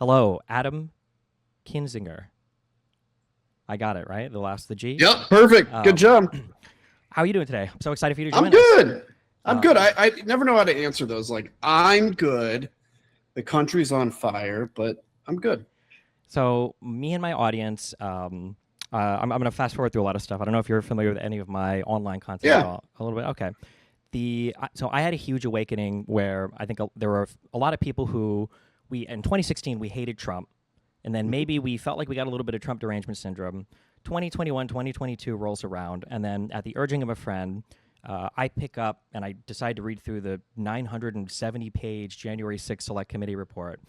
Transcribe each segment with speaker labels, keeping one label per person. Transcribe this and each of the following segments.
Speaker 1: Hello, Adam Kinzinger. I got it, right? The G.
Speaker 2: Yep, perfect. Good
Speaker 1: Um,
Speaker 2: job.
Speaker 1: how are you doing today? I'm so excited for you to
Speaker 2: I'm
Speaker 1: join us.
Speaker 2: good. I'm good.
Speaker 1: Um,
Speaker 2: I never know how to answer those. Like, I'm good. The country's on fire, but I'm good.
Speaker 1: so, me and my audience, I'm going to fast forward through a lot of stuff. I don't know if you're familiar with any of my online content at
Speaker 2: Yeah.
Speaker 1: all. A little bit. Okay. So I had a huge awakening where I think there were a lot of people who we in 2016 we hated Trump, and then maybe we felt like we got a little bit of Trump derangement syndrome. 2021, 2022 rolls around, and then at the urging of a friend, I pick up and I decide to read through the 970-page January 6th Select Committee report,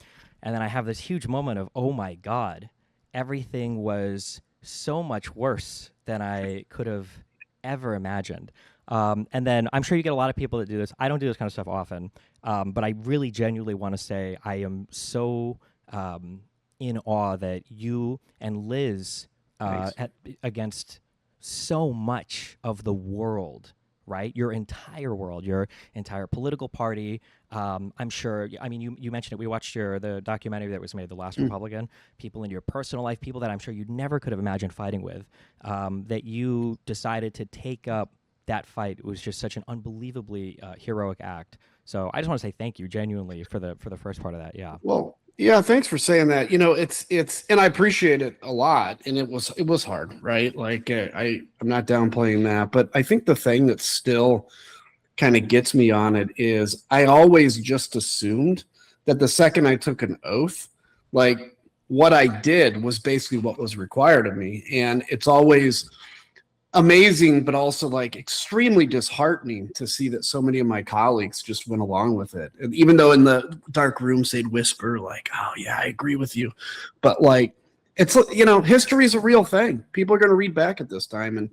Speaker 1: and then I have this huge moment of, oh my God, everything was so much worse than I could have ever imagined. And then I'm sure you get a lot of people that do this. I don't do this kind of stuff often, but I really genuinely want to say I am so in awe that you and Liz
Speaker 2: Thanks.
Speaker 1: against so much of the world, right? Your entire world, your entire political party. I'm sure. I mean, you mentioned it. We watched the documentary that was made, "The Last
Speaker 2: Mm.
Speaker 1: Republican." People in your personal life, people that I'm sure you never could have imagined fighting with, that you decided to take up that fight. It was just such an unbelievably heroic act. So I just want to say thank you genuinely for the first part of that. Yeah.
Speaker 2: Well, yeah, thanks for saying that. And I appreciate it a lot. And it was hard, right? Like I'm not downplaying that, but I think the thing that still kind of gets me on it is I always just assumed that the second I took an oath, like what I did was basically what was required of me. And it's always amazing, but also like extremely disheartening to see that so many of my colleagues just went along with it. And even though in the dark rooms they'd whisper, like, oh, yeah, I agree with you. But like, history is a real thing. People are going to read back at this time. And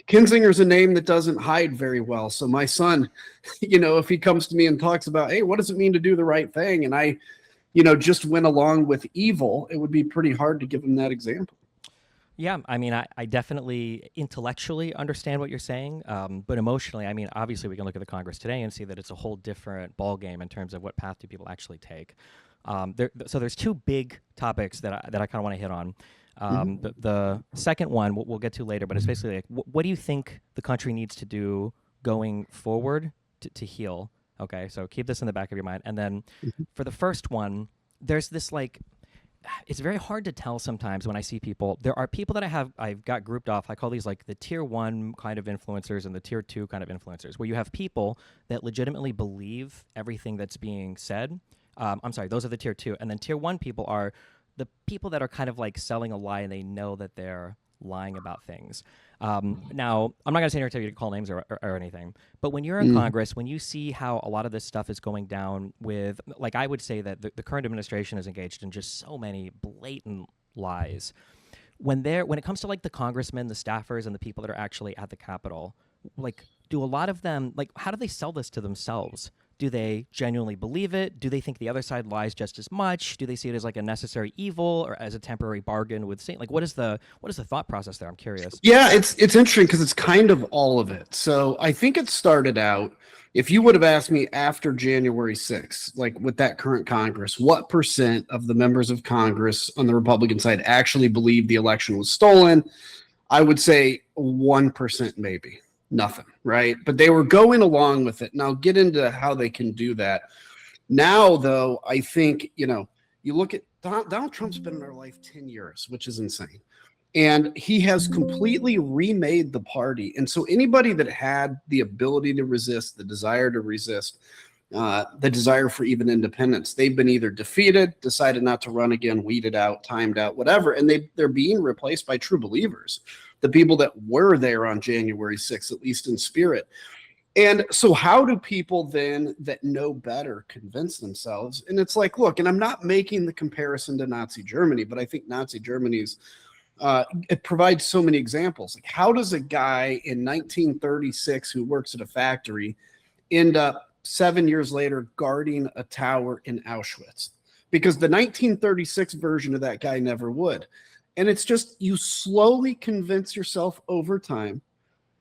Speaker 2: Kinzinger's a name that doesn't hide very well. So my son, if he comes to me and talks about, hey, what does it mean to do the right thing? And I, just went along with evil, it would be pretty hard to give him that example.
Speaker 1: Yeah, I mean, I definitely intellectually understand what you're saying, but emotionally, I mean, obviously, we can look at the Congress today and see that it's a whole different ballgame in terms of what path do people actually take. So there's two big topics that I kind of want to hit on.
Speaker 2: Mhm.
Speaker 1: The second one we'll get to later, but it's basically like, what do you think the country needs to do going forward to heal? Okay, so keep this in the back of your mind. And then
Speaker 2: Mhm.
Speaker 1: for the first one, there's this like it's very hard to tell sometimes when I see people. There are people that I've got grouped off. I call these like the tier one kind of influencers and the tier two kind of influencers, where you have people that legitimately believe everything that's being said. I'm sorry, those are the tier two, and then tier one people are the people that are kind of like selling a lie and they know that they're lying about things. Now, I'm not going to sit here and tell you to call names or anything, but when you're in
Speaker 2: Mhm.
Speaker 1: Congress, when you see how a lot of this stuff is going down with, like, I would say that the current administration is engaged in just so many blatant lies. When it comes to like the congressmen, the staffers, and the people that are actually at the Capitol, like, do a lot of them like how do they sell this to themselves? Do they genuinely believe it? Do they think the other side lies just as much? Do they see it as like a necessary evil or as a temporary bargain with Satan? Like, what is the thought process there? I'm curious.
Speaker 2: Yeah, it's interesting because it's kind of all of it. So I think it started out, if you would have asked me after January 6th, like with that current Congress, what percent of the members of Congress on the Republican side actually believed the election was stolen? I would say 1% maybe. Nothing, right? But they were going along with it. Now get into how they can do that. Now, though, I think, you look at Donald Trump's been in our life 10 years, which is insane. And he has completely remade the party. And so anybody that had the ability to resist, the desire to resist, the desire for even independence, they've been either defeated, decided not to run again, weeded out, timed out, whatever. And they're being replaced by true believers, the people that were there on January 6th, at least in spirit. And so, how do people then that know better convince themselves? And it's like, look, and I'm not making the comparison to Nazi Germany, but I think Nazi Germany's it provides so many examples. Like, how does a guy in 1936 who works at a factory end up 7 years later guarding a tower in Auschwitz? Because the 1936 version of that guy never would. And it's just you slowly convince yourself over time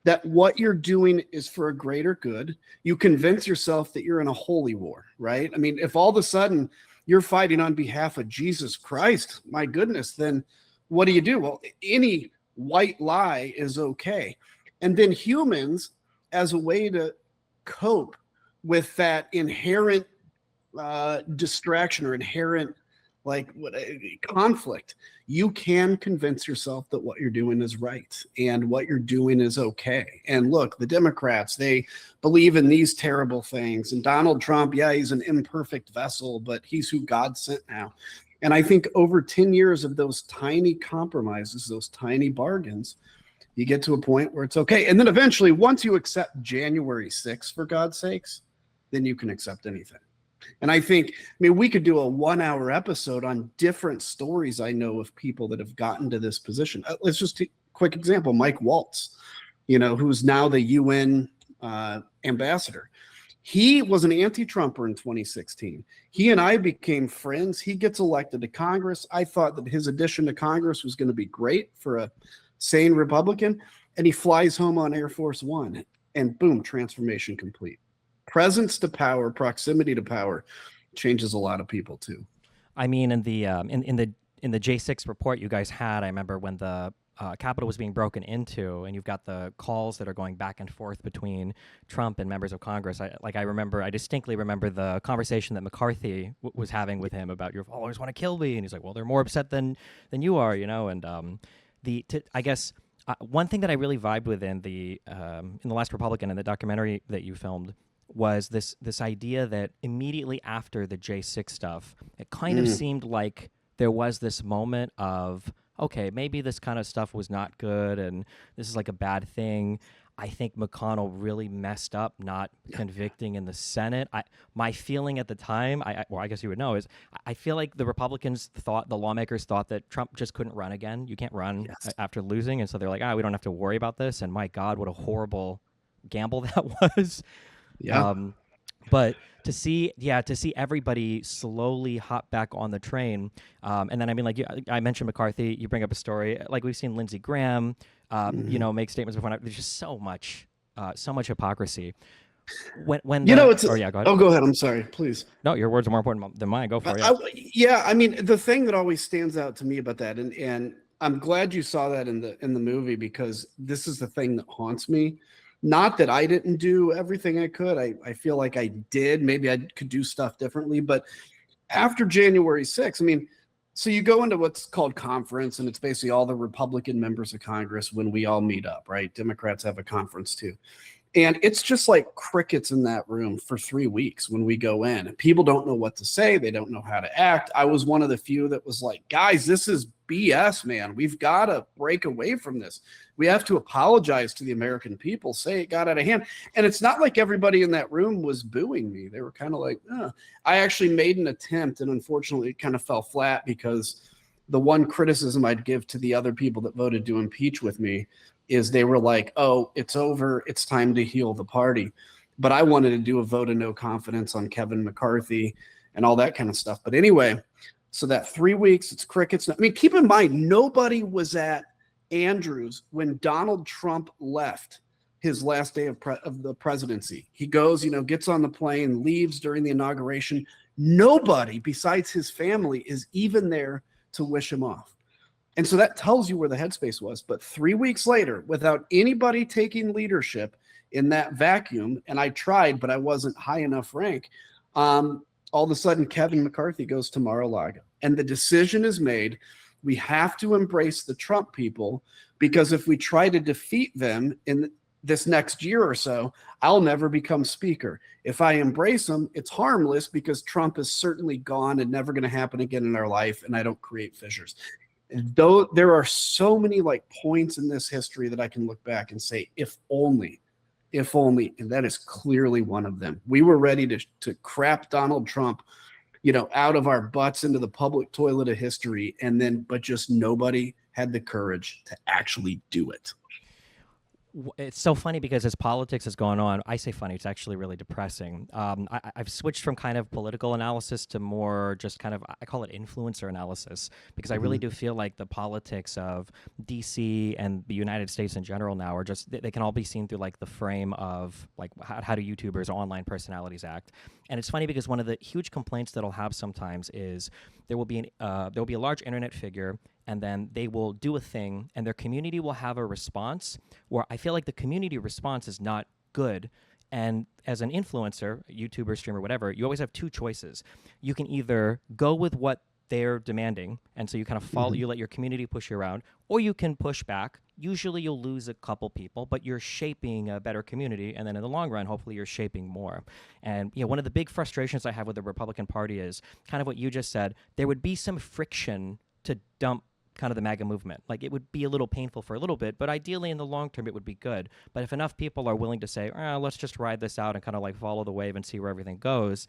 Speaker 2: that what you're doing is for a greater good. You convince yourself that you're in a holy war, right? I mean, if all of a sudden you're fighting on behalf of Jesus Christ, my goodness, then what do? Well, any white lie is okay. And then humans, as a way to cope with that inherent distraction or inherent conflict, you can convince yourself that what you're doing is right and what you're doing is okay. And look, the Democrats, they believe in these terrible things, and Donald Trump, yeah, he's an imperfect vessel, but he's who God sent now. And I think over 10 years of those tiny compromises, those tiny bargains, you get to a point where it's okay. And then eventually, once you accept January 6th, for God's sakes, then you can accept anything. And I think, I mean, we could do a 1-hour episode on different stories I know of people that have gotten to this position. Let's just take a quick example, Mike Waltz, who's now the UN ambassador. He was an anti-Trumper in 2016. He and I became friends. He gets elected to Congress. I thought that his addition to Congress was going to be great for a sane Republican. And he flies home on Air Force One, and boom, transformation complete. Presence to power, proximity to power changes a lot of people too.
Speaker 1: I mean, in the J6 report you guys had, I remember when the Capitol was being broken into, and you've got the calls that are going back and forth between Trump and members of Congress. I distinctly remember the conversation that McCarthy was having with him about, your followers want to kill me, and he's like, well, they're more upset than you are, And I guess one thing that I really vibed with in the Last Republican, in the documentary that you filmed, was this idea that immediately after the J6 stuff, it kind of seemed like there was this moment of, okay, maybe this kind of stuff was not good and this is like a bad thing. I think McConnell really messed up not convicting in the Senate. My feeling at the time, I guess you would know, is I feel like the lawmakers thought that Trump just couldn't run again. You can't run after losing. And so they're like, we don't have to worry about this. And my God, what a horrible gamble that was.
Speaker 2: Yeah.
Speaker 1: But to see everybody slowly hop back on the train, and then I mean, like I mentioned McCarthy, you bring up a story, like we've seen Lindsey Graham, make statements before. There's just so much hypocrisy. Go ahead.
Speaker 2: Oh, go ahead. I'm sorry, please.
Speaker 1: No, your words are more important than mine. Go for it.
Speaker 2: I mean, the thing that always stands out to me about that, and I'm glad you saw that in the movie, because this is the thing that haunts me. Not that I didn't do everything I could. I feel like I did. Maybe I could do stuff differently. But after January 6th, I mean, so you go into what's called conference, and it's basically all the Republican members of Congress when we all meet up, right? Democrats have a conference too. And it's just like crickets in that room for 3 weeks when we go in. People don't know what to say. They don't know how to act. I was one of the few that was like, guys, this is BS, man. We've got to break away from this. We have to apologize to the American people, say it got out of hand. And it's not like everybody in that room was booing me. They were kind of like, I actually made an attempt, and unfortunately it kind of fell flat, because the one criticism I'd give to the other people that voted to impeach with me is they were like, oh, it's over. It's time to heal the party. But I wanted to do a vote of no confidence on Kevin McCarthy and all that kind of stuff. But anyway, so that 3 weeks, it's crickets. I mean, keep in mind, nobody was at Andrews when Donald Trump left his last day of the presidency. He goes, gets on the plane, leaves during the inauguration. Nobody besides his family is even there to wish him off. And so that tells you where the headspace was. But 3 weeks later, without anybody taking leadership in that vacuum, and I tried, but I wasn't high enough rank, all of a sudden, Kevin McCarthy goes to Mar-a-Lago. And the decision is made. We have to embrace the Trump people, because if we try to defeat them in this next year or so, I'll never become speaker. If I embrace them, it's harmless, because Trump is certainly gone and never going to happen again in our life, and I don't create fissures. Though there are so many points in this history that I can look back and say, if only, and that is clearly one of them. We were ready to crap Donald Trump, out of our butts into the public toilet of history, but just nobody had the courage to actually do it.
Speaker 1: It's so funny, because as politics has gone on, I say funny, it's actually really depressing. I've switched from kind of political analysis to more just kind of, I call it influencer analysis, because I really do feel like the politics of DC and the United States in general now are just, they can all be seen through the frame of how do YouTubers or online personalities act. And it's funny because one of the huge complaints that I'll have sometimes is there will be a large internet figure, and then they will do a thing, and their community will have a response where I feel like the community response is not good. And as an influencer, YouTuber, streamer, whatever, you always have two choices. You can either go with what they're demanding, and so you kind of follow, you let your community push you around, or you can push back. Usually you'll lose a couple people, but you're shaping a better community, and then in the long run, hopefully you're shaping more. And one of the big frustrations I have with the Republican Party is kind of what you just said. There would be some friction to dump kind of the MAGA movement. Like, it would be a little painful for a little bit, but ideally in the long term it would be good. But if enough people are willing to say, let's just ride this out and kind of like follow the wave and see where everything goes,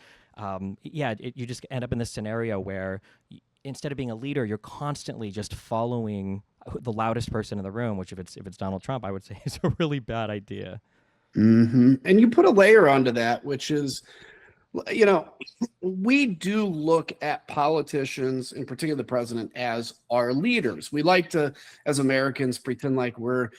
Speaker 1: you just end up in this scenario where instead of being a leader, you're constantly just following the loudest person in the room, which if it's Donald Trump, I would say is a really bad idea.
Speaker 2: And you put a layer onto that, which is, we do look at politicians, in particular the president, as our leaders. We like to, as Americans, pretend like we're,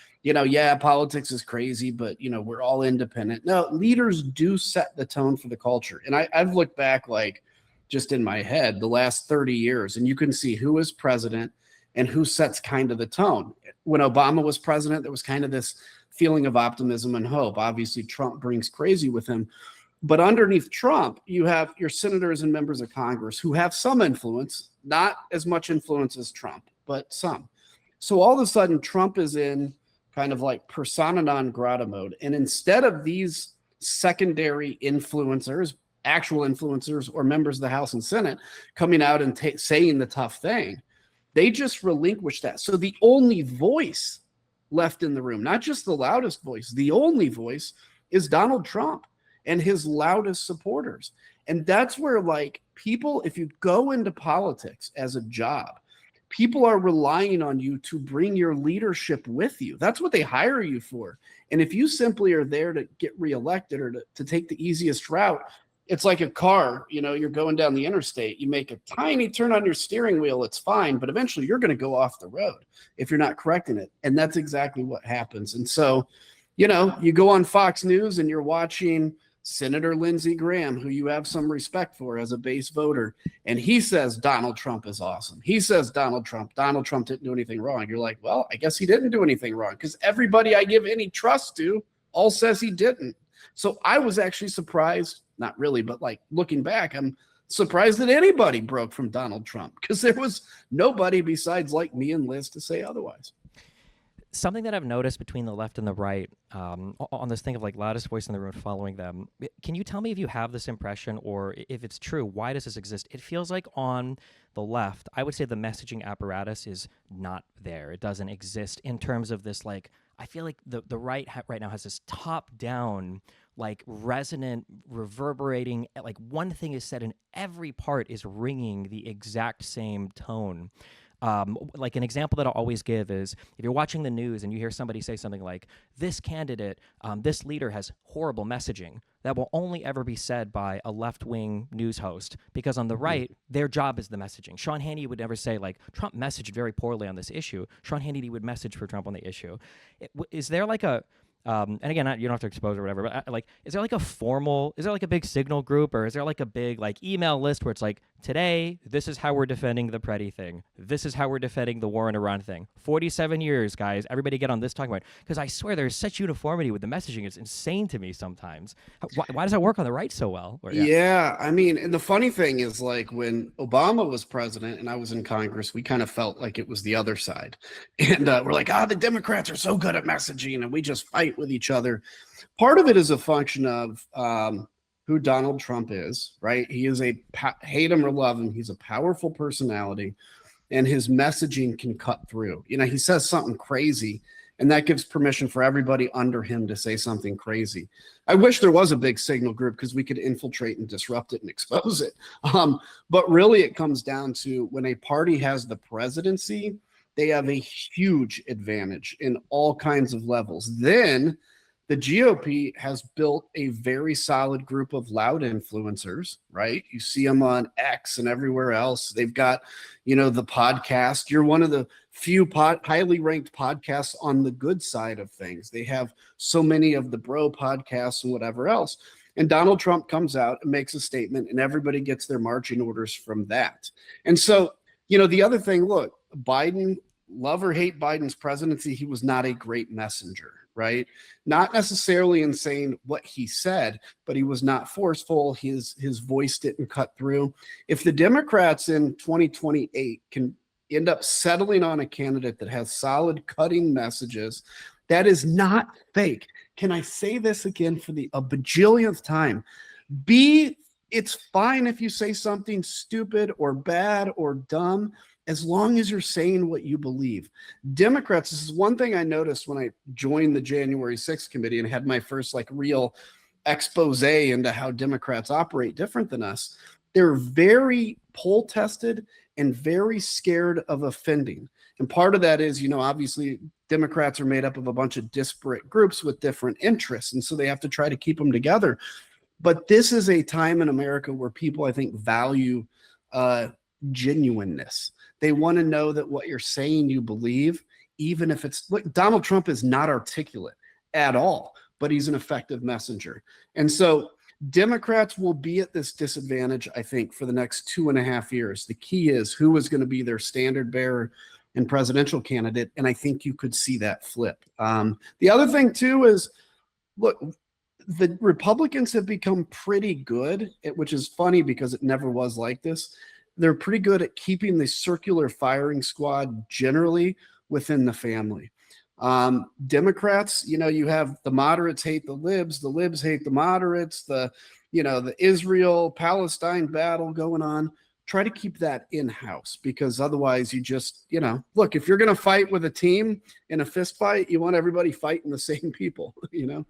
Speaker 2: politics is crazy, but, we're all independent. No, leaders do set the tone for the culture. And I've looked back, like, just in my head, the last 30 years, and you can see who is president and who sets kind of the tone. When Obama was president, there was kind of this feeling of optimism and hope. Obviously, Trump brings crazy with him. But underneath Trump, you have your senators and members of Congress who have some influence, not as much influence as Trump, but some. So all of a sudden, Trump is in kind of like persona non grata mode. And instead of these secondary influencers, actual influencers or members of the House and Senate coming out and saying the tough thing, they just relinquish that. So the only voice left in the room, not just the loudest voice, the only voice is Donald Trump and his loudest supporters. And that's where, like, people, if you go into politics as a job, people are relying on you to bring your leadership with you. That's what they hire you for. And if you simply are there to get reelected or to take the easiest route, it's like a car, you're going down the interstate, you make a tiny turn on your steering wheel, it's fine, but eventually you're going to go off the road if you're not correcting it. And that's exactly what happens. And so, you go on Fox News and you're watching Senator Lindsey Graham, who you have some respect for as a base voter, and he says Donald Trump is awesome. He says Donald Trump didn't do anything wrong. You're like, well, I guess he didn't do anything wrong, because everybody I give any trust to all says he didn't. So I was actually surprised, not really, but like looking back, I'm surprised that anybody broke from Donald Trump, because there was nobody besides like me and Liz to say otherwise.
Speaker 1: Something that I've noticed between the left and the right, on this thing of like loudest voice in the room following them, can you tell me if you have this impression, or if it's true, why does this exist? It feels like on the left, I would say the messaging apparatus is not there. It doesn't exist in terms of this, like, I feel like the right right now has this top-down, like, resonant, reverberating, like, one thing is said and every part is ringing the exact same tone. Like, an example that I'll always give is if you're watching the news and you hear somebody say something like, this candidate, this leader has horrible messaging, that will only ever be said by a left-wing news host, because on the right, their job is the messaging. Sean Hannity would never say, like, Trump messaged very poorly on this issue. Sean Hannity would message for Trump on the issue. Is there like a and again, you don't have to expose or whatever, but like, is there like a big signal group, or is there like a big like email list where it's like, today, this is how we're defending the Preddy thing. This is how we're defending the war in Iran thing. 47 years, guys. Everybody get on this talking about it. Because I swear there's such uniformity with the messaging. It's insane to me sometimes. Why does that work on the right so well?
Speaker 2: Yeah, I mean, and the funny thing is, like, when Obama was president and I was in Congress, we kind of felt like it was the other side. And we're like, the Democrats are so good at messaging and we just fight with each other. Part of it is a function of who Donald Trump is, right? He is hate him or love him, he's a powerful personality, and his messaging can cut through. He says something crazy, and that gives permission for everybody under him to say something crazy. I wish there was a big signal group, because we could infiltrate and disrupt it and expose it. But really, it comes down to when a party has the presidency, they have a huge advantage in all kinds of levels. Then the GOP has built a very solid group of loud influencers, right? You see them on X and everywhere else. They've got, the podcast. You're one of the few highly ranked podcasts on the good side of things. They have so many of the bro podcasts and whatever else. And Donald Trump comes out and makes a statement, and everybody gets their marching orders from that. And so, the other thing, look, Biden, love or hate Biden's presidency, he was not a great messenger, right? Not necessarily in saying what he said, but he was not forceful. His voice didn't cut through. If the Democrats in 2028 can end up settling on a candidate that has solid cutting messages, that is not fake. Can I say this again for a bajillionth time? It's fine if you say something stupid or bad or dumb, as long as you're saying what you believe. Democrats, this is one thing I noticed when I joined the January 6th committee and had my first real expose into how Democrats operate different than us. They're very poll tested and very scared of offending. And part of that is, obviously Democrats are made up of a bunch of disparate groups with different interests. And so they have to try to keep them together. But this is a time in America where people, I think, value genuineness. They want to know that what you're saying you believe, even if it's like Donald Trump is not articulate at all, but he's an effective messenger. And so Democrats will be at this disadvantage, I think, for the next 2.5 years. The key is who is going to be their standard bearer and presidential candidate. And I think you could see that flip. The other thing, too, is, look, the Republicans have become pretty good, which is funny because it never was like this. They're pretty good at keeping the circular firing squad generally within the family. Democrats, you have the moderates hate the libs hate the moderates, the Israel-Palestine battle going on. Try to keep that in-house, because otherwise you just, look, if you're going to fight with a team in a fist fight, you want everybody fighting the same people,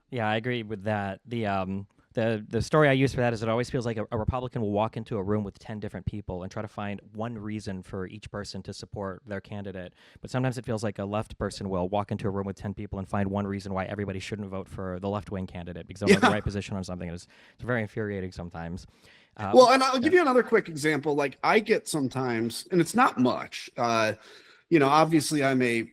Speaker 1: Yeah, I agree with that. The story I use for that is it always feels like a Republican will walk into a room with 10 different people and try to find one reason for each person to support their candidate. But sometimes it feels like a left person will walk into a room with 10 people and find one reason why everybody shouldn't vote for the left-wing candidate because they're in the right position on something. It's very infuriating sometimes.
Speaker 2: Well, and I'll give you another quick example. Like I get sometimes, and it's not much, obviously I'm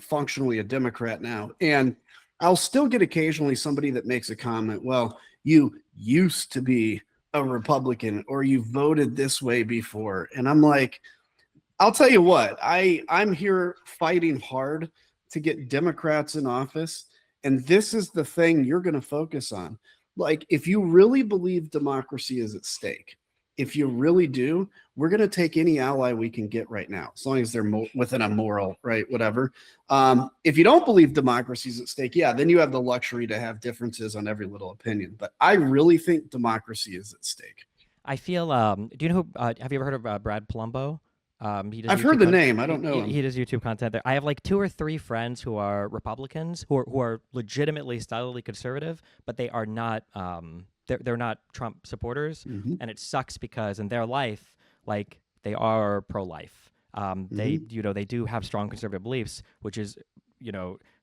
Speaker 2: functionally a Democrat now, and I'll still get occasionally somebody that makes a comment, well, you used to be a Republican or you voted this way before. And I'm like, I'll tell you what, I'm here fighting hard to get Democrats in office. And this is the thing you're going to focus on. Like, if you really believe democracy is at stake, if you really do, we're going to take any ally we can get right now, as long as they're within a moral, right, whatever. If you don't believe democracy is at stake, yeah, then you have the luxury to have differences on every little opinion. But I really think democracy is at stake.
Speaker 1: I feel, do you know who, have you ever heard of Brad Palumbo?
Speaker 2: I've heard the name. I don't know him.
Speaker 1: He does YouTube content there. I have like 2 or 3 friends who are Republicans who are legitimately stolidly conservative, but they are not they're not Trump supporters, and it sucks because in their life, like, they are pro-life. They they do have strong conservative beliefs, which is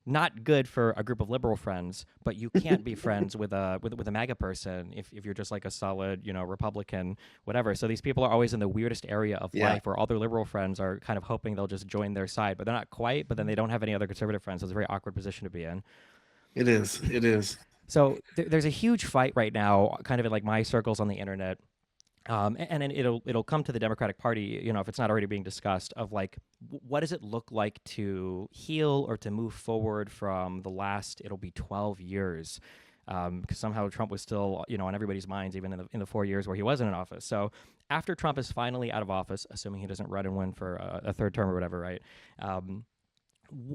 Speaker 1: not good for a group of liberal friends, but you can't be friends with a MAGA person if you're just like a solid, Republican, whatever. So these people are always in the weirdest area of life where all their liberal friends are kind of hoping they'll just join their side, but they're not quite, but then they don't have any other conservative friends. So it's a very awkward position to be in.
Speaker 2: It is.
Speaker 1: So there's a huge fight right now, kind of in like my circles on the internet. And then it'll come to the Democratic Party, if it's not already being discussed, of like, what does it look like to heal or to move forward from the last, it'll be 12 years, because somehow Trump was still, on everybody's minds, even in the 4 years where he wasn't in office. So after Trump is finally out of office, assuming he doesn't run and win for a third term or whatever, right?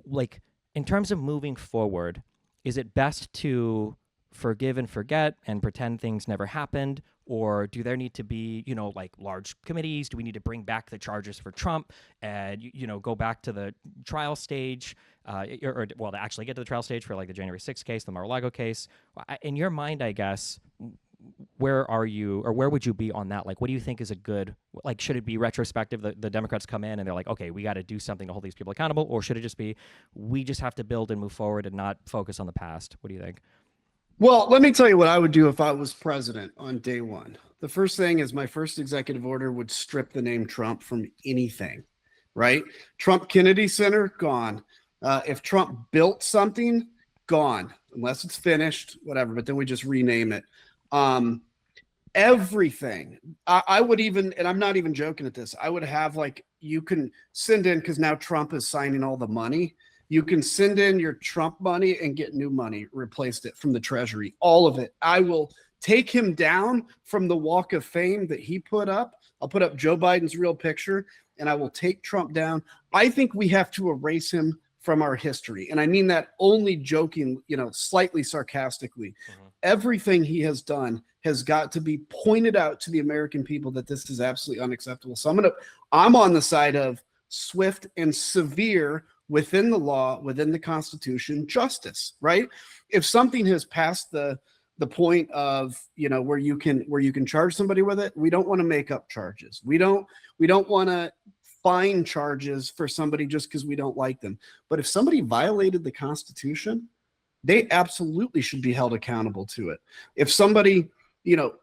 Speaker 1: Like, in terms of moving forward, is it best to forgive and forget and pretend things never happened? Or do there need to be, like large committees? Do we need to bring back the charges for Trump and, go back to the trial stage, to actually get to the trial stage for like the January 6th case, the Mar-a-Lago case? In your mind, I guess, where are you, or where would you be on that? Like, what do you think is a good, like, should it be retrospective? The Democrats come in and they're like, okay, we got to do something to hold these people accountable. Or should it just be, we just have to build and move forward and not focus on the past? What do you think?
Speaker 2: Well, let me tell you what I would do if I was president on day one. The first thing is my first executive order would strip the name Trump from anything, right? Trump Kennedy Center, gone. If Trump built something, gone, unless it's finished, whatever, but then we just rename it. Um, everything. I would even, and I'm not even joking at this, I would have like, you can send in, because now Trump is signing all the money. You can send in your Trump money and get new money, replaced it from the Treasury, all of it. I will take him down from the walk of fame that he put up. I'll put up Joe Biden's real picture and I will take Trump down. I think we have to erase him from our history. And I mean that only joking, slightly sarcastically.
Speaker 1: Mhm.
Speaker 2: Everything he has done has got to be pointed out to the American people that this is absolutely unacceptable. So I'm on the side of swift and severe, within the law, within the Constitution, justice, right? If something has passed the point of, where you can charge somebody with it, we don't want to make up charges. We don't want to fine charges for somebody just because we don't like them. But if somebody violated the Constitution, they absolutely should be held accountable to it. If somebody,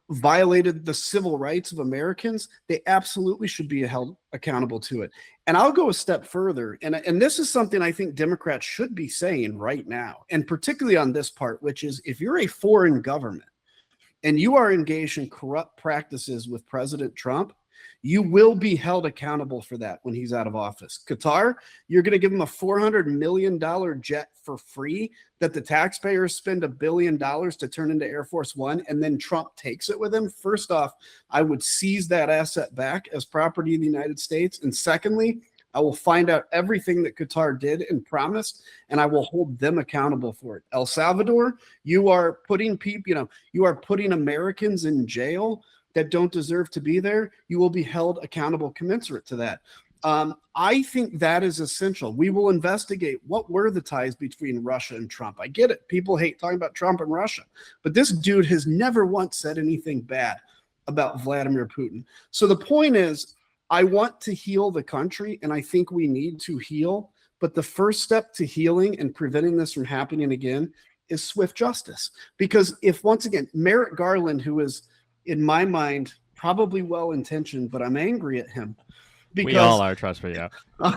Speaker 2: violated the civil rights of Americans, they absolutely should be held accountable to it. And I'll go a step further. And this is something I think Democrats should be saying right now, and particularly on this part, which is if you're a foreign government and you are engaged in corrupt practices with President Trump, you will be held accountable for that when he's out of office. Qatar, you're going to give him a $400 million jet for free that the taxpayers spend $1 billion to turn into Air Force One, and then Trump takes it with him. First off, I would seize that asset back as property of the United States. And secondly, I will find out everything that Qatar did and promised, and I will hold them accountable for it. El Salvador, you are putting people, you are putting Americans in jail that don't deserve to be there. You will be held accountable commensurate to that. I think that is essential. We will investigate what were the ties between Russia and Trump. I get it. People hate talking about Trump and Russia, but this dude has never once said anything bad about Vladimir Putin. So the point is, I want to heal the country, and I think we need to heal. But the first step to healing and preventing this from happening again is swift justice. Because if, once again, Merrick Garland, who is, in my mind, probably well-intentioned, but I'm angry at him. Because,
Speaker 1: we all are, trust me, yeah.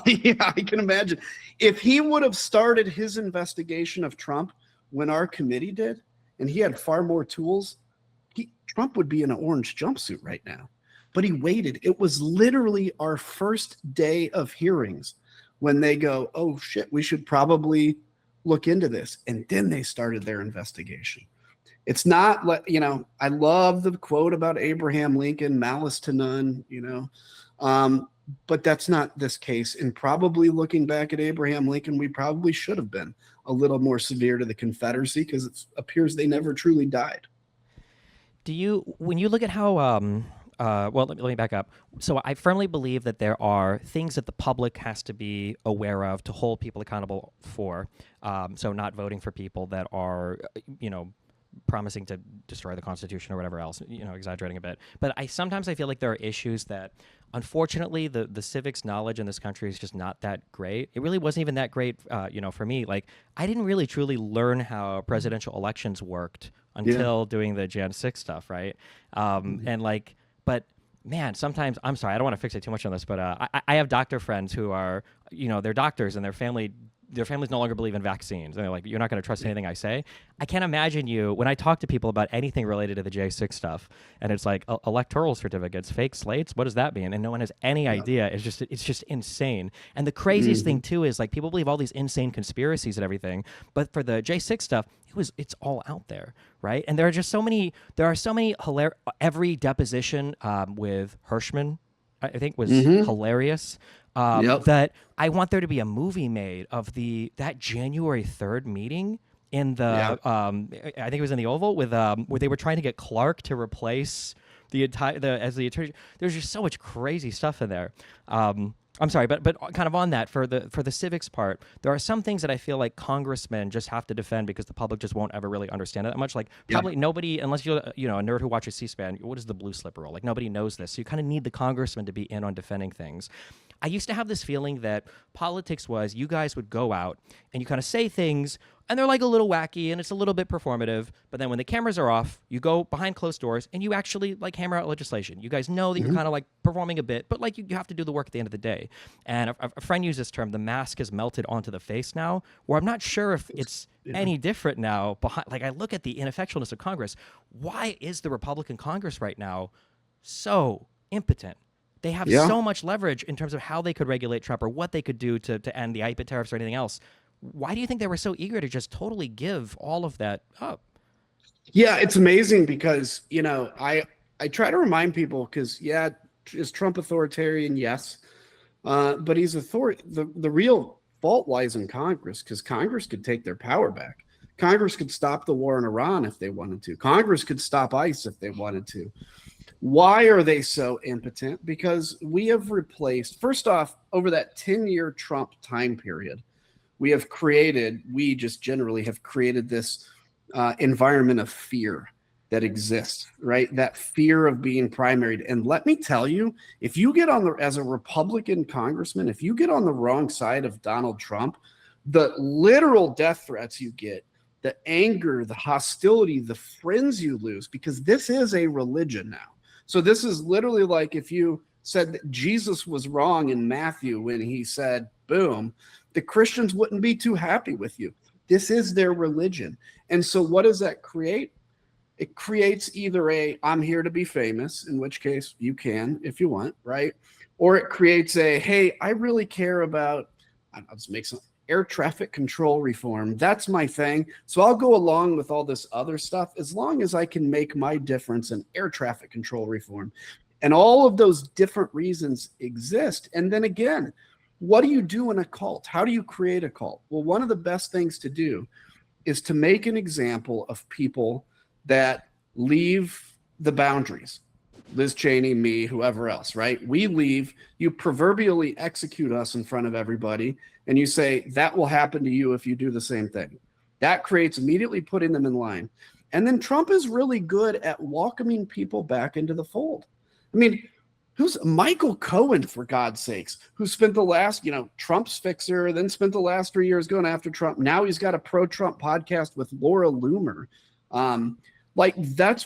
Speaker 2: Yeah, I can imagine. If he would have started his investigation of Trump when our committee did, and he had far more tools, Trump would be in an orange jumpsuit right now. But he waited. It was literally our first day of hearings when they go, oh, shit, we should probably look into this. And then they started their investigation. It's not, I love the quote about Abraham Lincoln, malice to none, but that's not this case. And probably looking back at Abraham Lincoln, we probably should have been a little more severe to the Confederacy because it appears they never truly died.
Speaker 1: When you look at how, well, let me back up. So I firmly believe that there are things that the public has to be aware of to hold people accountable for. So not voting for people that are, promising to destroy the Constitution or whatever else, exaggerating a bit. But sometimes I feel like there are issues that, unfortunately, the civics knowledge in this country is just not that great. It really wasn't even that great, for me. Like, I didn't really truly learn how presidential elections worked until doing the Jan 6 stuff, right? But man, sometimes, I'm sorry, I don't want to fixate too much on this, but I have doctor friends who are, they're doctors and their families no longer believe in vaccines. And they're like, you're not going to trust anything I say. I can't imagine when I talk to people about anything related to the J6 stuff, and it's like electoral certificates, fake slates, what does that mean? And no one has any idea. It's just insane. And the craziest thing too is like people believe all these insane conspiracies and everything, but for the J6 stuff, it's all out there, right? And there are so many hilarious, every deposition with Hirschman, I think was hilarious. That I want there to be a movie made of that January 3rd meeting in the I think it was in the Oval with where they were trying to get Clark to replace as the attorney. There's just so much crazy stuff in there. I'm sorry, but kind of on that for the civics part, there are some things that I feel like congressmen just have to defend because the public just won't ever really understand it that much. Like probably nobody, unless you're a nerd who watches C-SPAN, what is the blue slip rule? Like nobody knows this, so you kind of need the congressman to be in on defending things. I used to have this feeling that politics was you guys would go out and you kind of say things and they're like a little wacky and it's a little bit performative, but then when the cameras are off, you go behind closed doors and you actually like hammer out legislation. You guys know that you're kind of like performing a bit, but like you have to do the work at the end of the day. And a friend used this term, the mask has melted onto the face now, where I'm not sure if it's any different now. Behind, like I look at the ineffectualness of Congress. Why is the Republican Congress right now so impotent? They have so much leverage in terms of how they could regulate Trump or what they could do to end the IPA tariffs or anything else. Why do you think they were so eager to just totally give all of that up?
Speaker 2: Yeah, it's amazing because, I try to remind people because, is Trump authoritarian? Yes. But he's the real fault lies in Congress because Congress could take their power back. Congress could stop the war in Iran if they wanted to. Congress could stop ICE if they wanted to. Why are they so impotent? Because we have replaced, first off, over that 10-year Trump time period, we just generally have created this environment of fear that exists, right? That fear of being primaried. And let me tell you, if you get as a Republican congressman, if you get on the wrong side of Donald Trump, the literal death threats you get, the anger, the hostility, the friends you lose, because this is a religion now. So this is literally like if you said that Jesus was wrong in Matthew when he said, boom, the Christians wouldn't be too happy with you. This is their religion. And so what does that create? It creates either I'm here to be famous, in which case you can if you want, right? Or it creates hey, I really care about, I'll just make some air traffic control reform. That's my thing. So I'll go along with all this other stuff as long as I can make my difference in air traffic control reform. And all of those different reasons exist. And then again, what do you do in a cult? How do you create a cult? Well, one of the best things to do is to make an example of people that leave the boundaries. Liz Cheney, me, whoever else, right? We leave, you proverbially execute us in front of everybody, and you say, that will happen to you if you do the same thing. That creates immediately putting them in line. And then Trump is really good at welcoming people back into the fold. I mean, who's Michael Cohen, for God's sakes, who spent the last, Trump's fixer, then spent the last 3 years going after Trump. Now he's got a pro-Trump podcast with Laura Loomer.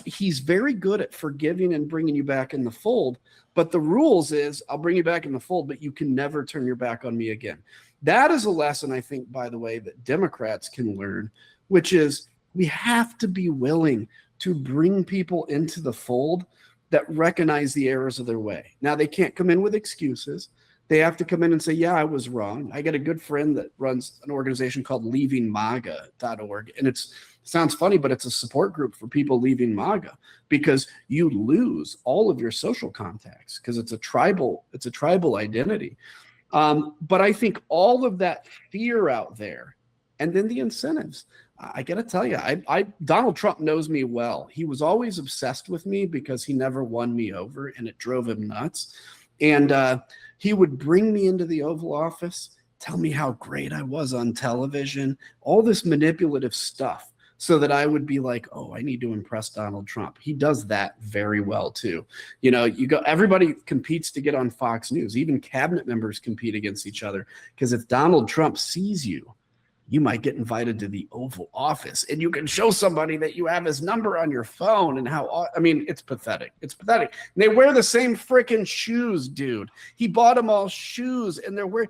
Speaker 2: He's very good at forgiving and bringing you back in the fold. But the rules is I'll bring you back in the fold, but you can never turn your back on me again. That is a lesson, I think, by the way, that Democrats can learn, which is we have to be willing to bring people into the fold that recognize the errors of their way. Now, they can't come in with excuses. They have to come in and say, yeah, I was wrong. I got a good friend that runs an organization called leavingmaga.org. And it sounds funny, but it's a support group for people leaving MAGA because you lose all of your social contacts because it's a tribal identity. But I think all of that fear out there and then the incentives, I got to tell you, Donald Trump knows me well. He was always obsessed with me because he never won me over and it drove him nuts. And he would bring me into the Oval Office, tell me how great I was on television, all this manipulative stuff so that I would be like, oh, I need to impress Donald Trump. He does that very well too. Everybody competes to get on Fox News. Even cabinet members compete against each other because if Donald Trump sees you, you might get invited to the Oval Office and you can show somebody that you have his number on your phone and it's pathetic. It's pathetic. And they wear the same freaking shoes, dude. He bought them all shoes and they're wearing,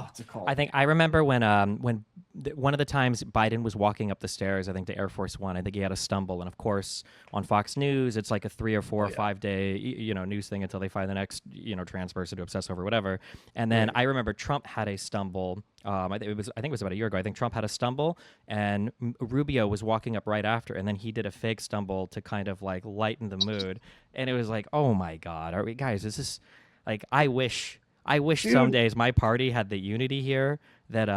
Speaker 2: it's a call.
Speaker 1: I think I remember when one of the times Biden was walking up the stairs, I think to Air Force One, I think he had a stumble. And of course, on Fox News, it's like a 3 or 4 or 5 day, news thing until they find the next, trans person to obsess over, whatever. And then I remember Trump had a stumble. I think it was about a year ago. I think Trump had a stumble and Rubio was walking up right after. And then he did a fake stumble to kind of like lighten the mood. And it was like, oh my God, are we guys, is this like, I wish some days my party had the unity here that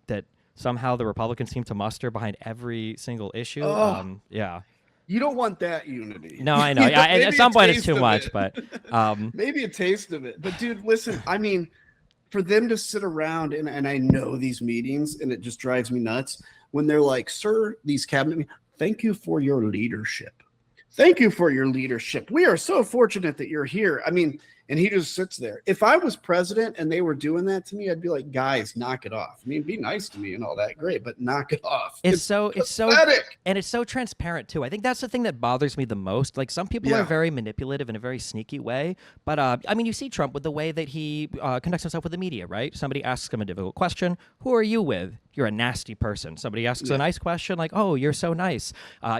Speaker 1: that somehow the Republicans seem to muster behind every single issue. Yeah.
Speaker 2: You don't want that unity.
Speaker 1: No, I know. At some point it's too much, but
Speaker 2: maybe a taste of it. But dude, listen, I mean, for them to sit around and I know these meetings and it just drives me nuts when they're like, sir, these cabinet meetings, thank you for your leadership. Thank you for your leadership. We are so fortunate that you're here. I mean, And he just sits there. If I was president and they were doing that to me, I'd be like, guys, knock it off. I mean, be nice to me and all that, great, but knock it off.
Speaker 1: It's so
Speaker 2: pathetic.
Speaker 1: and it's so transparent too. I think that's the thing that bothers me the most. Like some people are very manipulative in a very sneaky way, but I mean, you see Trump with the way that he conducts himself with the media, right? Somebody asks him a difficult question, who are you with? You're a nasty person. Somebody asks a nice question, like, oh, you're so nice.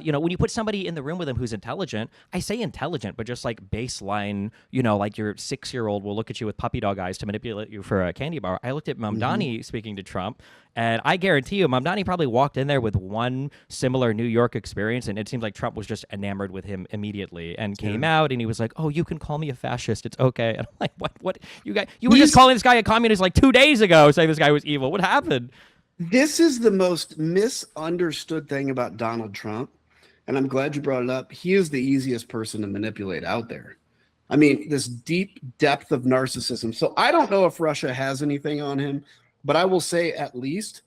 Speaker 1: You know, when you put somebody in the room with him who's intelligent, I say intelligent, but just like baseline, you know, like your 6-year-old will look at you with puppy dog eyes to manipulate you for a candy bar. I looked at Mamdani speaking to Trump, and I guarantee you, Mamdani probably walked in there with one similar New York experience, and it seems like Trump was just enamored with him immediately and came out, and he was like, oh, you can call me a fascist. It's okay. And I'm like, what? You were just calling this guy a communist like 2 days ago, saying this guy was evil. What happened?
Speaker 2: This is the most misunderstood thing about Donald Trump, and I'm glad you brought it up. He is the easiest person to manipulate out there. I mean, this deep depth of narcissism. So I don't know if Russia has anything on him, but I will say at least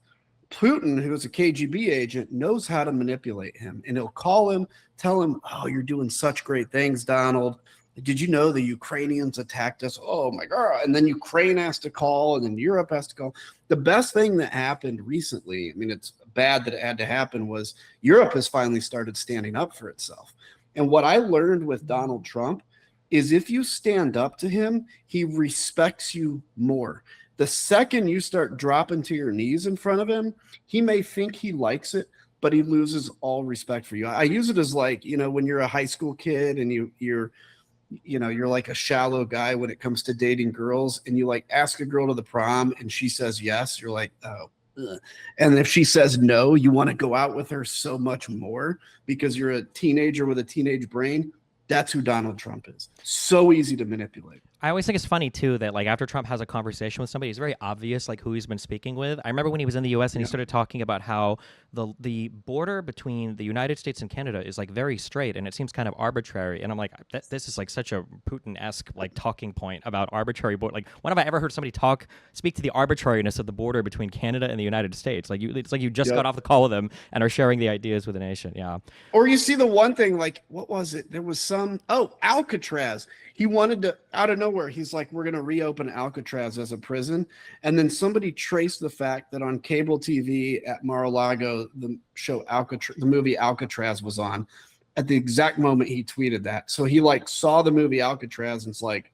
Speaker 2: Putin, who is a KGB agent, knows how to manipulate him. And he'll call him, tell him, oh, you're doing such great things, Donald. Did you know the Ukrainians attacked us? Oh, my God. And then Ukraine has to call, and then Europe has to call. The best thing that happened recently, I mean, it's bad that it had to happen, was Europe has finally started standing up for itself. And what I learned with Donald Trump is if you stand up to him, he respects you more. The second you start dropping to your knees in front of him, he may think he likes it, but he loses all respect for you. I use it as like, you know, when you're a high school kid and you're like a shallow guy when it comes to dating girls, and you like ask a girl to the prom and she says yes, you're like, oh. Ugh. And if she says no, you want to go out with her so much more because you're a teenager with a teenage brain. That's who Donald Trump is. So easy to manipulate.
Speaker 1: I always think it's funny too that like after Trump has a conversation with somebody, it's very obvious like who he's been speaking with. I remember when he was in the U.S. and he started talking about how the border between the United States and Canada is like very straight and it seems kind of arbitrary. And I'm like, this is like such a Putin-esque like talking point about arbitrary border. Like when have I ever heard somebody speak to the arbitrariness of the border between Canada and the United States? Like it's like you just got off the call with them and are sharing the ideas with the nation. Yeah.
Speaker 2: Or you see the one thing like, what was it? There was Alcatraz. He wanted to, out of nowhere, he's like, we're going to reopen Alcatraz as a prison. And then somebody traced the fact that on cable TV at Mar-a-Lago, the movie Alcatraz was on at the exact moment he tweeted that. So he like saw the movie Alcatraz and it's like,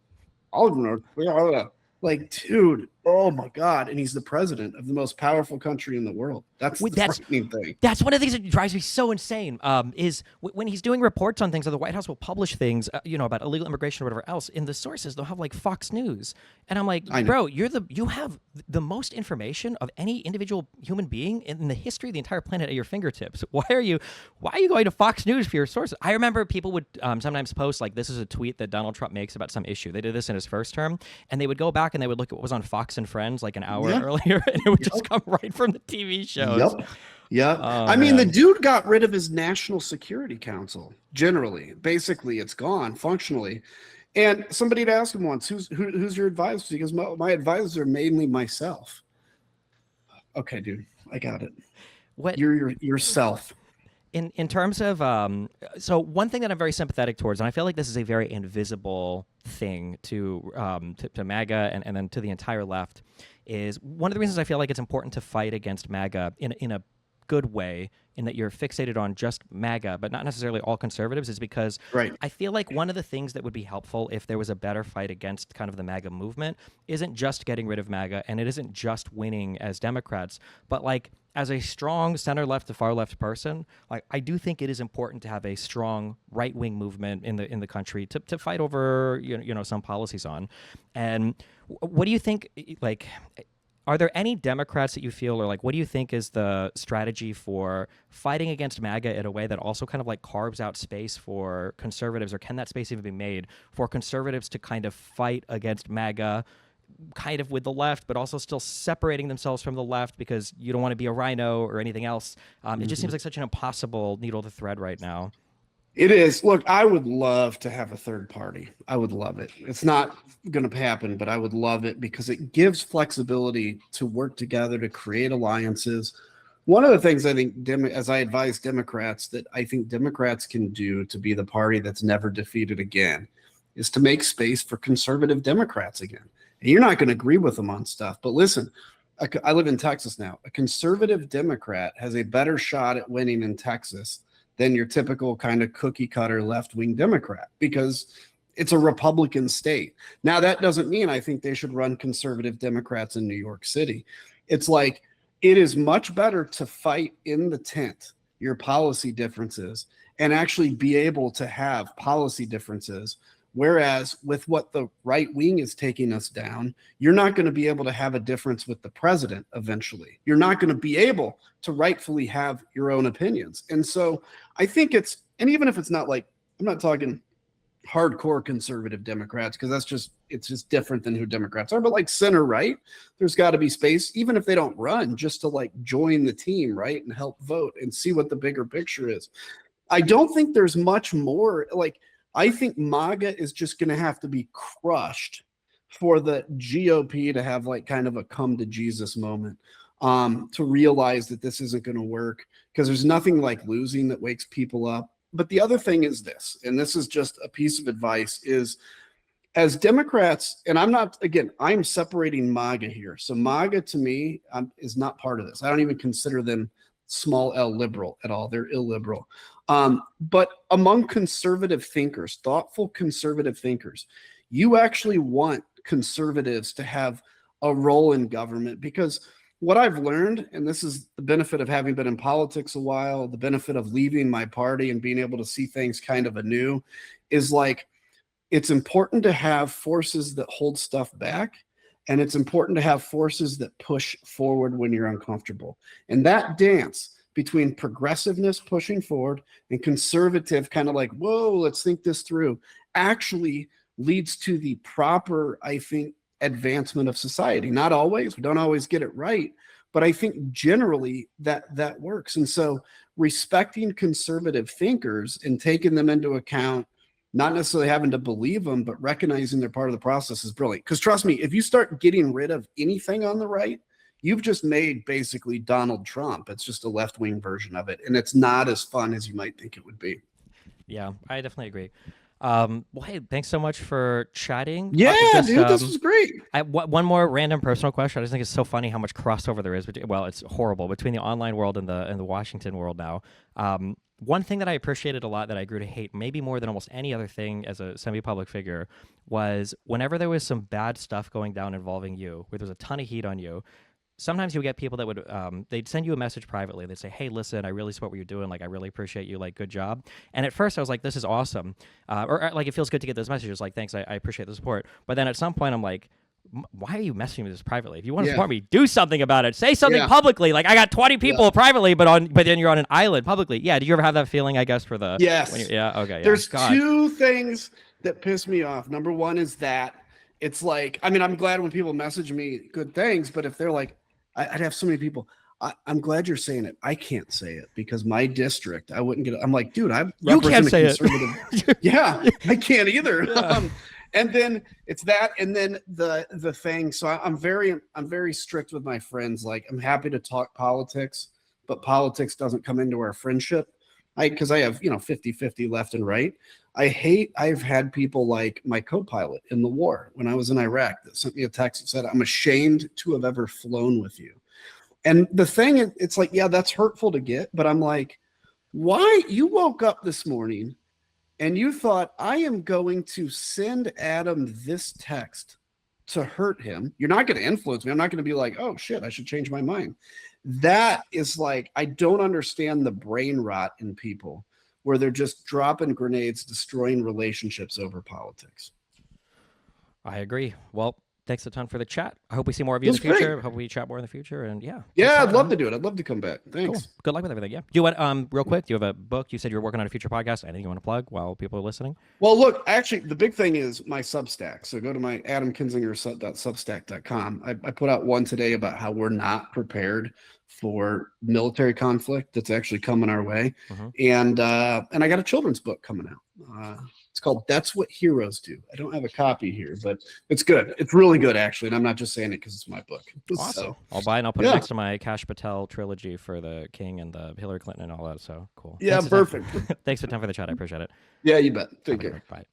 Speaker 2: like, dude, oh my God. And he's the president of the most powerful country in the world. That's the frightening thing.
Speaker 1: That's one of the things that drives me so insane is when he's doing reports on things, or the White House will publish things, about illegal immigration or whatever else. In the sources, they'll have like Fox News. And I'm like, bro, you have the most information of any individual human being in the history of the entire planet at your fingertips. Why are you going to Fox News for your sources? I remember people would sometimes post like, this is a tweet that Donald Trump makes about some issue. They did this in his first term, and they would go back and they would look at what was on Fox and Friends like an hour earlier, and it would just come right from the TV shows.
Speaker 2: Yep. Oh, I mean, the dude got rid of his National Security Council. Generally, basically, it's gone functionally. And somebody had asked him once, "Who's your advisor?" He goes, "My advisors are mainly myself." Okay, dude, I got it.
Speaker 1: What
Speaker 2: you're yourself.
Speaker 1: In terms of so one thing that I'm very sympathetic towards, and I feel like this is a very invisible thing to MAGA and then to the entire left, is one of the reasons I feel like it's important to fight against MAGA in a good way, in that you're fixated on just MAGA, but not necessarily all conservatives, is because I feel like one of the things that would be helpful if there was a better fight against kind of the MAGA movement isn't just getting rid of MAGA, and it isn't just winning as Democrats, but like as a strong center-left to far-left person, like I do think it is important to have a strong right-wing movement in the country to fight over some policies on. And what do you think? Like, are there any Democrats that you feel, or like, what do you think is the strategy for fighting against MAGA in a way that also kind of like carves out space for conservatives, or can that space even be made for conservatives to kind of fight against MAGA? Kind of with the left, but also still separating themselves from the left because you don't want to be a rhino or anything else. It just seems like such an impossible needle to thread right now.
Speaker 2: It is. Look, I would love to have a third party. I would love it. It's not going to happen, but I would love it because it gives flexibility to work together to create alliances. One of the things I think, as I advise Democrats, that I think Democrats can do to be the party that's never defeated again, is to make space for conservative Democrats again. And you're not going to agree with them on stuff, but listen, I live in Texas now. A conservative Democrat has a better shot at winning in Texas than your typical kind of cookie cutter left-wing Democrat, because it's a Republican state. Now, that doesn't mean I think they should run conservative Democrats in New York City. It's like, it is much better to fight in the tent your policy differences and actually be able to have policy differences. Whereas with what the right wing is taking us down, you're not going to be able to have a difference with the president eventually. You're not going to be able to rightfully have your own opinions. And so I think and even if it's not like, I'm not talking hardcore conservative Democrats, because it's just different than who Democrats are, but like center right, there's got to be space, even if they don't run, just to like join the team, right, and help vote and see what the bigger picture is. I don't think there's much more. Like, I think MAGA is just going to have to be crushed for the GOP to have like kind of a come to Jesus moment, to realize that this isn't going to work, because there's nothing like losing that wakes people up. But the other thing is this, and this is just a piece of advice, is as Democrats, and I'm separating MAGA here. So MAGA to me is not part of this. I don't even consider them small L liberal at all. They're illiberal. But among conservative thinkers, thoughtful conservative thinkers, you actually want conservatives to have a role in government, because what I've learned, and this is the benefit of having been in politics a while, the benefit of leaving my party and being able to see things kind of anew, is like, it's important to have forces that hold stuff back, and it's important to have forces that push forward when you're uncomfortable. And that dance between progressiveness pushing forward and conservative kind of like, whoa, let's think this through, actually leads to the proper, I think, advancement of society. Not always, we don't always get it right, but I think generally that works. And so respecting conservative thinkers and taking them into account, not necessarily having to believe them, but recognizing they're part of the process, is brilliant. Because trust me, if you start getting rid of anything on the right, you've just made basically Donald Trump. It's just a left-wing version of it, and it's not as fun as you might think it would be.
Speaker 1: Yeah, I definitely agree. Well, hey, thanks so much for chatting.
Speaker 2: Yeah, dude, this was great.
Speaker 1: One more random personal question. I just think it's so funny how much crossover there is. Well, it's horrible between the online world and the Washington world now. One thing that I appreciated a lot that I grew to hate, maybe more than almost any other thing as a semi-public figure, was whenever there was some bad stuff going down involving you, where there's a ton of heat on you, sometimes you get people that would they'd send you a message privately. They'd say, hey, listen, I really support what you're doing. Like, I really appreciate you. Like, good job. And at first I was like, this is awesome. Or like, it feels good to get those messages. Like, thanks, I appreciate the support. But then at some point I'm like, why are you messaging me this privately? If you want to support me, do something about it. Say something publicly. Like, I got 20 people privately, but then you're on an island publicly. Yeah. Did you ever have that feeling, I guess, for the...
Speaker 2: Yes.
Speaker 1: Yeah. Okay. Yeah.
Speaker 2: There's two things that piss me off. Number one is that it's like, I mean, I'm glad when people message me good things, but if they're like, I'd have so many people, I'm glad you're saying it. I can't say it because my district, I wouldn't get it. I'm like, dude, I represent a conservative. Yeah, I can't either. Yeah. And then it's that, and then the thing. So I'm very strict with my friends. Like, I'm happy to talk politics, but politics doesn't come into our friendship. Because I have 50-50 left and right. I've had people like my co-pilot in the war when I was in Iraq that sent me a text that said, I'm ashamed to have ever flown with you. And the thing, it's like, yeah, that's hurtful to get, but I'm like, why? You woke up this morning and you thought, I am going to send Adam this text to hurt him. You're not going to influence me. I'm not going to be like, oh shit, I should change my mind. That is like, I don't understand the brain rot in people where they're just dropping grenades, destroying relationships over politics.
Speaker 1: I agree. Well, thanks a ton for the chat. I hope we see more of you in the future. Great. Hope we chat more in the future. And yeah.
Speaker 2: Yeah, I'd love to do it. I'd love to come back. Thanks.
Speaker 1: Cool. Good luck with everything. Yeah. Do you want, real quick, do you have a book? You said you were working on a future podcast. Anything you want to plug while people are listening?
Speaker 2: Well, look, actually, the big thing is my Substack. So go to my adamkinzinger.substack.com. I put out one today about how we're not prepared for military conflict that's actually coming our way. And I got a children's book coming out. It's called That's What Heroes Do. I don't have a copy here, but it's good. It's really good, actually. And I'm not just saying it because it's my book.
Speaker 1: Awesome. So, I'll buy it and I'll put it next to my Kash Patel trilogy for the King and the Hillary Clinton and all that. So cool.
Speaker 2: Yeah, perfect.
Speaker 1: Thanks for the time for the chat. I appreciate it.
Speaker 2: Yeah, you bet. Take care.
Speaker 1: Bye.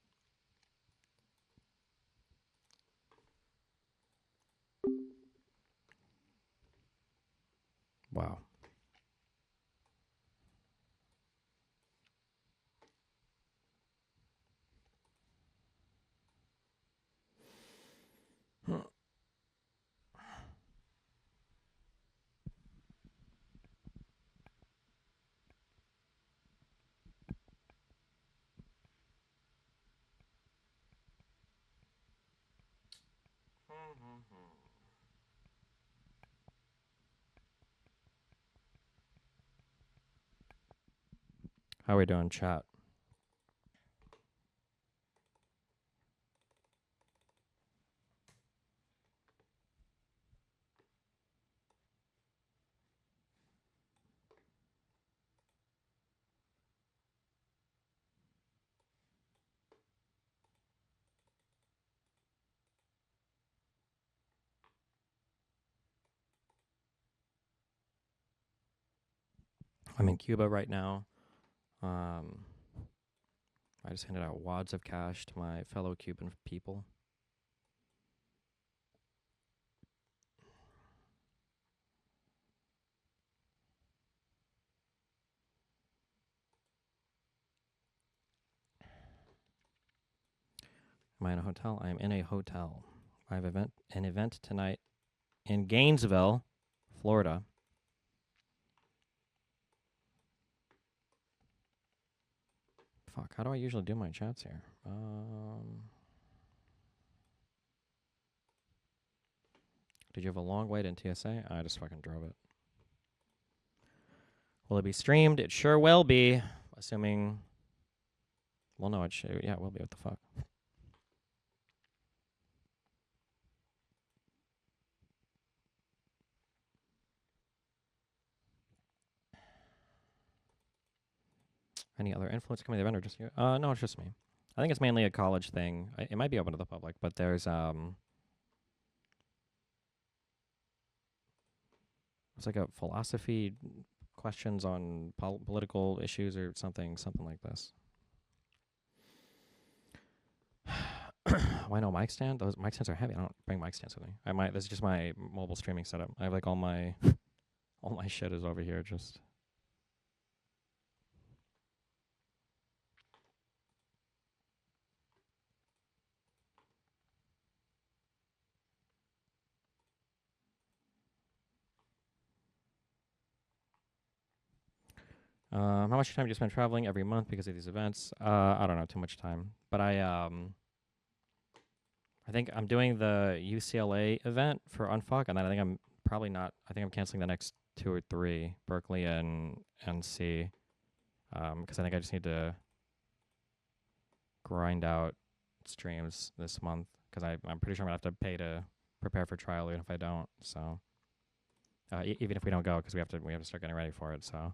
Speaker 1: How are we doing, chat? I'm in Cuba right now. I just handed out wads of cash to my fellow Cuban people. Am I in a hotel? I am in a hotel. I have an event tonight in Gainesville, Florida. Fuck, how do I usually do my chats here? Did you have a long wait in TSA? I just fucking drove it. Will it be streamed? It sure will be. Assuming. Well, no, yeah, it will be. What the fuck? Any other influence coming to the event or just you? No, it's just me. I think it's mainly a college thing. It might be open to the public, but there's it's like a philosophy questions on political issues or something like this. Why no mic stand? Those mic stands are heavy. I don't bring mic stands with me. I might. This is just my mobile streaming setup. I have like all my shit is over here. Just. How much time do you spend traveling every month because of these events? I don't know, too much time. But I think I'm doing the UCLA event for Unfuck, and then I think I'm probably not. I think I'm canceling the next 2 or 3, Berkeley and NC, because I think I just need to grind out streams this month because I'm pretty sure I'm gonna have to pay to prepare for trial even if I don't. So even if we don't go, because we have to start getting ready for it. So.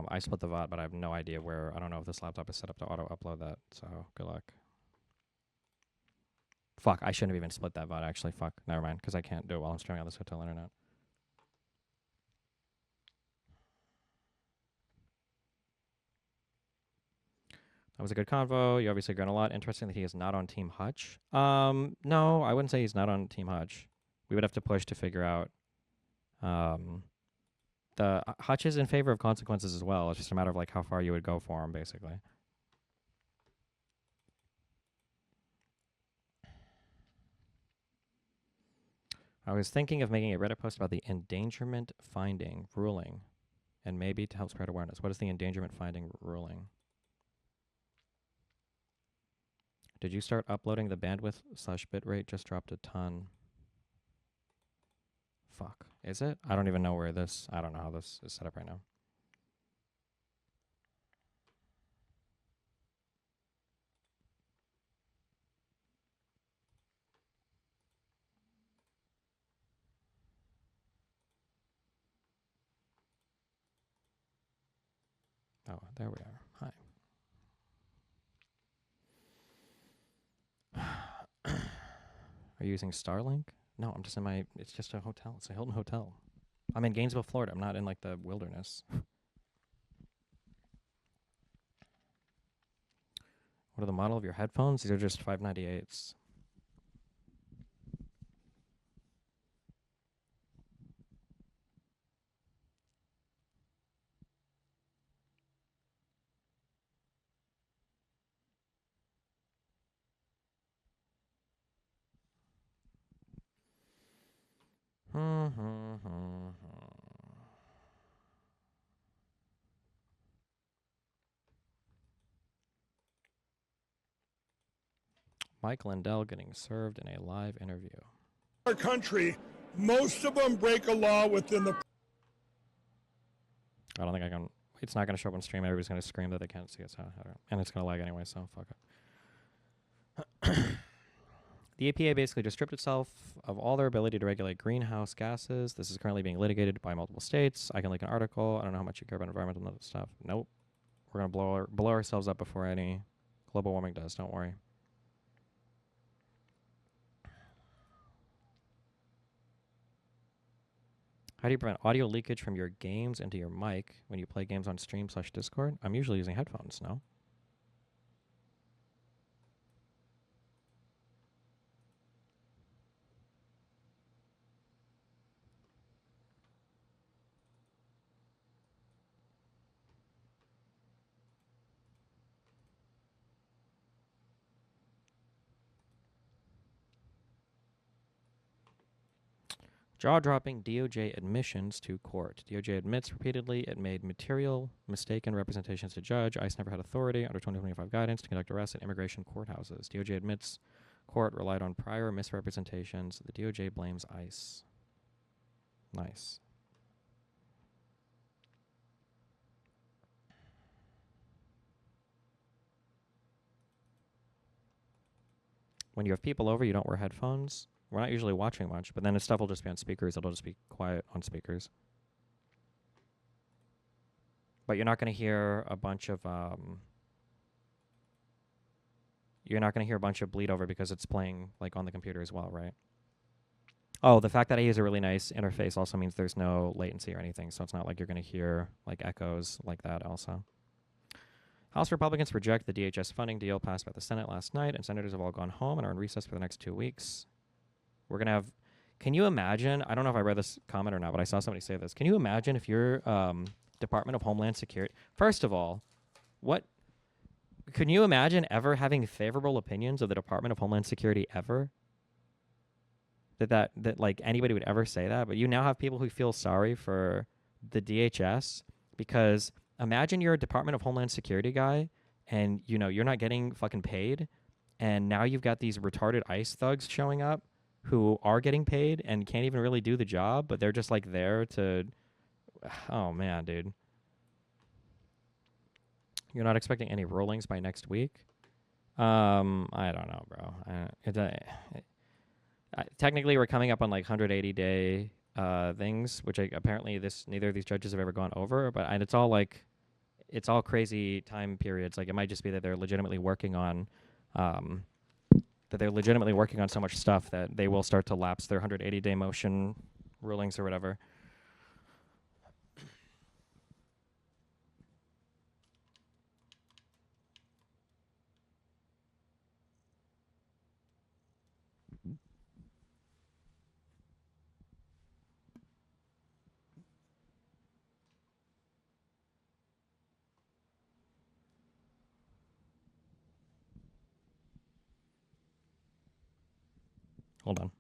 Speaker 1: I split the VOD, but I have no idea where. I don't know if this laptop is set up to auto-upload that, so good luck. Fuck, I shouldn't have even split that VOD, actually. Fuck, never mind, because I can't do it while I'm streaming on this hotel internet. That was a good convo. You obviously grown a lot. Interesting that he is not on Team Hutch. No, I wouldn't say he's not on Team Hutch. We would have to push to figure out. The Hutch is in favor of consequences as well. It's just a matter of like how far you would go for him, basically. I was thinking of making a Reddit post about the endangerment finding ruling, and maybe to help spread awareness. What is the endangerment finding ruling? Did you start uploading the bandwidth / bitrate? Just dropped a ton. Fuck. Is it? I don't even know where this. I don't know how this is set up right now. Oh, there we are. Hi. Are you using Starlink? No, I'm just in my. It's just a hotel. It's a Hilton hotel. I'm in Gainesville, Florida. I'm not in like the wilderness. What are the model of your headphones? These are just 598s. Mike Lindell getting served in a live interview.
Speaker 3: Our country, most of them break a law within the.
Speaker 1: I don't think I can. It's not going to show up on stream. Everybody's going to scream that they can't see it. So and it's going to lag anyway, so fuck it. The EPA basically just stripped itself of all their ability to regulate greenhouse gases. This is currently being litigated by multiple states. I can link an article. I don't know how much you care about environmental stuff. Nope. We're going to blow ourselves up before any global warming does. Don't worry. How do you prevent audio leakage from your games into your mic when you play games on stream/Discord? I'm usually using headphones, no? Jaw-dropping DOJ admissions to court. DOJ admits repeatedly it made material mistaken representations to judge. ICE never had authority under 2025 guidance to conduct arrests at immigration courthouses. DOJ admits court relied on prior misrepresentations. The DOJ blames ICE. Nice. When you have people over, you don't wear headphones. We're not usually watching much, but then the stuff will just be on speakers. It'll just be quiet on speakers. But you're not going to hear a bunch of bleed over because it's playing like on the computer as well, right? Oh, the fact that I use a really nice interface also means there's no latency or anything, so it's not like you're going to hear like echoes like that also. House Republicans reject the DHS funding deal passed by the Senate last night, and senators have all gone home and are in recess for the next 2 weeks. We're going to have... Can you imagine... I don't know if I read this comment or not, but I saw somebody say this. Can you imagine if your Department of Homeland Security... First of all, what... Can you imagine ever having favorable opinions of the Department of Homeland Security ever? That like anybody would ever say that? But you now have people who feel sorry for the DHS because imagine you're a Department of Homeland Security guy and, you know, you're not getting fucking paid, and now you've got these retarded ICE thugs showing up who are getting paid and can't even really do the job, but they're just like there to... Oh, man, dude. You're not expecting any rulings by next week? I don't know, bro. Technically, we're coming up on like 180-day things, which apparently neither of these judges have ever gone over. But and it's all crazy time periods. Like it might just be that they're legitimately working on so much stuff that they will start to lapse their 180-day motion rulings or whatever. Hold on.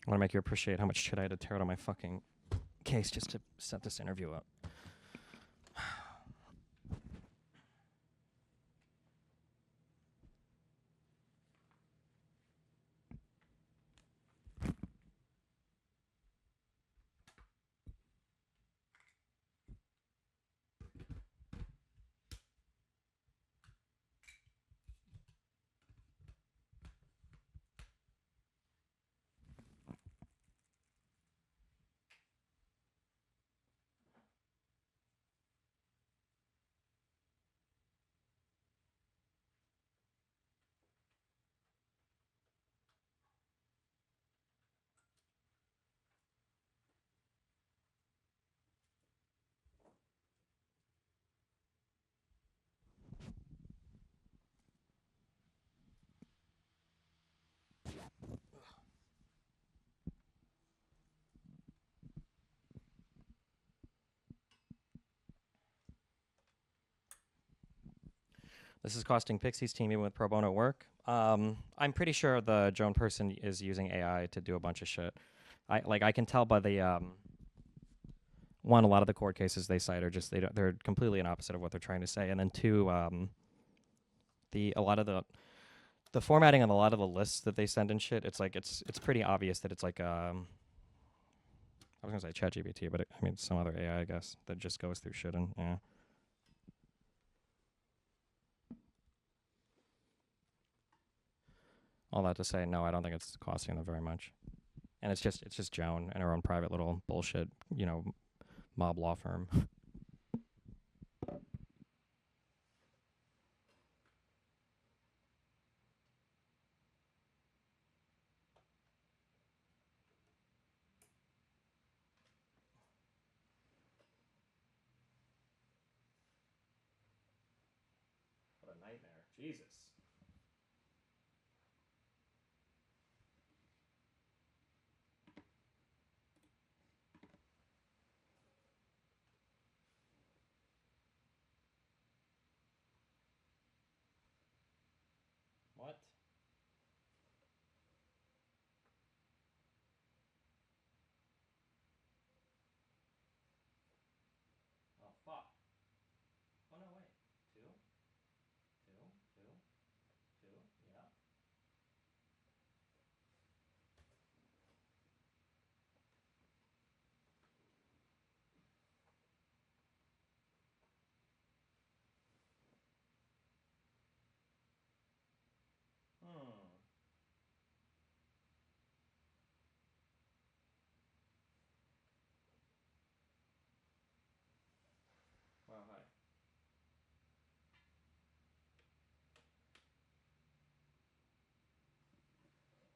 Speaker 1: I want to make you appreciate how much shit I had to tear out of my fucking case just to set this interview up. This is costing Pixie's team even with pro bono work. I'm pretty sure the drone person is using AI to do a bunch of shit. I can tell by the one, a lot of the court cases they cite are just they're completely an opposite of what they're trying to say, and then two, a lot of the formatting on a lot of the lists that they send and shit, it's like it's pretty obvious that it's like I was gonna say ChatGPT, but I mean some other AI, I guess, that just goes through shit and yeah. All that to say, no, I don't think it's costing them very much, and it's just Joan and her own private little bullshit, mob law firm. What a nightmare, Jesus. What? Oh fuck. Oh no, wait. Two, two, two, two. Yeah. Hmm. Wow. Hi.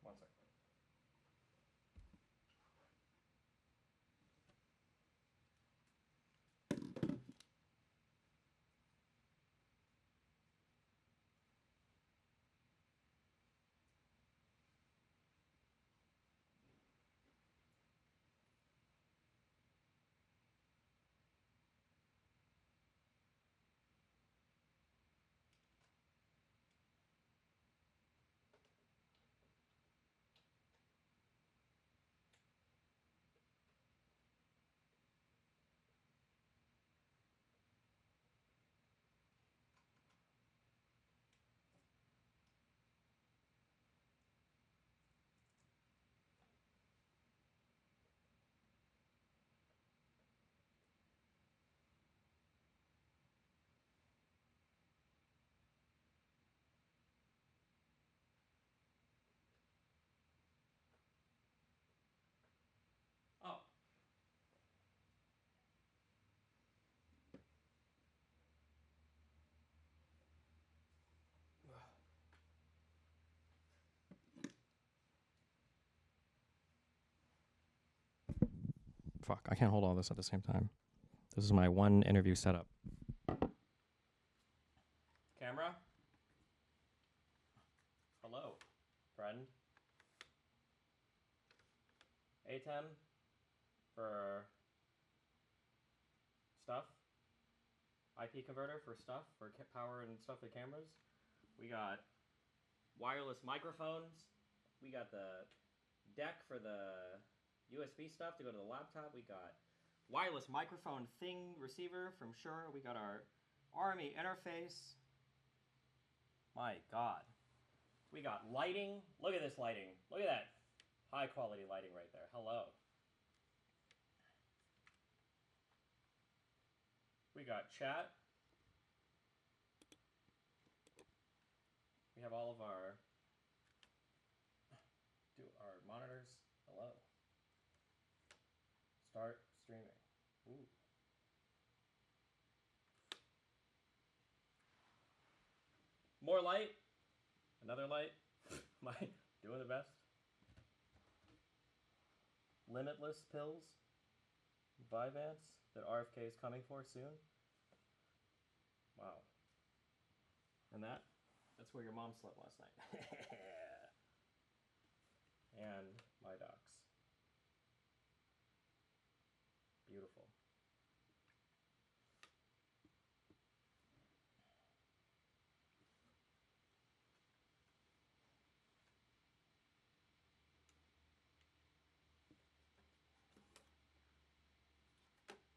Speaker 1: One second. Oh. Fuck, I can't hold all this at the same time. This is my one interview setup. Camera? Hello, friend. A10 for stuff. IP converter for stuff, for power and stuff for cameras. We got wireless microphones. We got the deck for the USB stuff to go to the laptop. We got wireless microphone thing receiver from Shure. We got our RME interface. My God. We got lighting. Look at this lighting. Look at that high quality lighting right there. Hello. We got chat. We have all of our monitors. Hello. Start streaming. Ooh. More light. Another light. Am I doing the best? Limitless pills. Vyvanse that RFK is coming for soon. Wow. And that's where your mom slept last night. And my docs. Beautiful.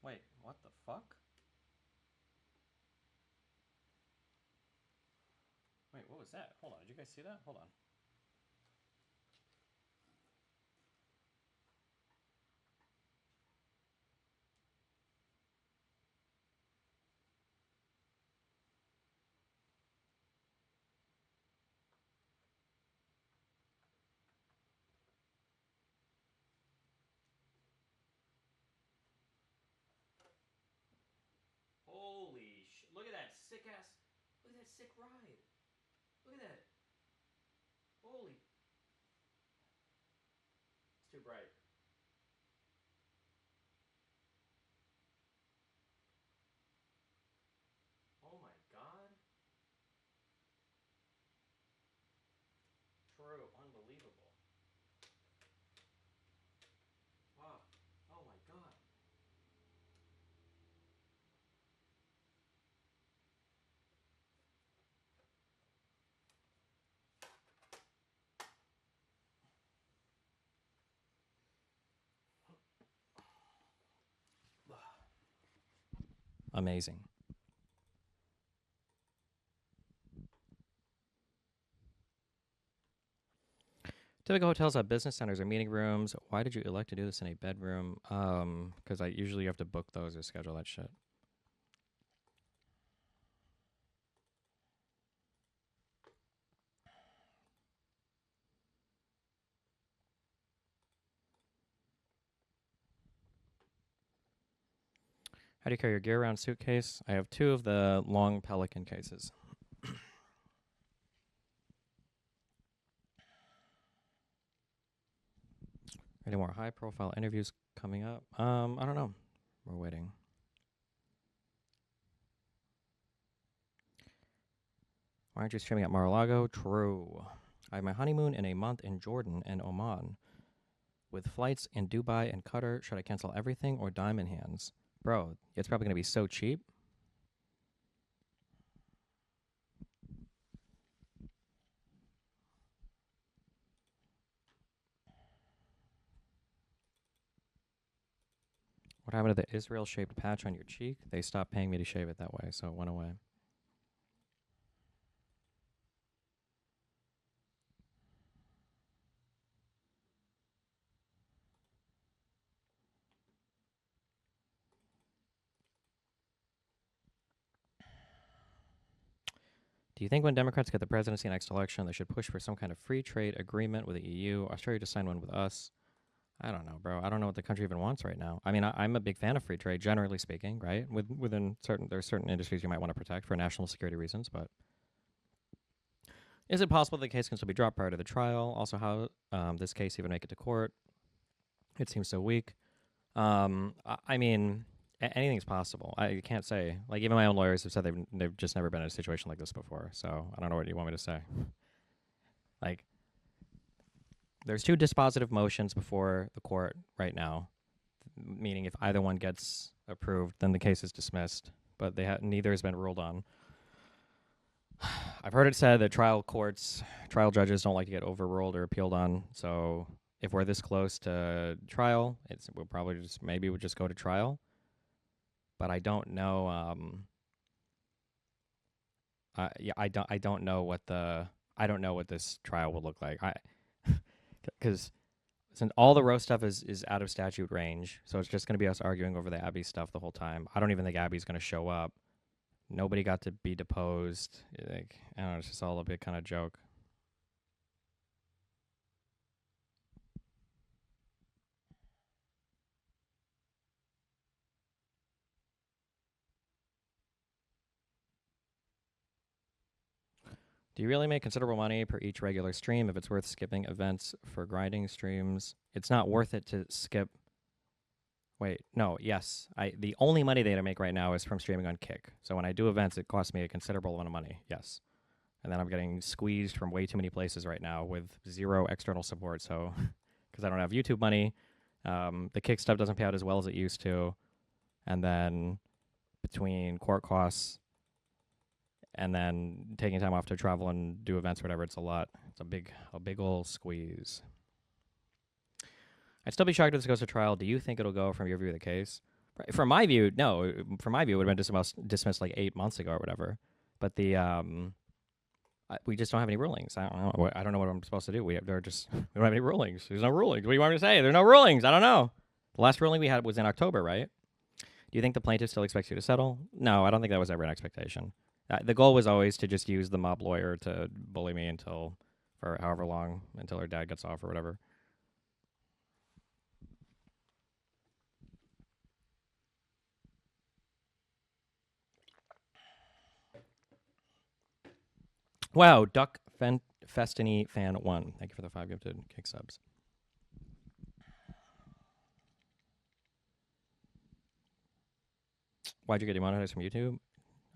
Speaker 1: Wait, what the fuck? Wait, what was that? Hold on, did you guys see that? Hold on. Holy shit. Look at that sick ass. Look at that sick ride. Look at that. Holy. It's too bright. Oh my god. True. Unbelievable. Wow. Oh my god. Amazing. Typical hotels have business centers or meeting rooms. Why did you elect to do this in a bedroom? Because I usually have to book those or schedule that shit. How do you carry your gear around suitcase? I have 2 of the long Pelican cases. Any more high profile interviews coming up? I don't know. We're waiting. Why aren't you streaming at Mar-a-Lago? True. I have my honeymoon in a month in Jordan and Oman. With flights in Dubai and Qatar, should I cancel everything or diamond hands? Bro, it's probably going to be so cheap. What happened to the Israel-shaped patch on your cheek? They stopped paying me to shave it that way, so it went away. Do you think when Democrats get the presidency next election, they should push for some kind of free trade agreement with the EU? Australia just signed one with us. I don't know, bro. I don't know what the country even wants right now. I mean, I'm a big fan of free trade, generally speaking, right? Within there's certain industries you might want to protect for national security reasons, but is it possible the case can still be dropped prior to the trial? Also, how this case even make it to court? It seems so weak. I mean, anything's possible. I can't say. Like, even my own lawyers have said they've just never been in a situation like this before. So I don't know what you want me to say. Like, there's 2 dispositive motions before the court right now, meaning if either one gets approved, then the case is dismissed. But neither has been ruled on. I've heard it said that trial judges don't like to get overruled or appealed on. So if we're this close to trial, we'll probably we'll just go to trial. But I don't know. I don't know what this trial will look like. Because since all the Roe stuff is out of statute range, so it's just going to be us arguing over the Abby stuff the whole time. I don't even think Abby's going to show up. Nobody got to be deposed. Like, I don't know, it's just all a big kind of joke. Do you really make considerable money per each regular stream if it's worth skipping events for grinding streams? It's not worth it to skip. Wait, no, yes. The only money that I make right now is from streaming on Kick. So when I do events, it costs me a considerable amount of money, yes. And then I'm getting squeezed from way too many places right now with 0 external support. So, because I don't have YouTube money, the Kick stuff doesn't pay out as well as it used to. And then between court costs and then taking time off to travel and do events or whatever, it's a lot. It's a big old squeeze. I'd still be shocked if this goes to trial. Do you think it'll go from your view of the case? Right. From my view, no. From my view, it would have been dismissed like 8 months ago or whatever. But we just don't have any rulings. I don't know. I don't know what I'm supposed to do. We don't have any rulings. There's no rulings. What do you want me to say? There's no rulings. I don't know. The last ruling we had was in October, right? Do you think the plaintiff still expects you to settle? No, I don't think that was ever an expectation. The goal was always to just use the mob lawyer to bully me for however long, until her dad gets off or whatever. Wow, Duck Festini fan 1. Thank you for the 5 gifted kick subs. Why'd you get demonetized from YouTube?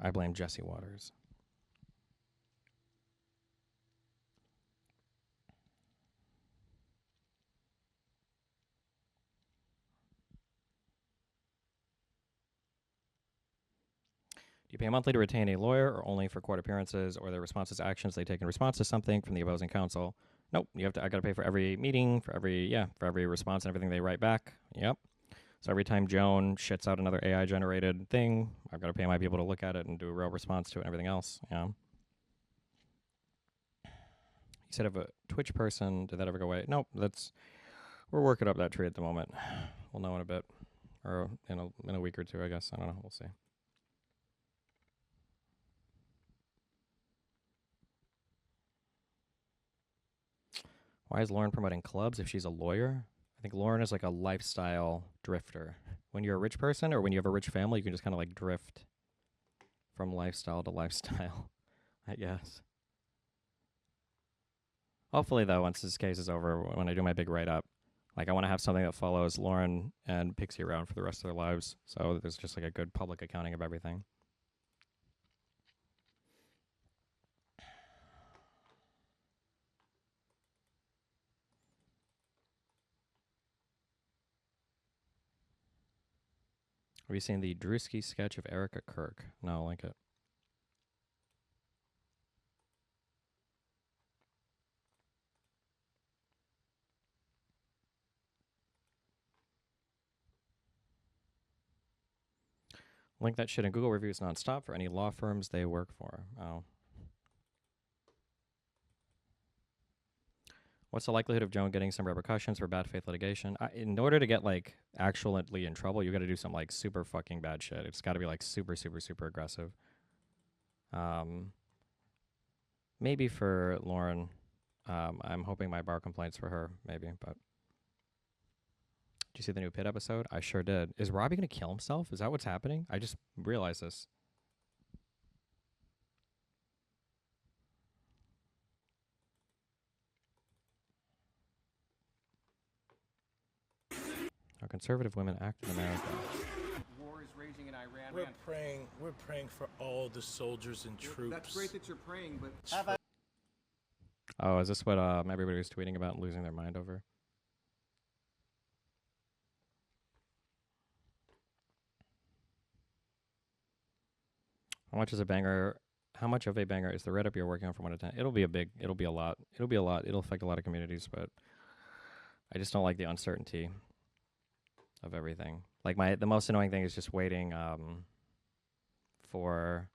Speaker 1: I blame Jesse Waters. Do you pay monthly to retain a lawyer, or only for court appearances or their responses to actions they take in response to something from the opposing counsel? Nope. I got to pay for every meeting, for every response and everything they write back. Yep. So every time Joan shits out another AI generated thing, I've got to pay my people to look at it and do a real response to it and everything else. Yeah. You said of a Twitch person, did that ever go away? Nope. We're working up that tree at the moment. We'll know in a bit, or in a week or two, I guess. I don't know. We'll see. Why is Lauren promoting clubs if she's a lawyer? I think Lauren is like a lifestyle drifter. When you're a rich person, or when you have a rich family, you can just kind of like drift from lifestyle to lifestyle, I guess. Hopefully, though, once this case is over, when I do my big write-up, like I want to have something that follows Lauren and Pixie around for the rest of their lives. So there's just like a good public accounting of everything. Have you seen the Drewski sketch of Erica Kirk? No, I like it. Link that shit in Google reviews nonstop for any law firms they work for. Oh. What's the likelihood of Joan getting some repercussions for bad faith litigation? In order to get like actually in trouble, you got to do some like super fucking bad shit. It's got to be like super, super, super aggressive. Maybe for Lauren, I'm hoping my bar complaints for her, maybe. But did you see the new Pit episode? I sure did. Is Robbie gonna kill himself? Is that what's happening? I just realized this. How conservative women act in America.
Speaker 4: War is raging in Iran.
Speaker 5: We're praying for all the soldiers and troops.
Speaker 4: That's great that you're praying, but
Speaker 1: Oh, is this what everybody was tweeting about and losing their mind over? How much is a banger? How much of a banger is the Reddit you're working on from 1 to 10? It'll be a lot. It'll affect a lot of communities, but I just don't like the uncertainty of everything. Like the most annoying thing is just waiting for.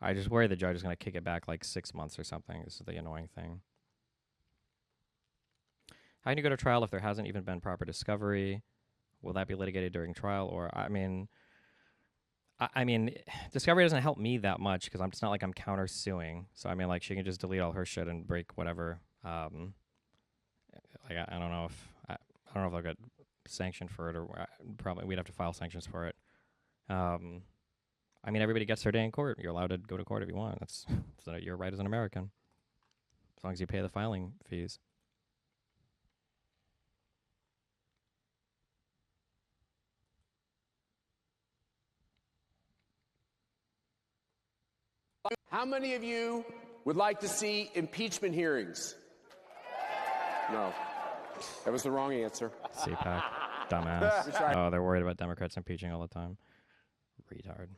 Speaker 1: I just worry the judge is going to kick it back like 6 months or something. This is the annoying thing. How can you go to trial if there hasn't even been proper discovery? Will that be litigated during trial? Or I mean, discovery doesn't help me that much because it's not like I'm countersuing. So I mean, like she can just delete all her shit and break whatever. Like I don't know if they'll get sanctioned for it, or probably we'd have to file sanctions for it. I mean, everybody gets their day in court. You're allowed to go to court if you want. That's your right as an American, as long as you pay the filing fees.
Speaker 6: How many of you would like to see impeachment hearings? No. That was the wrong answer.
Speaker 1: CPAC, dumbass. Oh, they're worried about Democrats impeaching all the time. Retard.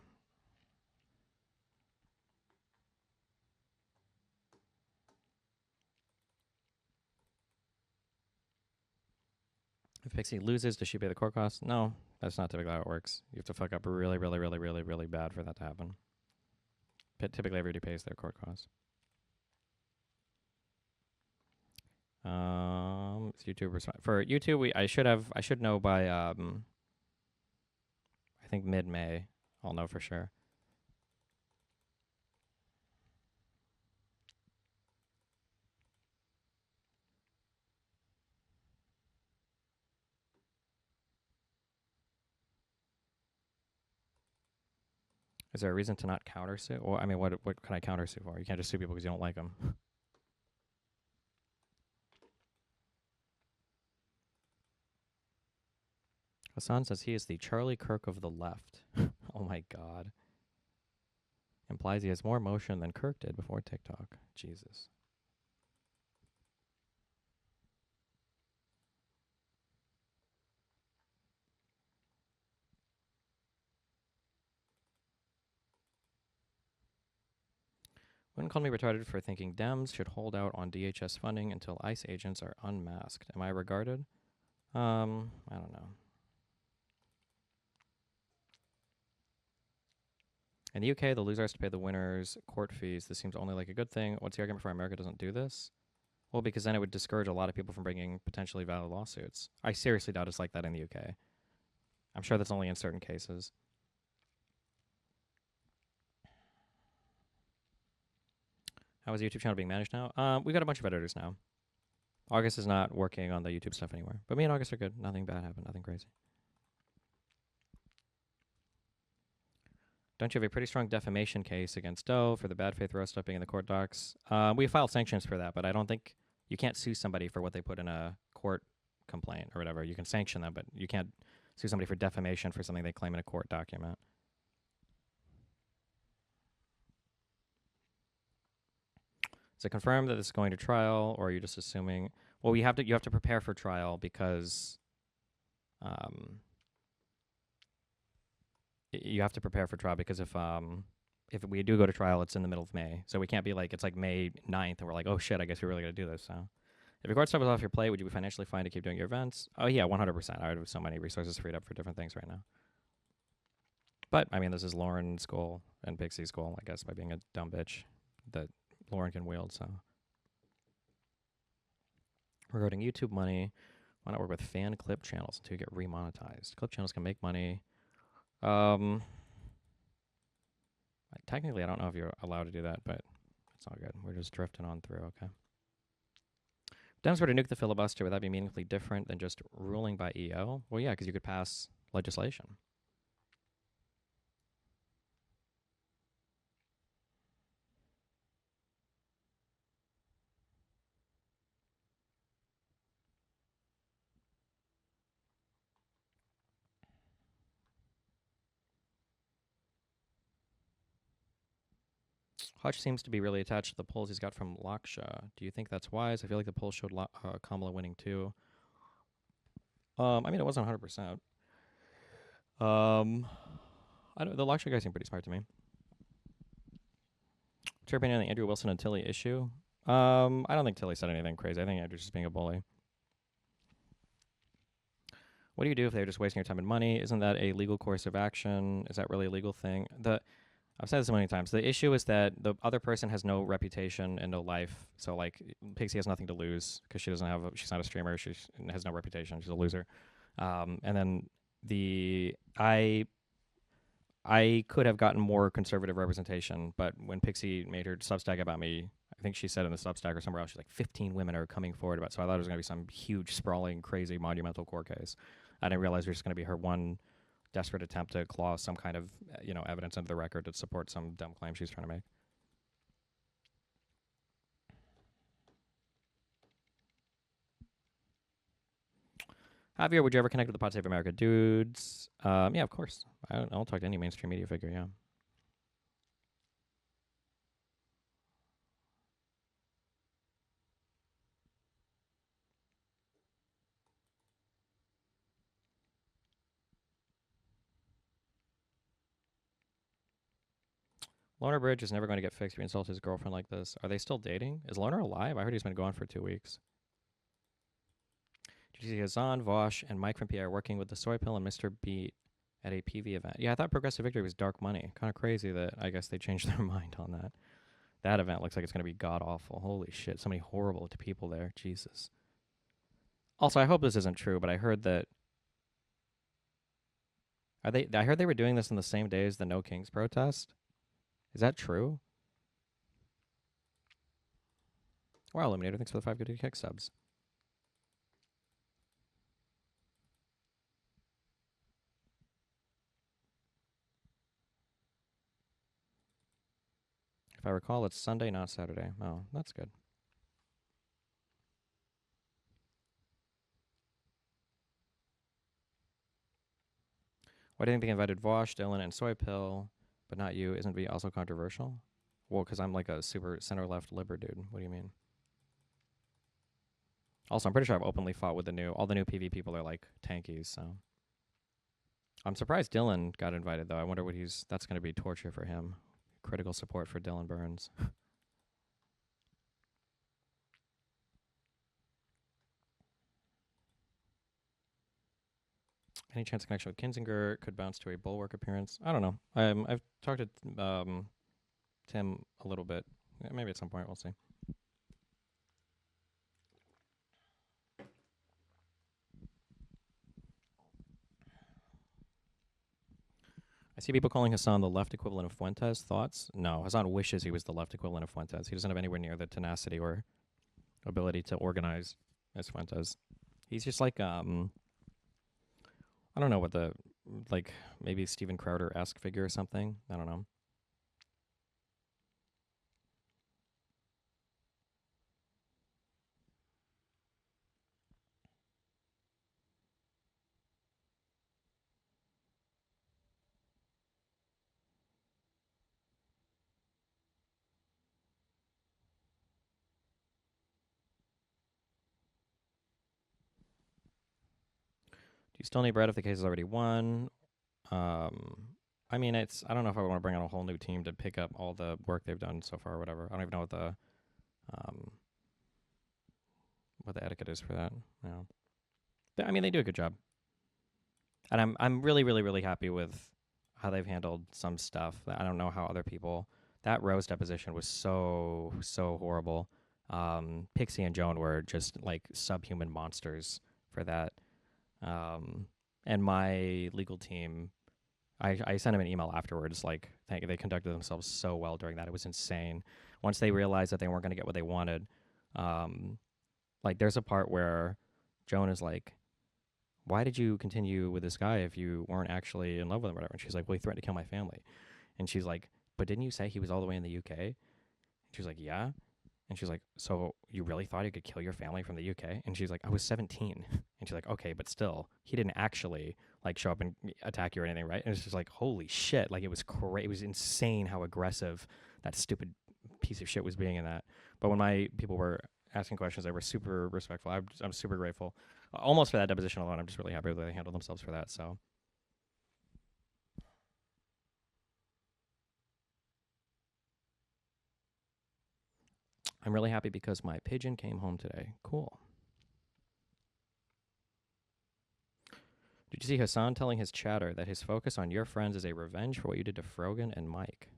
Speaker 1: If Pixie loses, does she pay the court costs? No, That's not typically how it works. You have to fuck up really, really, really, really, really bad for that to happen. Typically, everybody pays their court costs. YouTube for YouTube, I should know by I think mid-May. I'll know for sure. Is there a reason to not countersue? Well, I mean, what can I countersue for? You can't just sue people because you don't like them. Hassan says he is the Charlie Kirk of the left. Oh my god. Implies he has more emotion than Kirk did before TikTok. Jesus. Wouldn't call me retarded for thinking Dems should hold out on DHS funding until ICE agents are unmasked. Am I regarded? I don't know. In the UK, the loser has to pay the winners court fees. This seems only like a good thing. What's the argument for America doesn't do this? Well, because then it would discourage a lot of people from bringing potentially valid lawsuits. I seriously doubt it's like that in the UK. I'm sure that's only in certain cases. How is the YouTube channel being managed now? We got a bunch of editors now. August is not working on the YouTube stuff anymore. But me and August are good. Nothing bad happened. Nothing crazy. Don't you have a pretty strong defamation case against Doe for the bad faith roast up being in the court docs? We filed sanctions for that, but I don't think you can't sue somebody for what they put in a court complaint or whatever. You can sanction them, but you can't sue somebody for defamation for something they claim in a court document. Is it confirmed that this is going to trial, or are you just assuming? Well, you have to prepare for trial because you have to prepare for trial because if we do go to trial, it's in the middle of May, so we can't be like it's like May 9th and we're like, oh shit, I guess we're really gonna do this. So if your court stuff was off your plate, would you be financially fine to keep doing your events? Oh yeah, 100%. I would have so many resources freed up for different things right now. But I mean, this is Lauren's goal and Pixie's goal, I guess, by being a dumb bitch that Lauren can wield. So regarding YouTube money, why not work with fan clip channels until you get remonetized? Clip channels can make money. Technically, I don't know if you're allowed to do that, but it's all good. We're just drifting on through, okay? Dems were to nuke the filibuster, would that be meaningfully different than just ruling by EO? Well, yeah, because you could pass legislation. Hutch seems to be really attached to the polls he's got from Laksha. Do you think that's wise? I feel like the polls showed Kamala winning too. I mean, it wasn't 100%. The Laksha guy seemed pretty smart to me. What's your opinion on the Andrew Wilson and Tilly issue? I don't think Tilly said anything crazy. I think Andrew's just being a bully. What do you do if they're just wasting your time and money? Isn't that a legal course of action? Is that really a legal thing? I've said this so many times. The issue is that the other person has no reputation and no life. So like Pixie has nothing to lose because she's not a streamer. She has no reputation. She's a loser. And then I could have gotten more conservative representation, but when Pixie made her Substack about me, I think she said in the Substack or somewhere else, she's like 15 women are coming forward about. So I thought it was going to be some huge, sprawling, crazy, monumental court case. I didn't realize it was just going to be her one desperate attempt to claw some kind of evidence into the record to support some dumb claim she's trying to make. Javier, would you ever connect with the Pod Save America dudes? Yeah, of course. I'll talk to any mainstream media figure, yeah. Loner Bridge is never going to get fixed if you insult his girlfriend like this. Are they still dating? Is Loner alive? I heard he's been gone for 2 weeks. Did you see Hassan, Vosh, and Mike from Pierre working with the Soy Pill and Mr. Beat at a PV event? Yeah, I thought Progressive Victory was dark money. Kind of crazy that I guess they changed their mind on that. That event looks like it's going to be god awful. Holy shit, so many horrible people there. Jesus. Also, I hope this isn't true, but I heard that I heard they were doing this on the same day as the No Kings protest. Is that true? Wow, Eliminator, thanks for the 5 good kick subs. If I recall, it's Sunday, not Saturday. Oh, that's good. Why do you think they invited Vosh, Dylan, and Soy Pill, but not you? Isn't V also controversial? Well, because I'm like a super center-left liber dude. What do you mean? Also, I'm pretty sure I've openly fought with all the new PV people are like tankies, so. I'm surprised Dylan got invited, though. I wonder what that's going to be torture for him. Critical support for Dylan Burns. Any chance of connection with Kinzinger could bounce to a Bulwark appearance? I don't know. I've talked to Tim a little bit. Maybe at some point, we'll see. I see people calling Hassan the left equivalent of Fuentes. Thoughts? No, Hassan wishes he was the left equivalent of Fuentes. He doesn't have anywhere near the tenacity or ability to organize as Fuentes. He's just like, I don't know what maybe Steven Crowder-esque figure or something. I don't know. Do you still need Brett if the case is already won? I mean, I don't know if I want to bring on a whole new team to pick up all the work they've done so far or whatever. I don't even know what the etiquette is for that. I mean, they do a good job. And I'm really, really, really happy with how they've handled some stuff. I don't know how other people. That Rose deposition was so horrible. Pixie and Joan were just like subhuman monsters for that. And my legal team, I sent him an email afterwards, like, they conducted themselves so well during that. It was insane. Once they realized that they weren't going to get what they wanted, like, there's a part where Joan is like, why did you continue with this guy if you weren't actually in love with him or whatever? And she's like, well, he threatened to kill my family. And she's like, but didn't you say he was all the way in the UK? And she's like, yeah. And she's like, so you really thought he could kill your family from the UK? And she's like, I was 17. And she's like, okay, but still, he didn't actually like show up and attack you or anything, right? And it's just like, holy shit. Like, it was it was insane how aggressive that stupid piece of shit was being in that. But when my people were asking questions, they were super respectful. I'm super grateful. Almost for that deposition alone. I'm just really happy that they handled themselves for that. So. I'm really happy because my pigeon came home today. Cool. Did you see Hassan telling his chatter that his focus on your friends is a revenge for what you did to Frogan and Mike?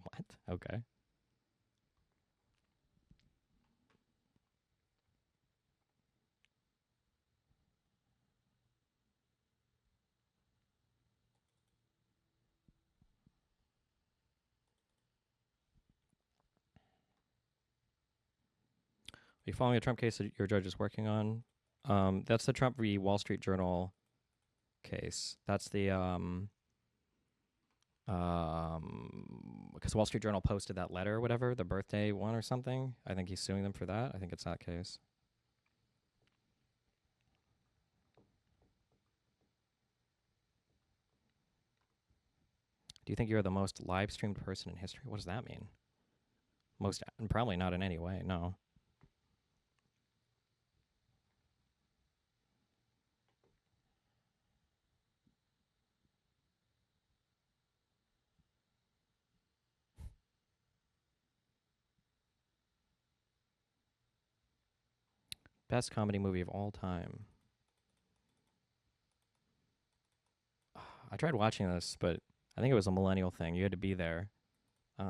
Speaker 1: What? Okay. Are you following the Trump case that your judge is working on? That's the Trump v. Wall Street Journal case. That's the because Wall Street Journal posted that letter or whatever, the birthday one or something. I think he's suing them for that. I think it's that case. Do you think you're the most live streamed person in history? What does that mean? Most, probably not in any way, no. Best comedy movie of all time. I tried watching this, but I think it was a millennial thing. You had to be there. It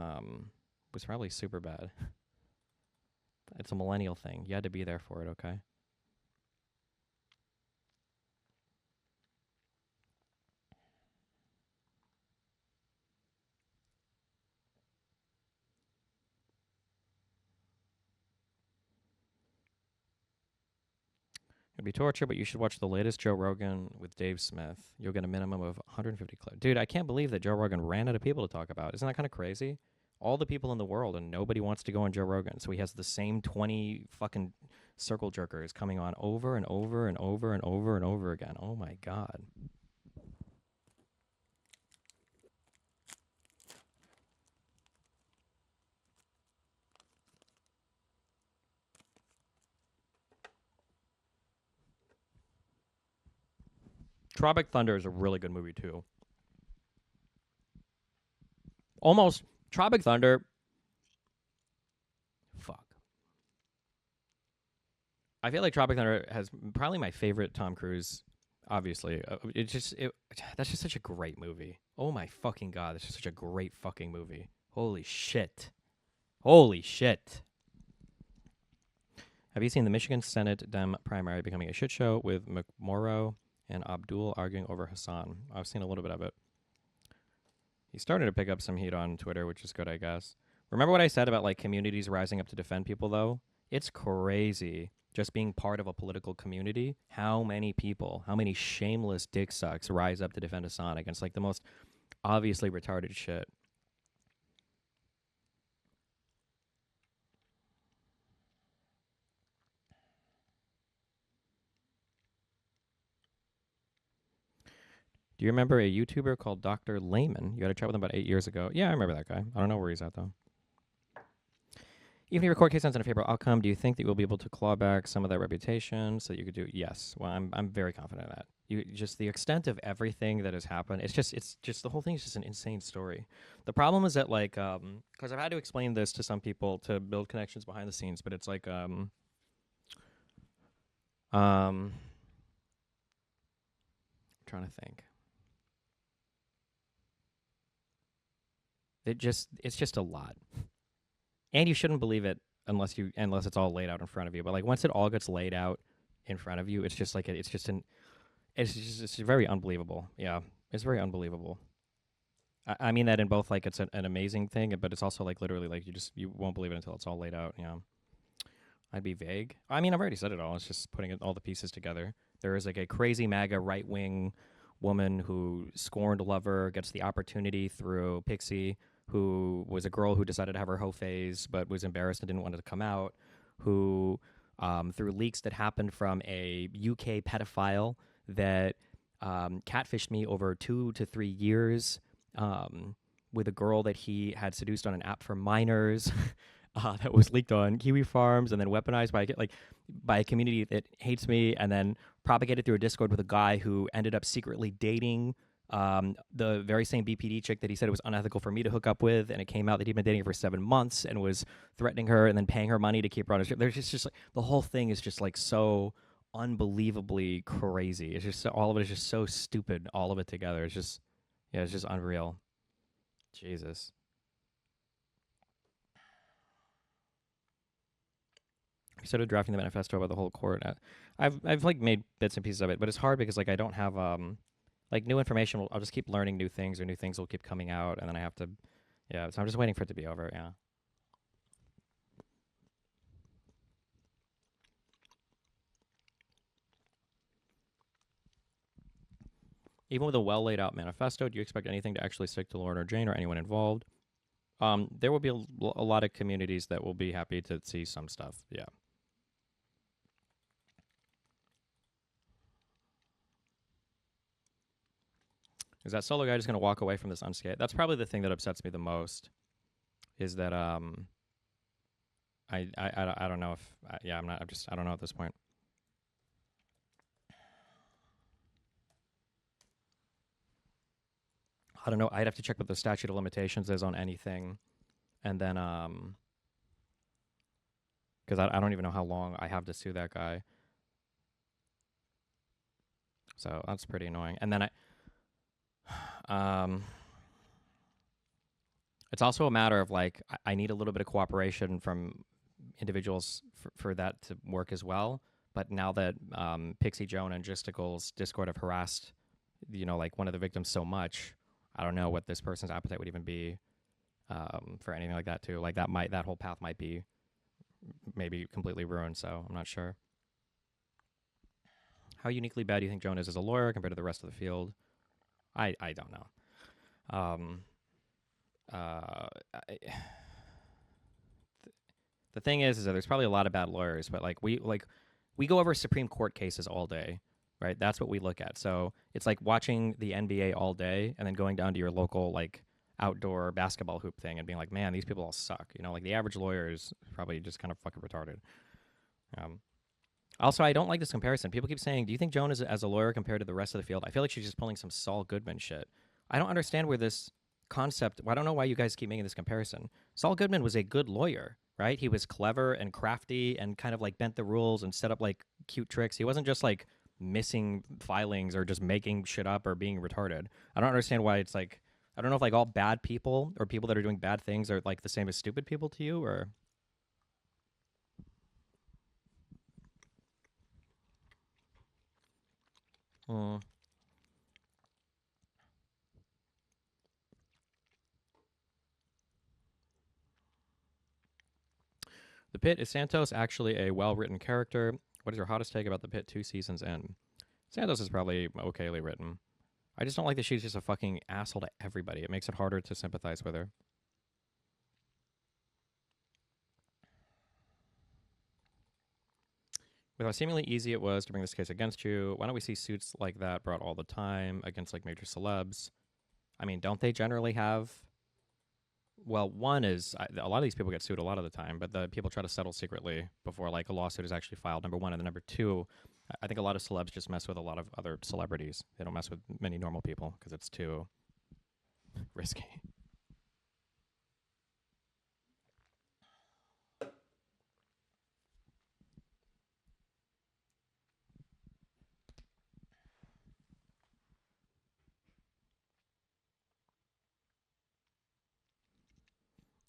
Speaker 1: was probably super bad. It's a millennial thing. You had to be there for it, okay? It'd be torture, but you should watch the latest Joe Rogan with Dave Smith. You'll get a minimum of 150 clips. Dude, I can't believe that Joe Rogan ran out of people to talk about. Isn't that kind of crazy? All the people in the world, and nobody wants to go on Joe Rogan. So he has the same 20 fucking circle jerkers coming on over and over and over and over and over again. Oh my God. Tropic Thunder is a really good movie too. Almost Tropic Thunder. Fuck. I feel like Tropic Thunder has probably my favorite Tom Cruise. Obviously, that's just such a great movie. Oh my fucking God, that's just such a great fucking movie. Holy shit. Holy shit. Have you seen the Michigan Senate Dem primary becoming a shit show with McMorrow and Abdul arguing over Hassan? I've seen a little bit of it. He's starting to pick up some heat on Twitter, which is good, I guess. Remember what I said about like communities rising up to defend people, though? It's crazy just being part of a political community. How many people, how many shameless dick sucks rise up to defend Hassan against like the most obviously retarded shit? Do you remember a YouTuber called Dr. Layman? You had a chat with him about 8 years ago. Yeah, I remember that guy. I don't know where he's at, though. Even if your court case ends in a favorable outcome, do you think that you will be able to claw back some of that reputation so that you could do? Yes. Well, I'm very confident of that. You just the extent of everything that has happened. It's just the whole thing is just an insane story. The problem is that like because I've had to explain this to some people to build connections behind the scenes, but it's like trying to think. It's just a lot. And you shouldn't believe it unless it's all laid out in front of you. But like once it all gets laid out in front of you, it's just like it's very unbelievable. Yeah, it's very unbelievable. I mean that in both like it's an amazing thing, but it's also like literally like you won't believe it until it's all laid out. Yeah, I'd be vague. I mean I've already said it all. It's just putting all the pieces together. There is like a crazy MAGA right wing woman who scorned a lover gets the opportunity through Pixie, who was a girl who decided to have her hoe phase but was embarrassed and didn't want it to come out, who through leaks that happened from a UK pedophile that catfished me over 2 to 3 years with a girl that he had seduced on an app for minors that was leaked on Kiwi Farms and then weaponized by a community that hates me and then propagated through a Discord with a guy who ended up secretly dating the very same BPD chick that he said it was unethical for me to hook up with, and it came out that he'd been dating her for 7 months and was threatening her and then paying her money to keep her on his ship. There's just like the whole thing is just like so unbelievably crazy. It's just all of it is just so stupid. All of it together. It's just it's just unreal. Jesus. I started drafting the manifesto about the whole court. I've like made bits and pieces of it, but it's hard because like I don't have like new information. I'll just keep learning new things, or new things will keep coming out, and then I have to, so I'm just waiting for it to be over. Yeah. Even with a well laid out manifesto, do you expect anything to actually stick to Lauren or Jane or anyone involved? There will be a lot of communities that will be happy to see some stuff. Yeah. Is that solo guy just going to walk away from this unscathed? That's probably the thing that upsets me the most. Is that I don't know if I don't know at this point. I don't know. I'd have to check what the statute of limitations is on anything, and then because I don't even know how long I have to sue that guy. So that's pretty annoying. And then It's also a matter of like I need a little bit of cooperation from individuals for that to work as well. But now that Pixie Joan and Justicle's Discord have harassed, like one of the victims so much, I don't know what this person's appetite would even be for anything like that too. Like that whole path might be maybe completely ruined. So I'm not sure. How uniquely bad do you think Joan is as a lawyer compared to the rest of the field? I don't know. The thing is that there's probably a lot of bad lawyers, but we go over Supreme Court cases all day, right? That's what we look at. So it's like watching the NBA all day and then going down to your local like outdoor basketball hoop thing and being like, man, these people all suck. Like the average lawyer is probably just kind of fucking retarded. Also, I don't like this comparison. People keep saying, do you think Joan is as a lawyer compared to the rest of the field? I feel like she's just pulling some Saul Goodman shit. I don't understand where this concept, I don't know why you guys keep making this comparison. Saul Goodman was a good lawyer, right? He was clever and crafty and kind of like bent the rules and set up like cute tricks. He wasn't just like missing filings or just making shit up or being retarded. I don't understand why it's like, I don't know if like all bad people or people that are doing bad things are like the same as stupid people to you, or... The Pit, is Santos actually a well-written character? What is your hottest take about The Pit 2 seasons in? Santos is probably okayly written. I just don't like that she's just a fucking asshole to everybody. It makes it harder to sympathize with her. With how seemingly easy it was to bring this case against you, why don't we see suits like that brought all the time against like major celebs? I mean, don't they generally have... Well, one is a lot of these people get sued a lot of the time, but the people try to settle secretly before like a lawsuit is actually filed. Number one, and then number two, I think a lot of celebs just mess with a lot of other celebrities. They don't mess with many normal people because it's too risky.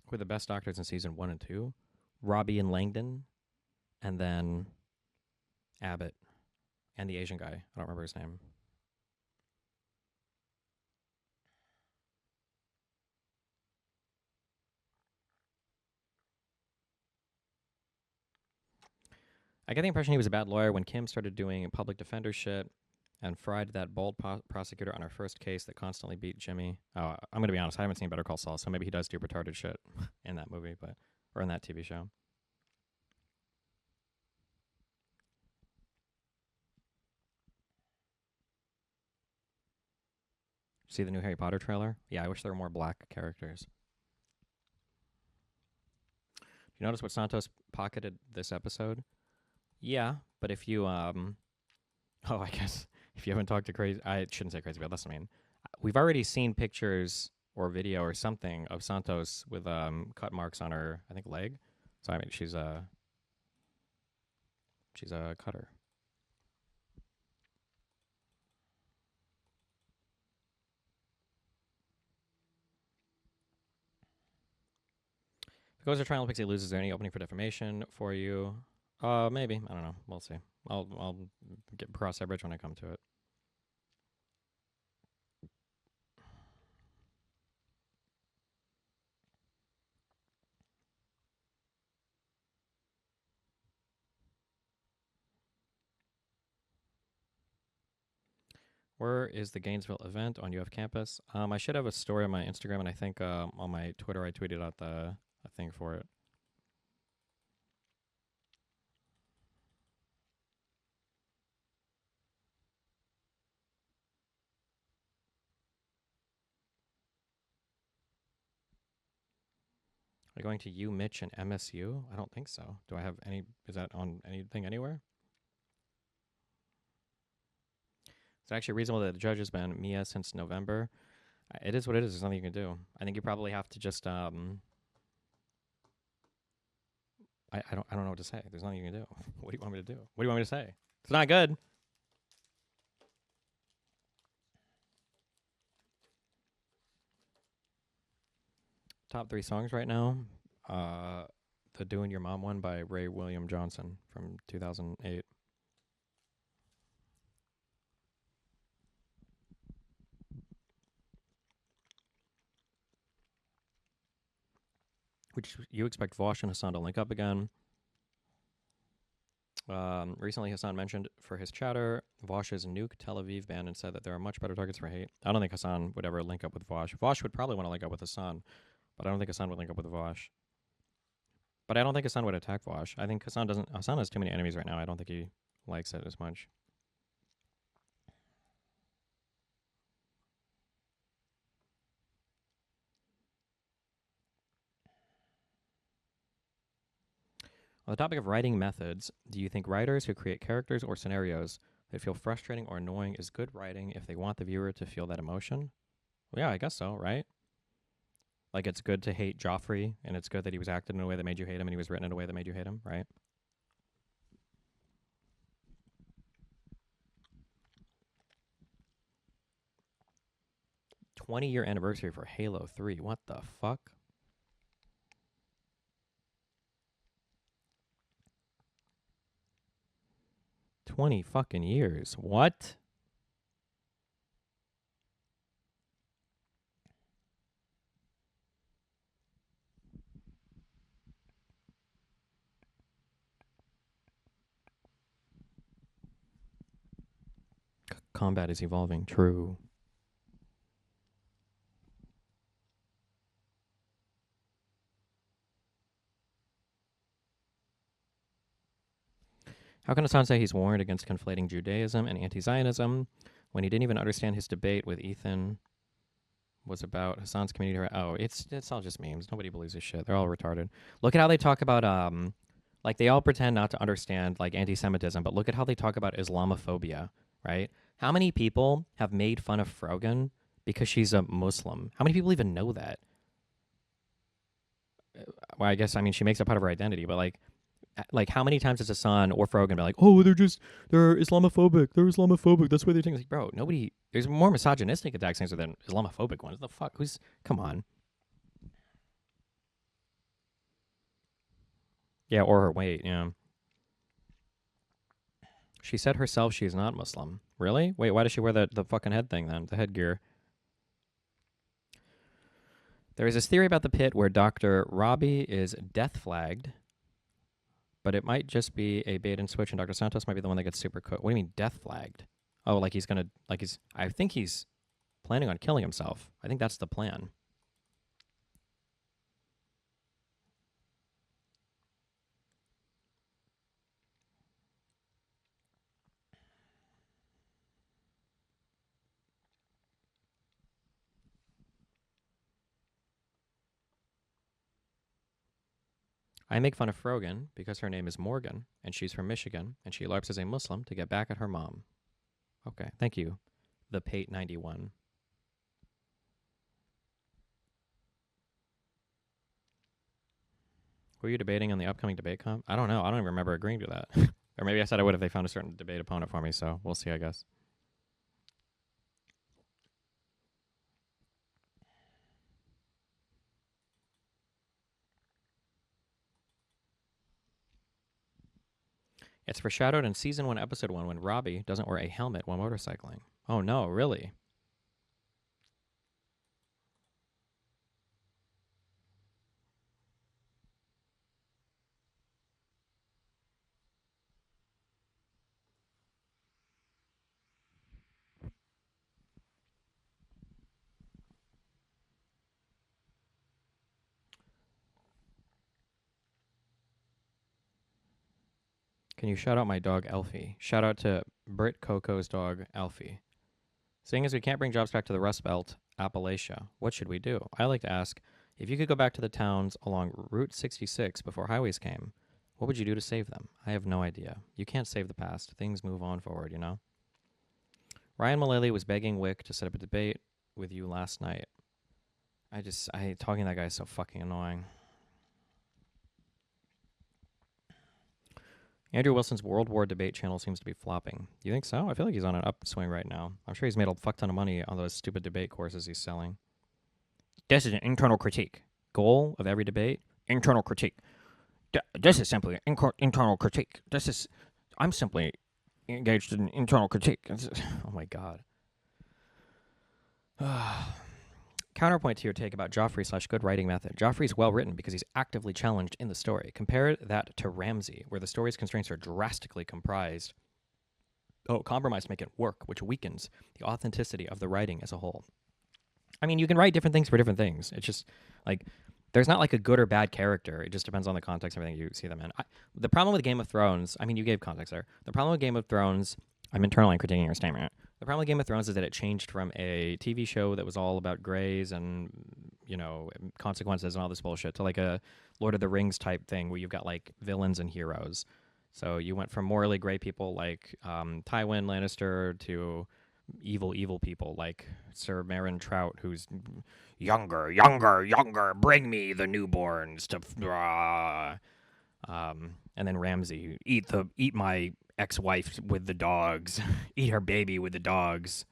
Speaker 1: Who are the best doctors in season 1 and 2? Robbie and Langdon, and then Abbott, and the Asian guy. I don't remember his name. I get the impression he was a bad lawyer when Kim started doing public defender shit and fried that bold prosecutor on her first case that constantly beat Jimmy. Oh, I'm going to be honest, I haven't seen Better Call Saul, so maybe he does do retarded shit in that movie, or in that TV show. See the new Harry Potter trailer? Yeah, I wish there were more black characters. Do you notice what Santos pocketed this episode? Yeah, but if you, I guess if you haven't talked to Crazy, I shouldn't say Crazy, but that's what I mean. We've already seen pictures or video or something of Santos with cut marks on her, I think, leg. So I mean, she's a cutter. If it goes to trial and Pixie loses, is there any opening for defamation for you? Maybe. I don't know. We'll see. I'll cross that bridge when I come to it. Where is the Gainesville event on UF campus? I should have a story on my Instagram, and I think on my Twitter I tweeted out a thing for it. Are you going to U, Mitch, and MSU? I don't think so. Do I have any? Is that on anything anywhere? It's actually reasonable that the judge has been Mia since November. It is what it is. There's nothing you can do. I think you probably have to just I don't know what to say. There's nothing you can do. What do you want me to do? What do you want me to say? It's not good. top 3 songs right now. The Doing Your Mom one by Ray William Johnson from 2008. Which you expect Vosh and Hassan to link up again. Recently, Hassan mentioned for his chatter Vosh's Nuke Tel Aviv ban and said that there are much better targets for hate. I don't think Hassan would ever link up with Vosh. Vosh would probably want to link up with Hassan, but I don't think Hassan would link up with Vosh. But I don't think Hassan would attack Vosh. I think Hassan doesn't. Hassan has too many enemies right now. I don't think he likes it as much. On the topic of writing methods, do you think writers who create characters or scenarios that feel frustrating or annoying is good writing if they want the viewer to feel that emotion? Well, yeah, I guess so, right? Like, it's good to hate Joffrey, and it's good that he was acted in a way that made you hate him, and he was written in a way that made you hate him, right? '20-year anniversary for Halo 3. What the fuck? '20 fucking years. What? Combat is evolving. True. How can Hassan say he's warned against conflating Judaism and anti-Zionism when he didn't even understand his debate with Ethan was about Hassan's community? Oh, it's all just memes. Nobody believes this shit. They're all retarded. Look at how they talk about like they all pretend not to understand like anti-Semitism, but look at how they talk about Islamophobia, right? How many people have made fun of Frogan because she's a Muslim? How many people even know that? Well, I guess, I mean, she makes it part of her identity, but like how many times has Hassan or Frogan been like, oh, they're Islamophobic, that's why they think, like, bro, nobody, there's more misogynistic attacks than Islamophobic ones. The fuck, come on. Yeah, or her weight, yeah. She said herself she is not Muslim. Really? Wait, why does she wear the fucking head thing then, the headgear? There is this theory about the pit where Dr. Robbie is death flagged, but it might just be a bait and switch, and Dr. Santos might be the one that gets super cooked. What do you mean death flagged? Oh, like I think he's planning on killing himself. I think that's the plan. I make fun of Frogan because her name is Morgan, and she's from Michigan, and she LARPs as a Muslim to get back at her mom. Okay, thank you, the Pate 91. Were you debating on the upcoming debate comp? I don't know. I don't even remember agreeing to that. Or maybe I said I would if they found a certain debate opponent for me, so we'll see, I guess. It's foreshadowed in Season 1, Episode 1 when Robbie doesn't wear a helmet while motorcycling. Oh no, really? Can you shout out my dog, Elfie? Shout out to Britt Coco's dog, Elfie. Seeing as we can't bring jobs back to the Rust Belt, Appalachia, what should we do? I like to ask, if you could go back to the towns along Route 66 before highways came, what would you do to save them? I have no idea. You can't save the past. Things move on forward, you know? Ryan Mullally was begging Wick to set up a debate with you last night. Talking to that guy is so fucking annoying. Andrew Wilson's World War debate channel seems to be flopping. Do you think so? I feel like he's on an upswing right now. I'm sure he's made a fuck ton of money on those stupid debate courses he's selling. This is an internal critique. goal of every debate? Internal critique. This is simply internal critique. I'm simply engaged in internal critique. Oh my god. Counterpoint to your take about Joffrey / good writing method. Joffrey's well written because he's actively challenged in the story. Compare that to Ramsay, where the story's constraints are drastically compromised to make it work, which weakens the authenticity of the writing as a whole. I mean, you can write different things for different things. It's just like there's not like a good or bad character. It just depends on the context and everything you see them in. The problem with Game of Thrones, I mean, you gave context there. The problem with Game of Thrones, I'm internally critiquing your statement. The problem with Game of Thrones is that it changed from a TV show that was all about grays and, you know, consequences and all this bullshit to like a Lord of the Rings type thing where you've got like villains and heroes. So you went from morally gray people like Tywin Lannister to evil people like Sir Meryn Trout, who's younger, bring me the newborns to and then Ramsay, eat my ex-wife with the dogs, eat her baby with the dogs.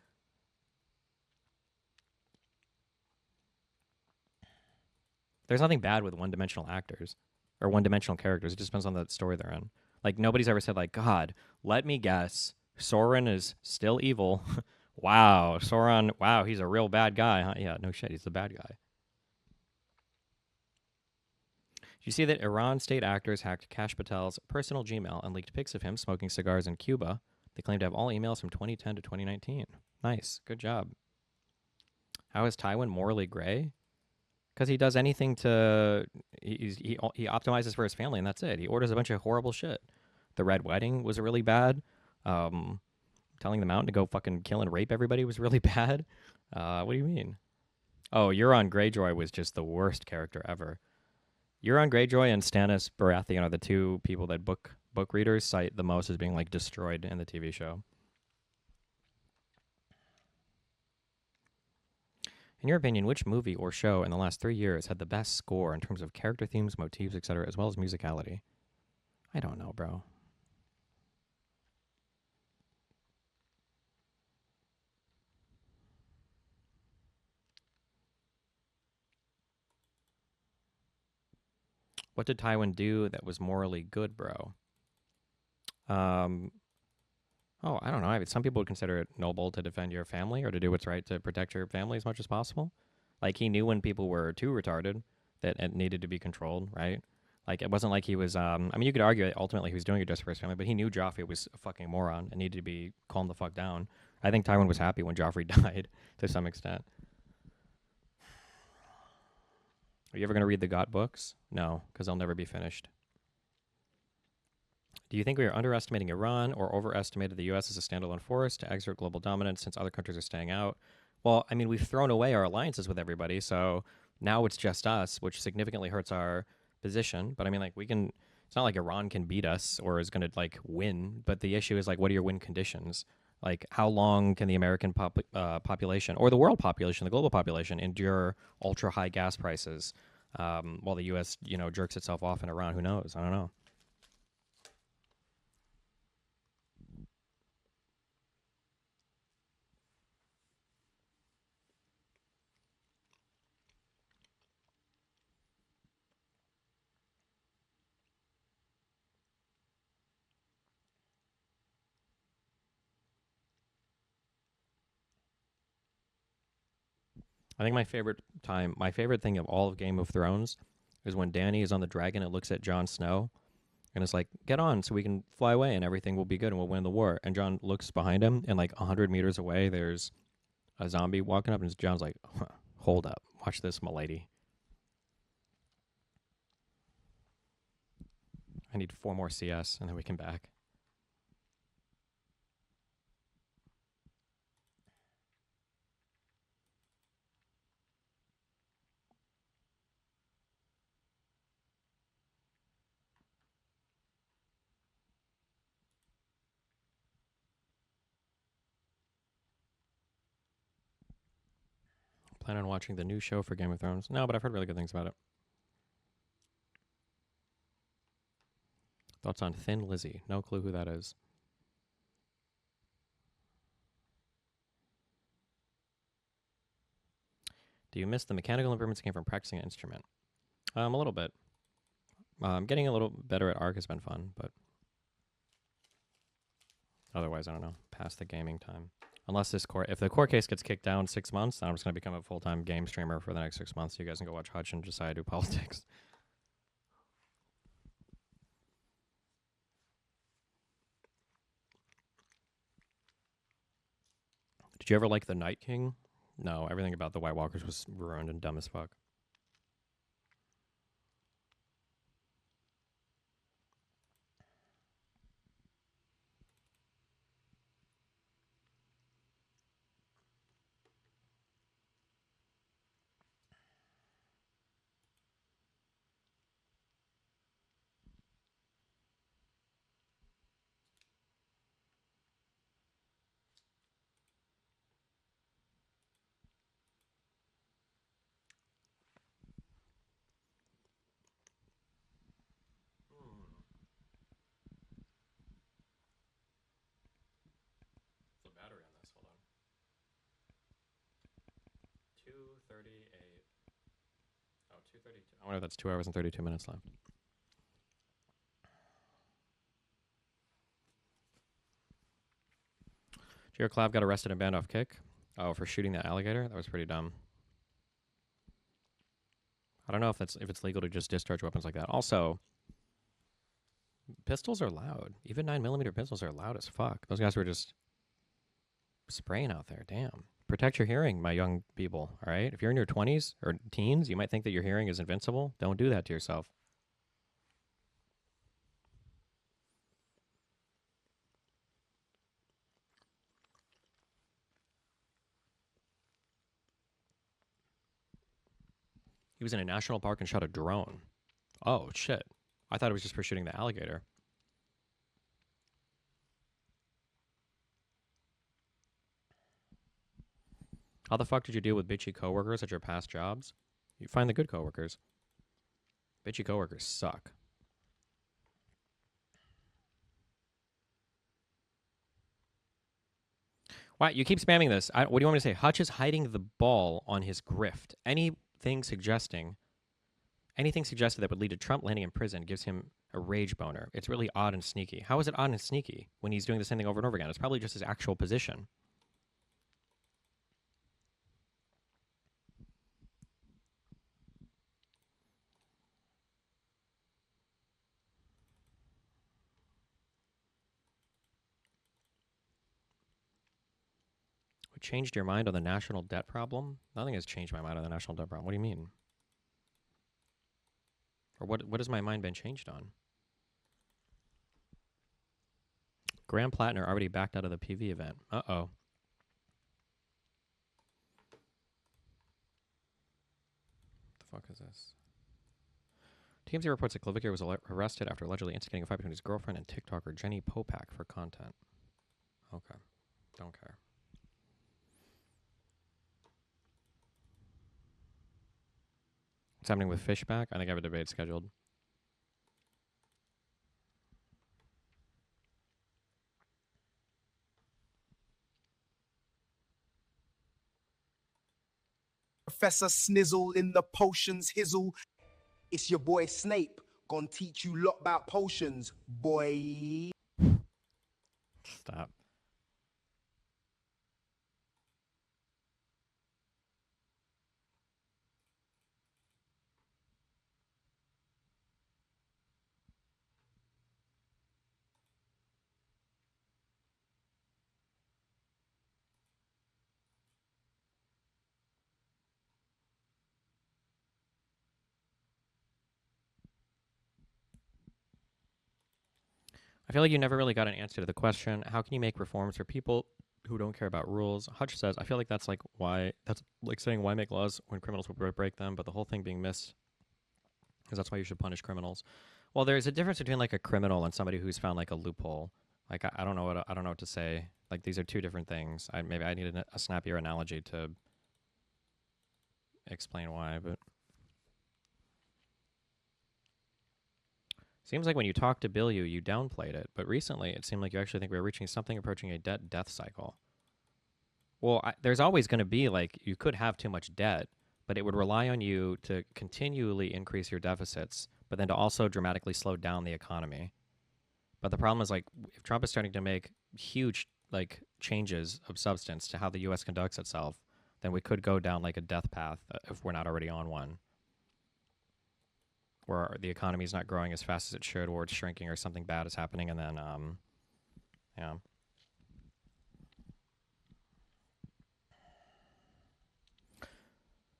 Speaker 1: There's nothing bad with one-dimensional actors or one-dimensional characters. It just depends on the story they're in. Like nobody's ever said like, God, let me guess, Sauron is still evil. Wow, Sauron, wow, he's a real bad guy, huh? Yeah, no shit, he's the bad guy. Did you see that Iran state actors hacked Kash Patel's personal Gmail and leaked pics of him smoking cigars in Cuba? They claim to have all emails from 2010 to 2019. Nice, good job. How is Tywin morally gray? Because he does anything to... He optimizes for his family, and that's it. He orders a bunch of horrible shit. The Red Wedding was really bad. Telling the Mountain to go fucking kill and rape everybody was really bad. What do you mean? Oh, Euron Greyjoy was just the worst character ever. Euron Greyjoy and Stannis Baratheon are the two people that book readers cite the most as being like destroyed in the TV show. In your opinion, which movie or show in the last 3 years had the best score in terms of character themes, motifs, etc., as well as musicality? I don't know, bro. What did Tywin do that was morally good, bro? Oh, I don't know. Some people would consider it noble to defend your family or to do what's right to protect your family as much as possible. Like, he knew when people were too retarded that it needed to be controlled, right? Like, it wasn't like he was, I mean, you could argue that ultimately he was doing it just for his family, but he knew Joffrey was a fucking moron and needed to be calmed the fuck down. I think Tywin was happy when Joffrey died to some extent. Are you ever going to read the GOT books? No, because they'll never be finished. Do you think we are underestimating Iran or overestimated the U.S. as a standalone force to exert global dominance since other countries are staying out? Well, I mean, we've thrown away our alliances with everybody, so now it's just us, which significantly hurts our position. But I mean, like, it's not like Iran can beat us or is going to, like, win. But the issue is, like, what are your win conditions? Like, how long can the American population or the world population, the global population, endure ultra-high gas prices while the U.S., jerks itself off in Iran? Who knows? I don't know. I think my favorite thing of all of Game of Thrones is when Dany is on the dragon and looks at Jon Snow and it's like, get on so we can fly away and everything will be good and we'll win the war. And Jon looks behind him and like 100 meters away, there's a zombie walking up and Jon's like, hold up, watch this, m'lady. I need 4 more CS and then we can back. Plan on watching the new show for Game of Thrones? No, but I've heard really good things about it. Thoughts on Thin Lizzy? No clue who that is. Do you miss the mechanical improvements that came from practicing an instrument? A little bit. Getting a little better at ARC has been fun, but otherwise, I don't know. Past the gaming time. Unless this court, if the court case gets kicked down 6 months, then I'm just going to become a full-time game streamer for the next 6 months. So you guys can go watch Hutch and decide do politics. Did you ever like The Night King? No, everything about the White Walkers was ruined and dumb as fuck. The battery on this, hold on. 2:38. Oh, 2:32. I wonder if that's 2 hours and 32 minutes left. Jared Clav got arrested and banned off Kick. Oh, for shooting the alligator? That was pretty dumb. I don't know if it's legal to just discharge weapons like that. Also, pistols are loud. Even 9mm pistols are loud as fuck. Those guys were just spraying out there. Damn. Protect your hearing, my young people, all right? If you're in your 20s or teens, you might think that your hearing is invincible. Don't do that to yourself. He was in a national park and shot a drone. Oh, shit. I thought it was just for shooting the alligator. How the fuck did you deal with bitchy coworkers at your past jobs? You find the good coworkers. Bitchy coworkers suck. Why? You keep spamming this. What do you want me to say? Hutch is hiding the ball on his grift. Anything suggested that would lead to Trump landing in prison gives him a rage boner. It's really odd and sneaky. How is it odd and sneaky when he's doing the same thing over and over again? It's probably just his actual position. What changed your mind on the national debt problem? Nothing has changed my mind on the national debt problem. What do you mean? Or what has my mind been changed on? Graham Plattner already backed out of the PV event. Uh-oh. What the fuck is this? TMZ reports that Kloviker was arrested after allegedly instigating a fight between his girlfriend and TikToker Jenny Popak for content. Okay. Don't care. What's happening with Fishback? I think I have a debate scheduled.
Speaker 7: Professor Snizzle in the potions hizzle. It's your boy Snape. Gonna teach you lot about potions, boy.
Speaker 1: Stop. I feel like you never really got an answer to the question, how can you make reforms for people who don't care about rules? Hutch says, I feel like that's like saying why make laws when criminals will break them, but the whole thing being missed because that's why you should punish criminals. Well, there's a difference between like a criminal and somebody who's found like a loophole. Like I don't know what to say. Like these are two different things. Maybe I need a snappier analogy to explain why, but seems like when you talked to Bill, you downplayed it, but recently it seemed like you actually think we're reaching something approaching a debt cycle. Well, there's always going to be, like, you could have too much debt, but it would rely on you to continually increase your deficits, but then to also dramatically slow down the economy. But the problem is, like, if Trump is starting to make huge, like, changes of substance to how the U.S. conducts itself, then we could go down, like, a death path if we're not already on one, where the economy is not growing as fast as it should, or it's shrinking, or something bad is happening, and then, yeah.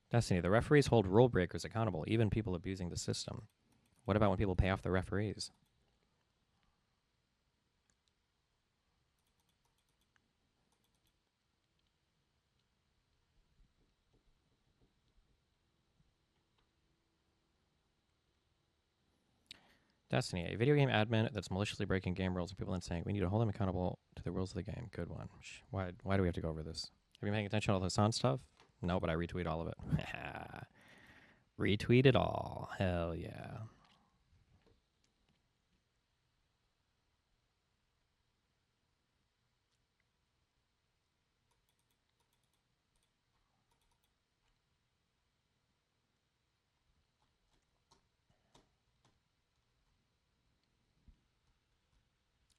Speaker 1: Destiny, the referees hold rule breakers accountable, even people abusing the system. What about when people pay off the referees? Destiny, a video game admin that's maliciously breaking game rules and people then saying, we need to hold them accountable to the rules of the game. Good one. Why do we have to go over this? Have you been paying attention to all the Hassan stuff? No, but I retweet all of it. Retweet it all. Hell yeah.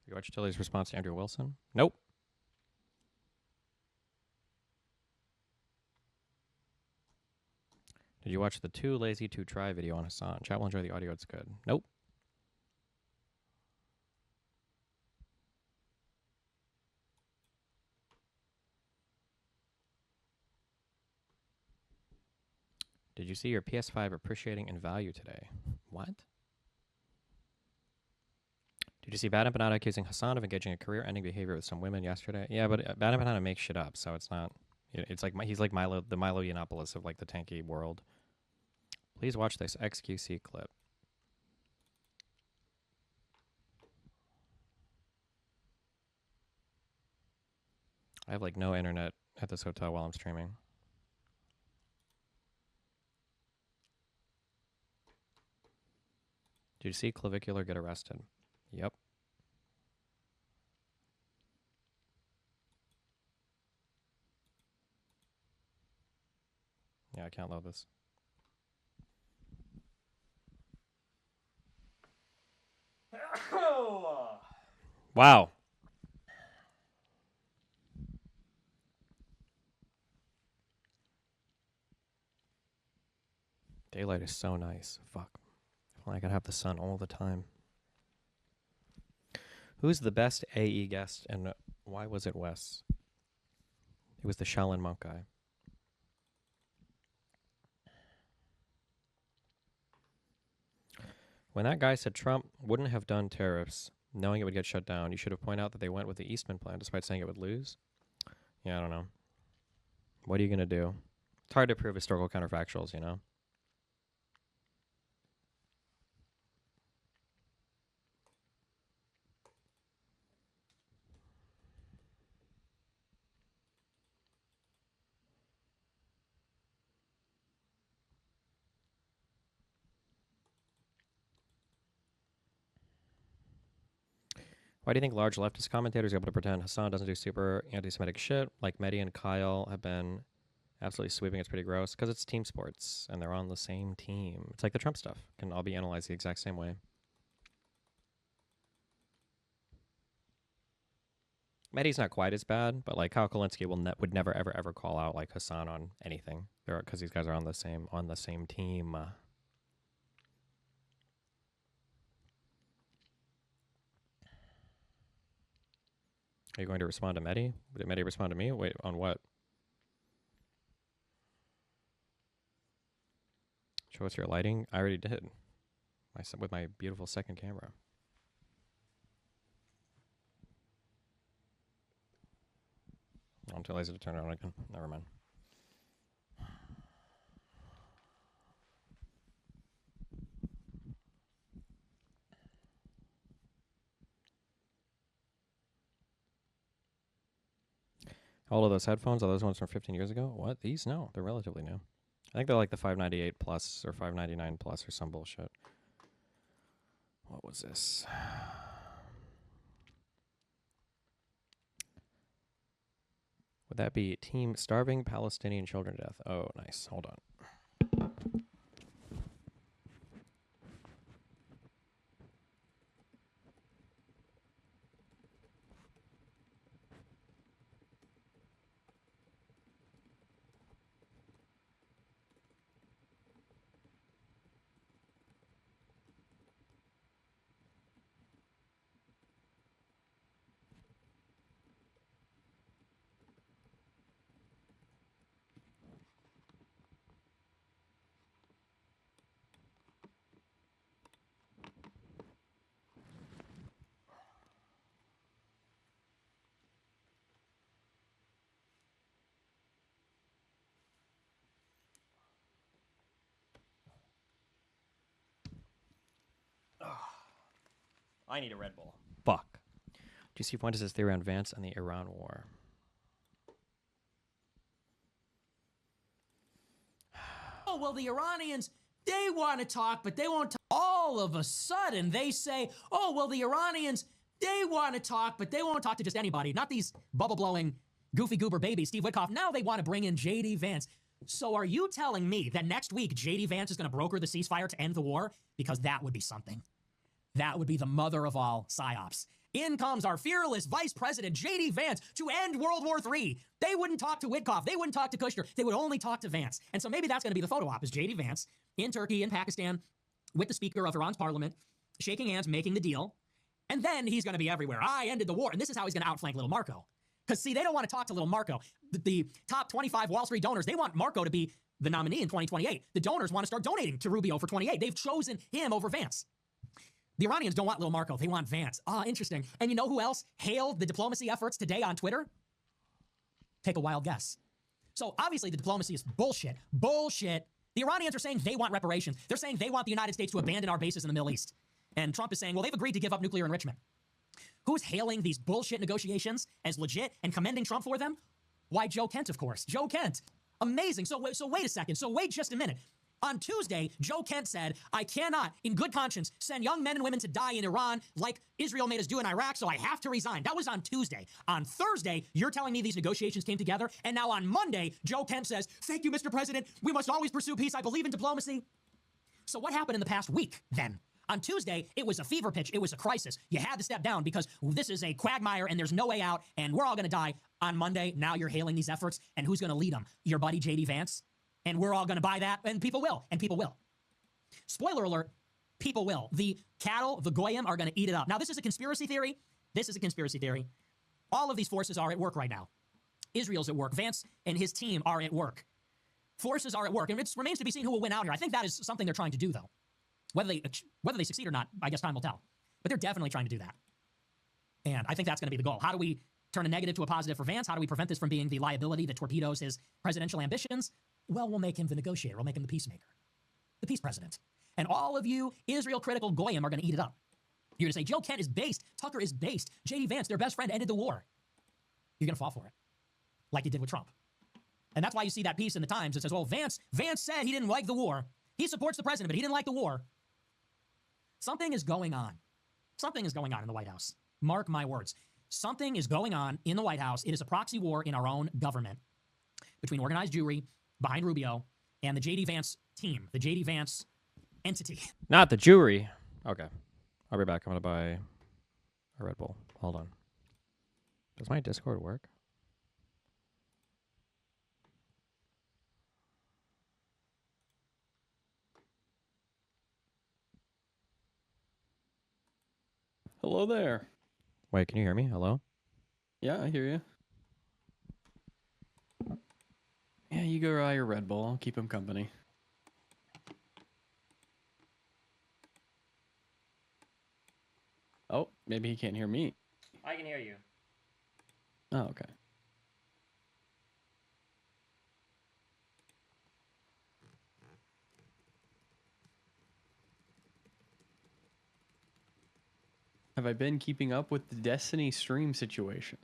Speaker 1: You watch Tilly's response to Andrew Wilson? Nope. Did you watch the Too Lazy to Try video on Hassan? Chat will enjoy the audio. It's good. Nope. Did you see your PS5 appreciating in value today? What? Did you see Bad Empanada accusing Hassan of engaging in career-ending behavior with some women yesterday? Yeah, but Bad Empanada makes shit up, so it's not. It's like he's like Milo, the Milo Yiannopoulos of like the tanky world. Please watch this XQC clip. I have like no internet at this hotel while I'm streaming. Did you see Clavicular get arrested? Yep. Yeah, I can't load this. Wow. Daylight is so nice. Fuck. I gotta have the sun all the time. Who's the best AE guest and why was it Wes? It was the Shaolin monk guy. When that guy said Trump wouldn't have done tariffs knowing it would get shut down, you should have pointed out that they went with the Eastman plan despite saying it would lose. Yeah, I don't know. What are you going to do? It's hard to prove historical counterfactuals, you know? Why do you think large leftist commentators are able to pretend Hassan doesn't do super anti-Semitic shit like Mehdi and Kyle have been absolutely sweeping? It's pretty gross because it's team sports and they're on the same team. It's like the Trump stuff can all be analyzed the exact same way. Mehdi's not quite as bad, but like Kyle Kalinske would never ever ever call out like Hassan on anything because these guys are on the same team. Are you going to respond to Mehdi? Did Mehdi respond to me? Wait, on what? Show us your lighting. I already did. With my beautiful second camera. I'm too lazy to turn it on again. Never mind. How old are those headphones? Are those ones from 15 years ago? What? These? No, they're relatively new. I think they're like the 598 plus or 599 plus or some bullshit. What was this? Would that be Team Starving Palestinian Children to Death? Oh, nice. Hold on. I need a Red Bull. Fuck. Do you see Fuentes' his theory on Vance and the Iran war?
Speaker 8: Oh, well, the Iranians, they want to talk, but they won't talk. All of a sudden, they say, oh, well, the Iranians, they want to talk, but they won't talk to just anybody. Not these bubble-blowing, goofy goober babies, Steve Witkoff. Now they want to bring in J.D. Vance. So are you telling me that next week J.D. Vance is going to broker the ceasefire to end the war? Because that would be something. That would be the mother of all psyops. In comes our fearless Vice President, J.D. Vance, to end World War III. They wouldn't talk to Witkoff. They wouldn't talk to Kushner. They would only talk to Vance. And so maybe that's going to be the photo op, is J.D. Vance in Turkey, in Pakistan, with the Speaker of Iran's parliament, shaking hands, making the deal. And then he's going to be everywhere. I ended the war. And this is how he's going to outflank little Marco. Because, see, they don't want to talk to little Marco. The top 25 Wall Street donors, they want Marco to be the nominee in 2028. The donors want to start donating to Rubio for 28. They've chosen him over Vance. The Iranians don't want little Marco. They want Vance. Ah, interesting. And you know who else hailed the diplomacy efforts today on Twitter? Take a wild guess. So obviously the diplomacy is bullshit. Bullshit. The Iranians are saying they want reparations. They're saying they want the United States to abandon our bases in the Middle East. And Trump is saying, well, they've agreed to give up nuclear enrichment. Who's hailing these bullshit negotiations as legit and commending Trump for them? Why, Joe Kent, of course. Joe Kent. Amazing. So wait a second. So wait just a minute. On Tuesday, Joe Kent said, I cannot, in good conscience, send young men and women to die in Iran like Israel made us do in Iraq, so I have to resign. That was on Tuesday. On Thursday, you're telling me these negotiations came together, and now on Monday, Joe Kent says, thank you, Mr. President. We must always pursue peace. I believe in diplomacy. So what happened in the past week, then? On Tuesday, it was a fever pitch. It was a crisis. You had to step down because this is a quagmire and there's no way out, and we're all going to die. On Monday, now you're hailing these efforts, and who's going to lead them? Your buddy, J.D. Vance? And we're all going to buy that, and people will, and people will. Spoiler alert, people will. The cattle, the Goyim, are going to eat it up. Now, this is a conspiracy theory. This is a conspiracy theory. All of these forces are at work right now. Israel's at work. Vance and his team are at work. Forces are at work, and it remains to be seen who will win out here. I think that is something they're trying to do, though. Whether they succeed or not, I guess time will tell. But they're definitely trying to do that. And I think that's going to be the goal. How do we turn a negative to a positive for Vance? How do we prevent this from being the liability that torpedoes his presidential ambitions? Well, we'll make him the negotiator. We'll make him the peacemaker, the peace president. And all of you Israel-critical Goyim are going to eat it up. You're going to say, Joe Kent is based, Tucker is based, J.D. Vance, their best friend, ended the war. You're going to fall for it, like you did with Trump. And that's why you see that piece in the Times that says, well, Vance said he didn't like the war. He supports the president, but he didn't like the war. Something is going on. Something is going on in the White House. Mark my words. Something is going on in the White House. It is a proxy war in our own government between organized Jewry, behind Rubio, and the J.D. Vance team, the J.D. Vance entity.
Speaker 1: Not the Jewry. Okay. I'll be back. I'm going to buy a Red Bull. Hold on. Does my Discord work?
Speaker 9: Hello there.
Speaker 1: Wait, can you hear me? Hello?
Speaker 9: Yeah, I hear you. Yeah, you go buy your Red Bull. I'll keep him company. Oh, maybe he can't hear me.
Speaker 1: I can hear you.
Speaker 9: Oh, okay. Have I been keeping up with the Destiny stream situation?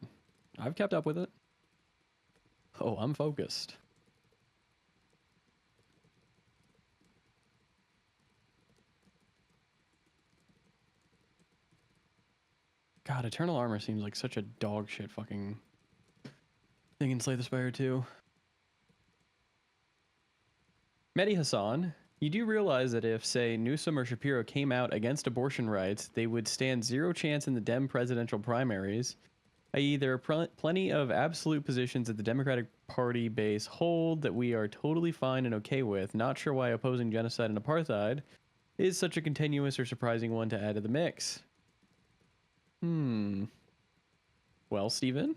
Speaker 9: I've kept up with it. Oh, I'm focused. God, Eternal Armor seems like such a dog shit fucking thing in Slay the Spire 2. Mehdi Hassan, you do realize that if, say, Newsom or Shapiro came out against abortion rights, they would stand zero chance in the Dem presidential primaries, i.e. there are plenty of absolute positions that the Democratic Party base hold that we are totally fine and okay with. Not sure why opposing genocide and apartheid is such a continuous or surprising one to add to the mix. Well, Steven?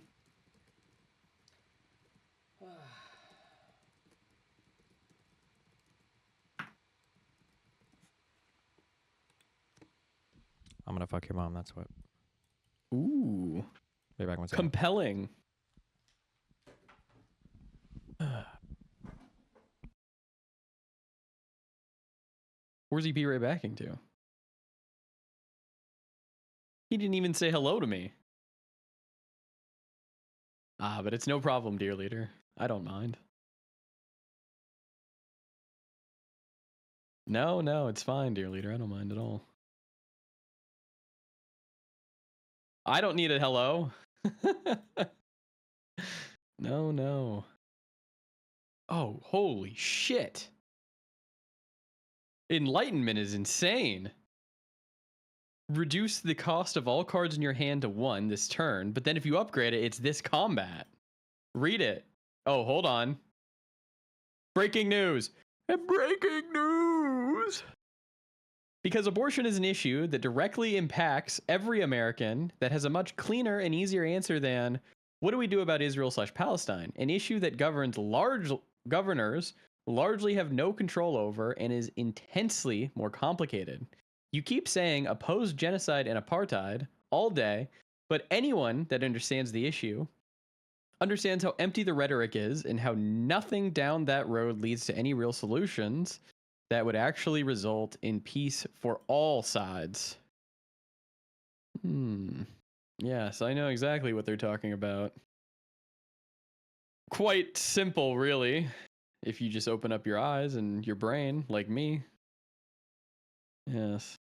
Speaker 1: I'm gonna fuck your mom. That's what.
Speaker 9: Ooh.
Speaker 1: Be back one second.
Speaker 9: Compelling. Where's he be right backing to? He didn't even say hello to me. Ah, but it's no problem, dear leader. I don't mind. No, no, it's fine, dear leader. I don't mind at all. I don't need a hello. No, no. Oh, holy shit. Enlightenment is insane. Reduce the cost of all cards in your hand to 1 this turn, but then if you upgrade it, it's this combat. Read it. Oh, hold on. Breaking news. Breaking news. Because abortion is an issue that directly impacts every American, that has a much cleaner and easier answer than, what do we do about Israel/Palestine? An issue that governors largely have no control over and is intensely more complicated. You keep saying oppose genocide and apartheid all day, but anyone that understands the issue understands how empty the rhetoric is and how nothing down that road leads to any real solutions that would actually result in peace for all sides. Yes, I know exactly what they're talking about. Quite simple, really, if you just open up your eyes and your brain, like me. Yes.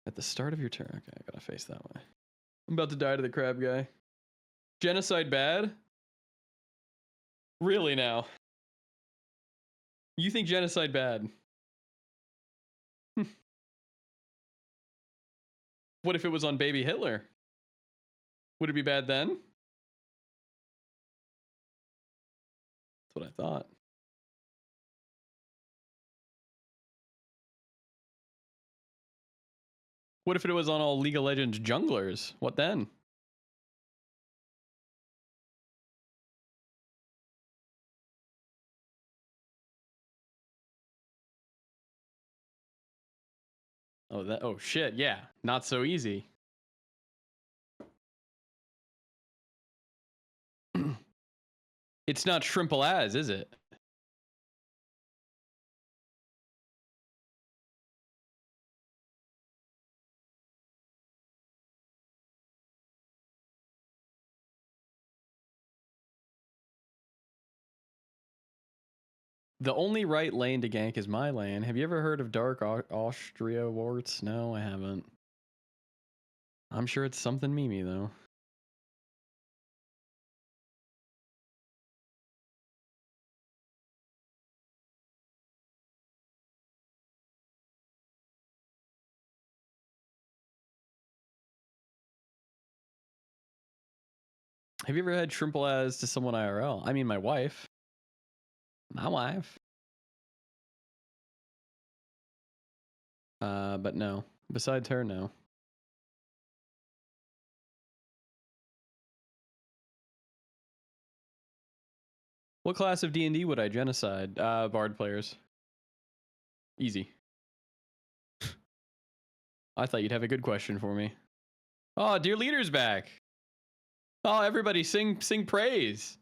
Speaker 9: At the start of your turn. Okay, I gotta face that way. I'm about to die to the crab guy. Genocide bad? Really now? You think genocide bad? What if it was on baby Hitler? Would it be bad then? That's what I thought. What if it was on all League of Legends junglers? What then? Oh shit, yeah. Not so easy. It's not shrimple as, is it? The only right lane to gank is my lane. Have you ever heard of Dark Austria Warts? No, I haven't. I'm sure it's something memey though. Have you ever had shrimple as to someone IRL? I mean, my wife. My wife. But no. Besides her, no. What class of D&D would I genocide? Bard players. Easy. I thought you'd have a good question for me. Oh, dear leader's back. Oh, everybody sing praise.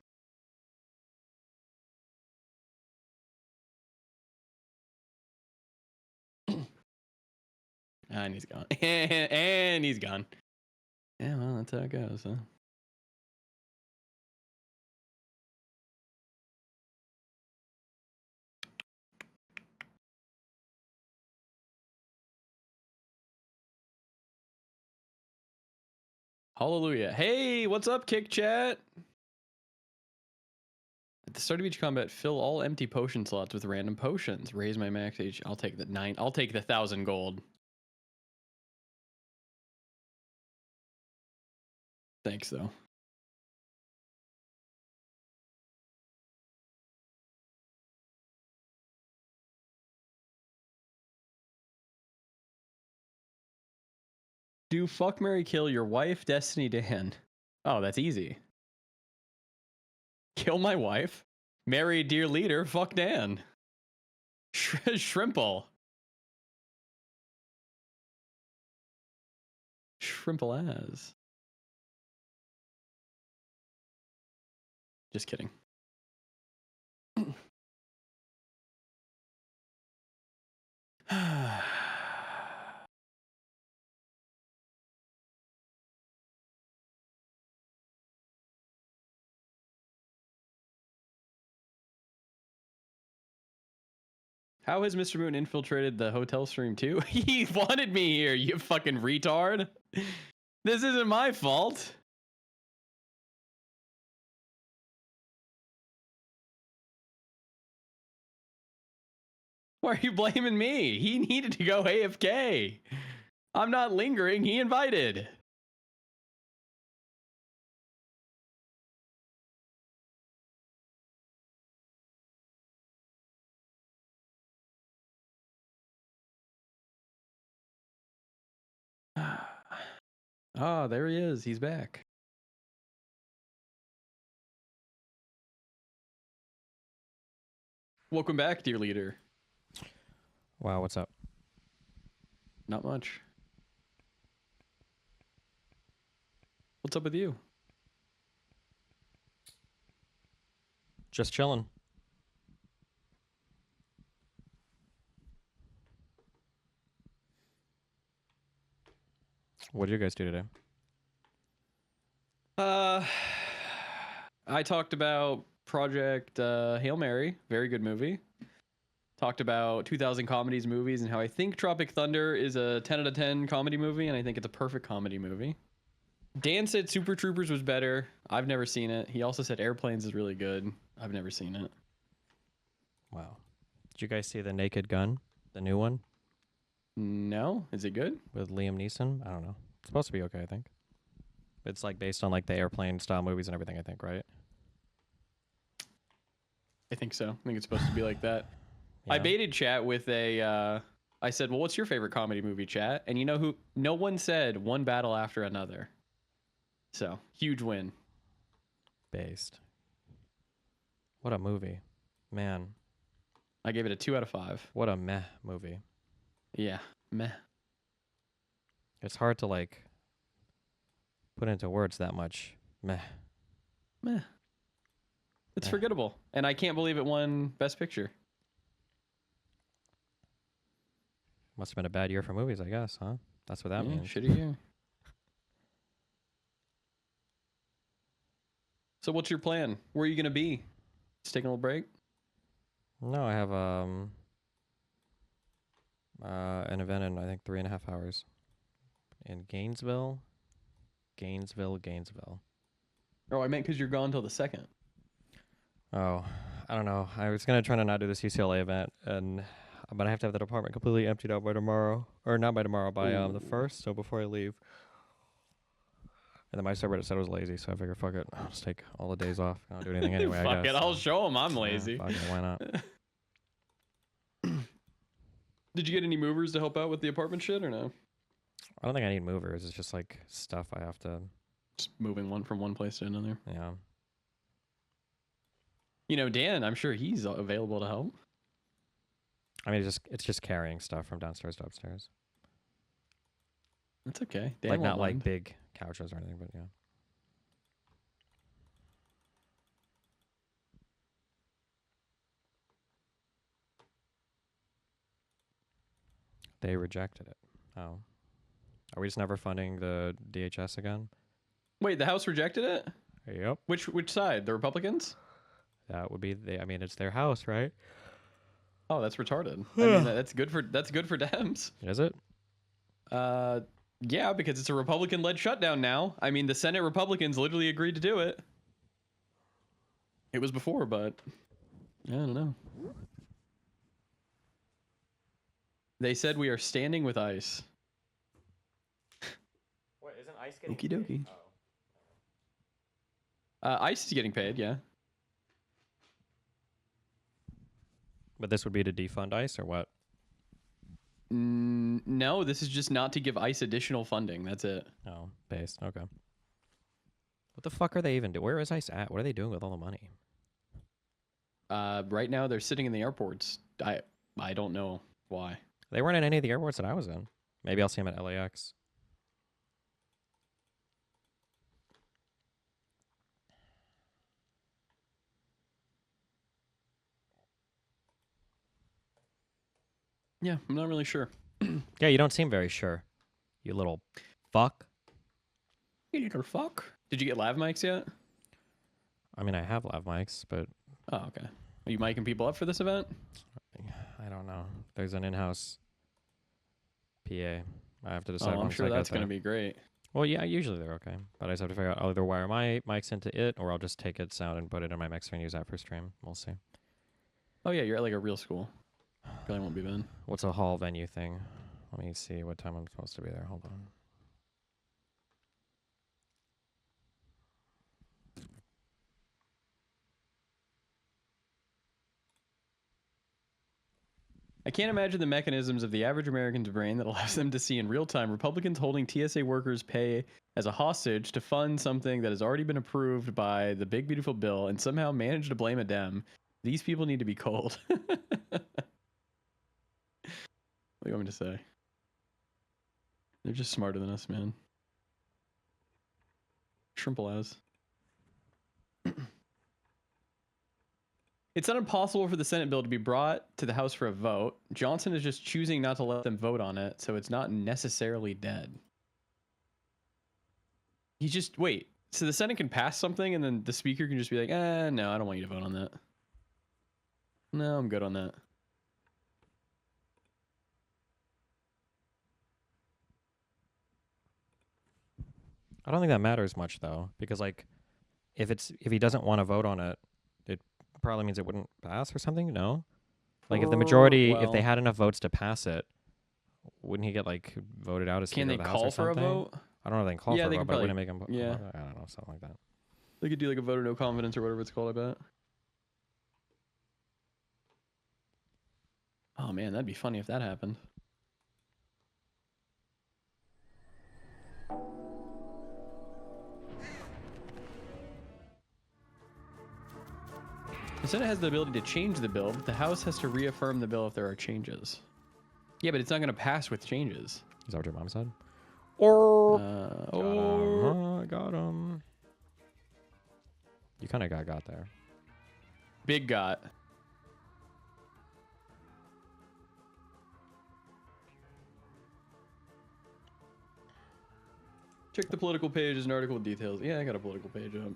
Speaker 9: And he's gone. And he's gone. Yeah, well, that's how it goes, huh? Hallelujah. Hey, what's up, Kick Chat? At the start of each combat, fill all empty potion slots with random potions. Raise my max H. I'll take the 9. I'll take the 1,000 gold. Thanks, though. Do fuck, marry, kill your wife, Destiny Dan. Oh, that's easy. Kill my wife, marry dear leader, fuck Dan. Shrimple. Shrimple as. Just kidding. How has Mr. Moon infiltrated the hotel stream too? He wanted me here, you fucking retard. This isn't my fault. Why are you blaming me? He needed to go AFK. I'm not lingering, he invited. Ah, there he is. He's back. Welcome back, dear leader.
Speaker 1: Wow, what's up?
Speaker 9: Not much. What's up with you?
Speaker 1: Just chilling. What did you guys do today?
Speaker 9: I talked about Project Hail Mary, very good movie. Talked about 2000 Comedies movies and how I think Tropic Thunder is a 10 out of 10 comedy movie, and I think it's a perfect comedy movie. Dan said Super Troopers was better. I've never seen it. He also said Airplanes is really good. I've never seen it.
Speaker 1: Wow. Did you guys see The Naked Gun? The new one?
Speaker 9: No? Is it good?
Speaker 1: With Liam Neeson? I don't know. It's supposed to be okay, I think. It's like based on like the airplane style movies and everything, I think, right?
Speaker 9: I think so. I think it's supposed to be like that.
Speaker 1: Yeah.
Speaker 9: I baited chat with a, I said, well, what's your favorite comedy movie, chat? And you know who? No one said One Battle After Another. So, huge win.
Speaker 1: Based. What a movie. Man.
Speaker 9: I gave it a 2 out of 5.
Speaker 1: What a meh movie.
Speaker 9: Yeah, meh.
Speaker 1: It's hard to like put into words that much. Meh.
Speaker 9: Meh. It's forgettable. And I can't believe it won Best Picture.
Speaker 1: Must have been a bad year for movies, I guess, huh? That's what that means.
Speaker 9: Shitty year. So what's your plan? Where are you going to be? Just taking a little break?
Speaker 1: No, I have an event in I think 3.5 hours in Gainesville. Gainesville.
Speaker 9: Oh, I meant because you're gone till the 2nd.
Speaker 1: Oh, I don't know. I was gonna try to not do this UCLA event, but I have to have the department completely emptied out by tomorrow, or not by tomorrow, by the 1st. So before I leave. And then my subreddit said I was lazy, so I figured, fuck it, I'll just take all the days off. I don't do anything anyway. I
Speaker 9: Fuck
Speaker 1: guess.
Speaker 9: it, I'll show him I'm lazy.
Speaker 1: Yeah, fuck it, why not?
Speaker 9: Did you get any movers to help out with the apartment shit or no?
Speaker 1: I don't think I need movers. It's just like stuff I have to.
Speaker 9: Just moving one from one place to another.
Speaker 1: Yeah.
Speaker 9: You know, Dan, I'm sure he's available to help.
Speaker 1: I mean, it's just carrying stuff from downstairs to upstairs.
Speaker 9: That's okay. Dan
Speaker 1: Like
Speaker 9: won't
Speaker 1: not like
Speaker 9: mind.
Speaker 1: big couches or anything, but yeah. They rejected it. Oh. Are we just never funding the DHS again?
Speaker 9: Wait, the House rejected it?
Speaker 1: Yep.
Speaker 9: Which side? The Republicans?
Speaker 1: That would be I mean, it's their house, right?
Speaker 9: Oh, that's retarded. I mean, that's good for Dems.
Speaker 1: Is it?
Speaker 9: Yeah, because it's a Republican-led shutdown now. I mean, the Senate Republicans literally agreed to do it. It was before, but I don't know. They said we are standing with ICE.
Speaker 1: What, isn't ICE getting
Speaker 9: Okie dokie. ICE is getting paid, yeah.
Speaker 1: But this would be to defund ICE or what?
Speaker 9: No, this is just not to give ICE additional funding. That's it.
Speaker 1: Oh, based. Okay. What the fuck are they even doing? Where is ICE at? What are they doing with all the money?
Speaker 9: Right now, they're sitting in the airports. I don't know why.
Speaker 1: They weren't in any of the airports that I was in. Maybe I'll see them at LAX.
Speaker 9: Yeah, I'm not really sure.
Speaker 1: Yeah, you don't seem very sure. You little fuck.
Speaker 9: You little fuck. Did you get lav mics yet?
Speaker 1: I mean, I have lav mics, but
Speaker 9: Oh, okay. Are you miking people up for this event?
Speaker 1: I don't know. There's an in-house PA. I have to decide.
Speaker 9: Oh, I'm
Speaker 1: once
Speaker 9: sure
Speaker 1: I get
Speaker 9: that's going to
Speaker 1: there.
Speaker 9: be great.
Speaker 1: Well, yeah, usually they're okay. But I just have to figure out, I'll either wire my mics into it, or I'll just take its sound and put it in my mixer and use that for stream. We'll see.
Speaker 9: Oh, yeah, you're at like a real school. Probably won't be bad.
Speaker 1: What's a hall venue thing? Let me see what time I'm supposed to be there. Hold on.
Speaker 9: I can't imagine the mechanisms of the average American's brain that allows them to see in real time Republicans holding TSA workers' pay as a hostage to fund something that has already been approved by the big beautiful bill and somehow manage to blame a Dem. These people need to be cold. What do you want me to say? They're just smarter than us, man. Shrimple as. It's not impossible for the Senate bill to be brought to the House for a vote. Johnson is just choosing not to let them vote on it, so it's not necessarily dead. You just wait. So the Senate can pass something, and then the Speaker can just be like, no, I don't want you to vote on that. No, I'm good on that.
Speaker 1: I don't think that matters much though, because like, if he doesn't want to vote on it, it probably means it wouldn't pass or something. No, like if the majority, if they had enough votes to pass it, wouldn't he get like voted out as Speaker
Speaker 9: Can they
Speaker 1: of the House
Speaker 9: call
Speaker 1: or
Speaker 9: for a
Speaker 1: something?
Speaker 9: vote?
Speaker 1: I don't know if they can call
Speaker 9: Yeah,
Speaker 1: for
Speaker 9: they
Speaker 1: a vote,
Speaker 9: could
Speaker 1: but it
Speaker 9: probably-
Speaker 1: wouldn't make him.
Speaker 9: yeah.
Speaker 1: I don't know, something like that.
Speaker 9: They could do like a vote of no confidence or whatever it's called, I bet. Oh man, that'd be funny if that happened. The Senate has the ability to change the bill, but the House has to reaffirm the bill if there are changes. Yeah, but it's not going to pass with changes.
Speaker 1: Is that what your mom said? Got him. You kind of got there.
Speaker 9: Big got. Check the political page as an article with details. Yeah, I got a political page up.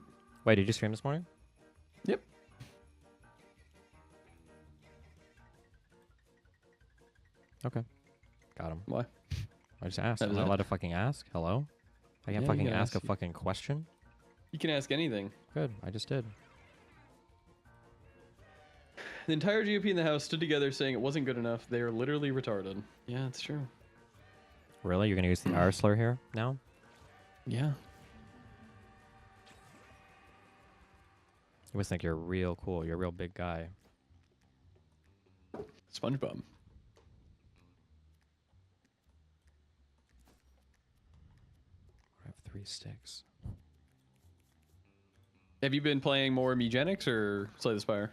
Speaker 1: Wait, did you stream this morning?
Speaker 9: Yep.
Speaker 1: Okay. Got him.
Speaker 9: Why?
Speaker 1: I just asked.
Speaker 9: That
Speaker 1: Am
Speaker 9: was
Speaker 1: I
Speaker 9: it.
Speaker 1: allowed to fucking ask? Hello? I can't
Speaker 9: Yeah, you
Speaker 1: fucking
Speaker 9: can
Speaker 1: ask a
Speaker 9: ask.
Speaker 1: fucking question?
Speaker 9: You can ask anything.
Speaker 1: Good. I just did.
Speaker 9: The entire GOP in the House stood together saying it wasn't good enough. They are literally retarded. Yeah, that's true.
Speaker 1: Really? You're going to use the R slur here now?
Speaker 9: Yeah.
Speaker 1: You must think you're real cool. You're a real big guy.
Speaker 9: SpongeBob.
Speaker 1: I have 3 sticks.
Speaker 9: Have you been playing more Megenics or Slay the Spire?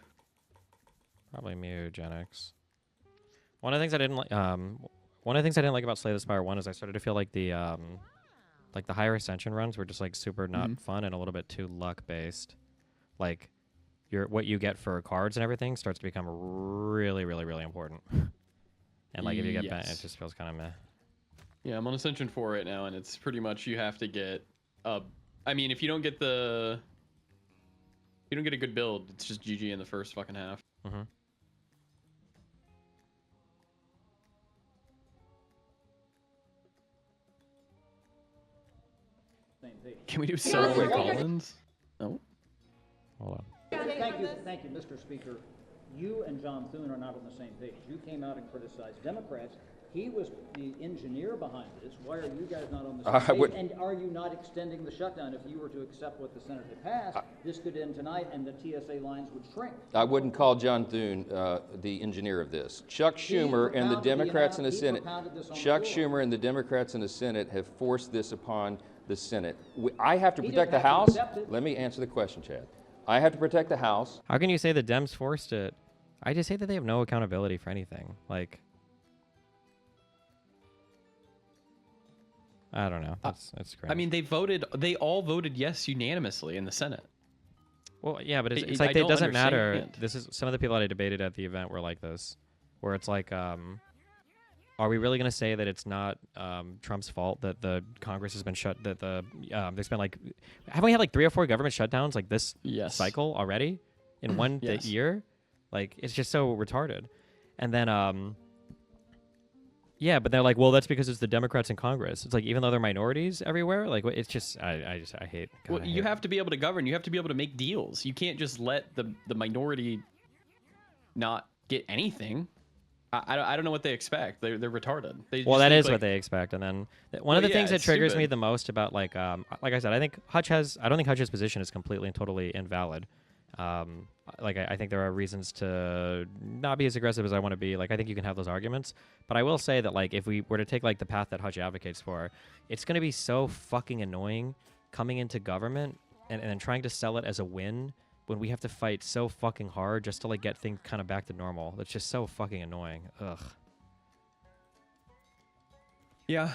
Speaker 1: Probably mutagenics. One of the things I didn't like, one of the things I didn't like about Slay the Spire 1 is I started to feel like the higher ascension runs were just like super not fun and a little bit too luck based. Like, what you get for cards and everything starts to become really, really, really important. And like if you get bent, it just feels kind of meh.
Speaker 9: Yeah, I'm on Ascension 4 right now, and it's pretty much you have to get I mean, if you don't get a good build, it's just GG in the first fucking half.
Speaker 1: Mm-hmm.
Speaker 9: Can we do Sullivan Collins? No.
Speaker 1: Hold on.
Speaker 10: Thank you, Mr. Speaker. You and John Thune are not on the same page. You came out and criticized Democrats. He was the engineer behind this. Why are you guys not on the same page? And are you not extending the shutdown? If you were to accept what the Senate had passed, this could end tonight and the TSA lines would shrink.
Speaker 11: I wouldn't call John Thune the engineer of this. Chuck Schumer and the Democrats in the Senate. Chuck Schumer and the Democrats in the Senate have forced this upon the Senate. I have to protect the House. Let me answer the question, Chad. I have to protect the House.
Speaker 1: How can you say the Dems forced it? I just say that they have no accountability for anything. Like, I don't know. That's crazy.
Speaker 9: I mean, they all voted yes unanimously in the Senate.
Speaker 1: Well, yeah, but it's
Speaker 9: I
Speaker 1: like it
Speaker 9: don't
Speaker 1: doesn't matter.
Speaker 9: understand.
Speaker 1: This is some of the people that I debated at the event were like this, where it's like, are we really going to say that it's not Trump's fault that the Congress has been shut? That there's been like, haven't we had like 3 or 4 government shutdowns like this cycle already in one
Speaker 9: Yes.
Speaker 1: year? Like, it's just so retarded. And then yeah, but they're like, well, that's because it's the Democrats in Congress. It's like, even though they're minorities everywhere, like, it's just, I hate. God,
Speaker 9: Well,
Speaker 1: I
Speaker 9: you
Speaker 1: hate
Speaker 9: have to be able to govern. You have to be able to make deals. You can't just let the minority not get anything. I don't know what they expect. They're retarded. They
Speaker 1: Well,
Speaker 9: just
Speaker 1: that
Speaker 9: think,
Speaker 1: is
Speaker 9: like,
Speaker 1: what they expect. And then one of the
Speaker 9: yeah,
Speaker 1: things that
Speaker 9: it's
Speaker 1: triggers me
Speaker 9: stupid.
Speaker 1: the most about like I said, I think Hutch has. I don't think Hutch's position is completely and totally invalid. Like I think there are reasons to not be as aggressive as I want to be. Like I think you can have those arguments, but I will say that like if we were to take like the path that Hutch advocates for, it's going to be so fucking annoying coming into government and then trying to sell it as a win when we have to fight so fucking hard just to like get things kind of back to normal. That's just so fucking annoying. Ugh.
Speaker 9: Yeah.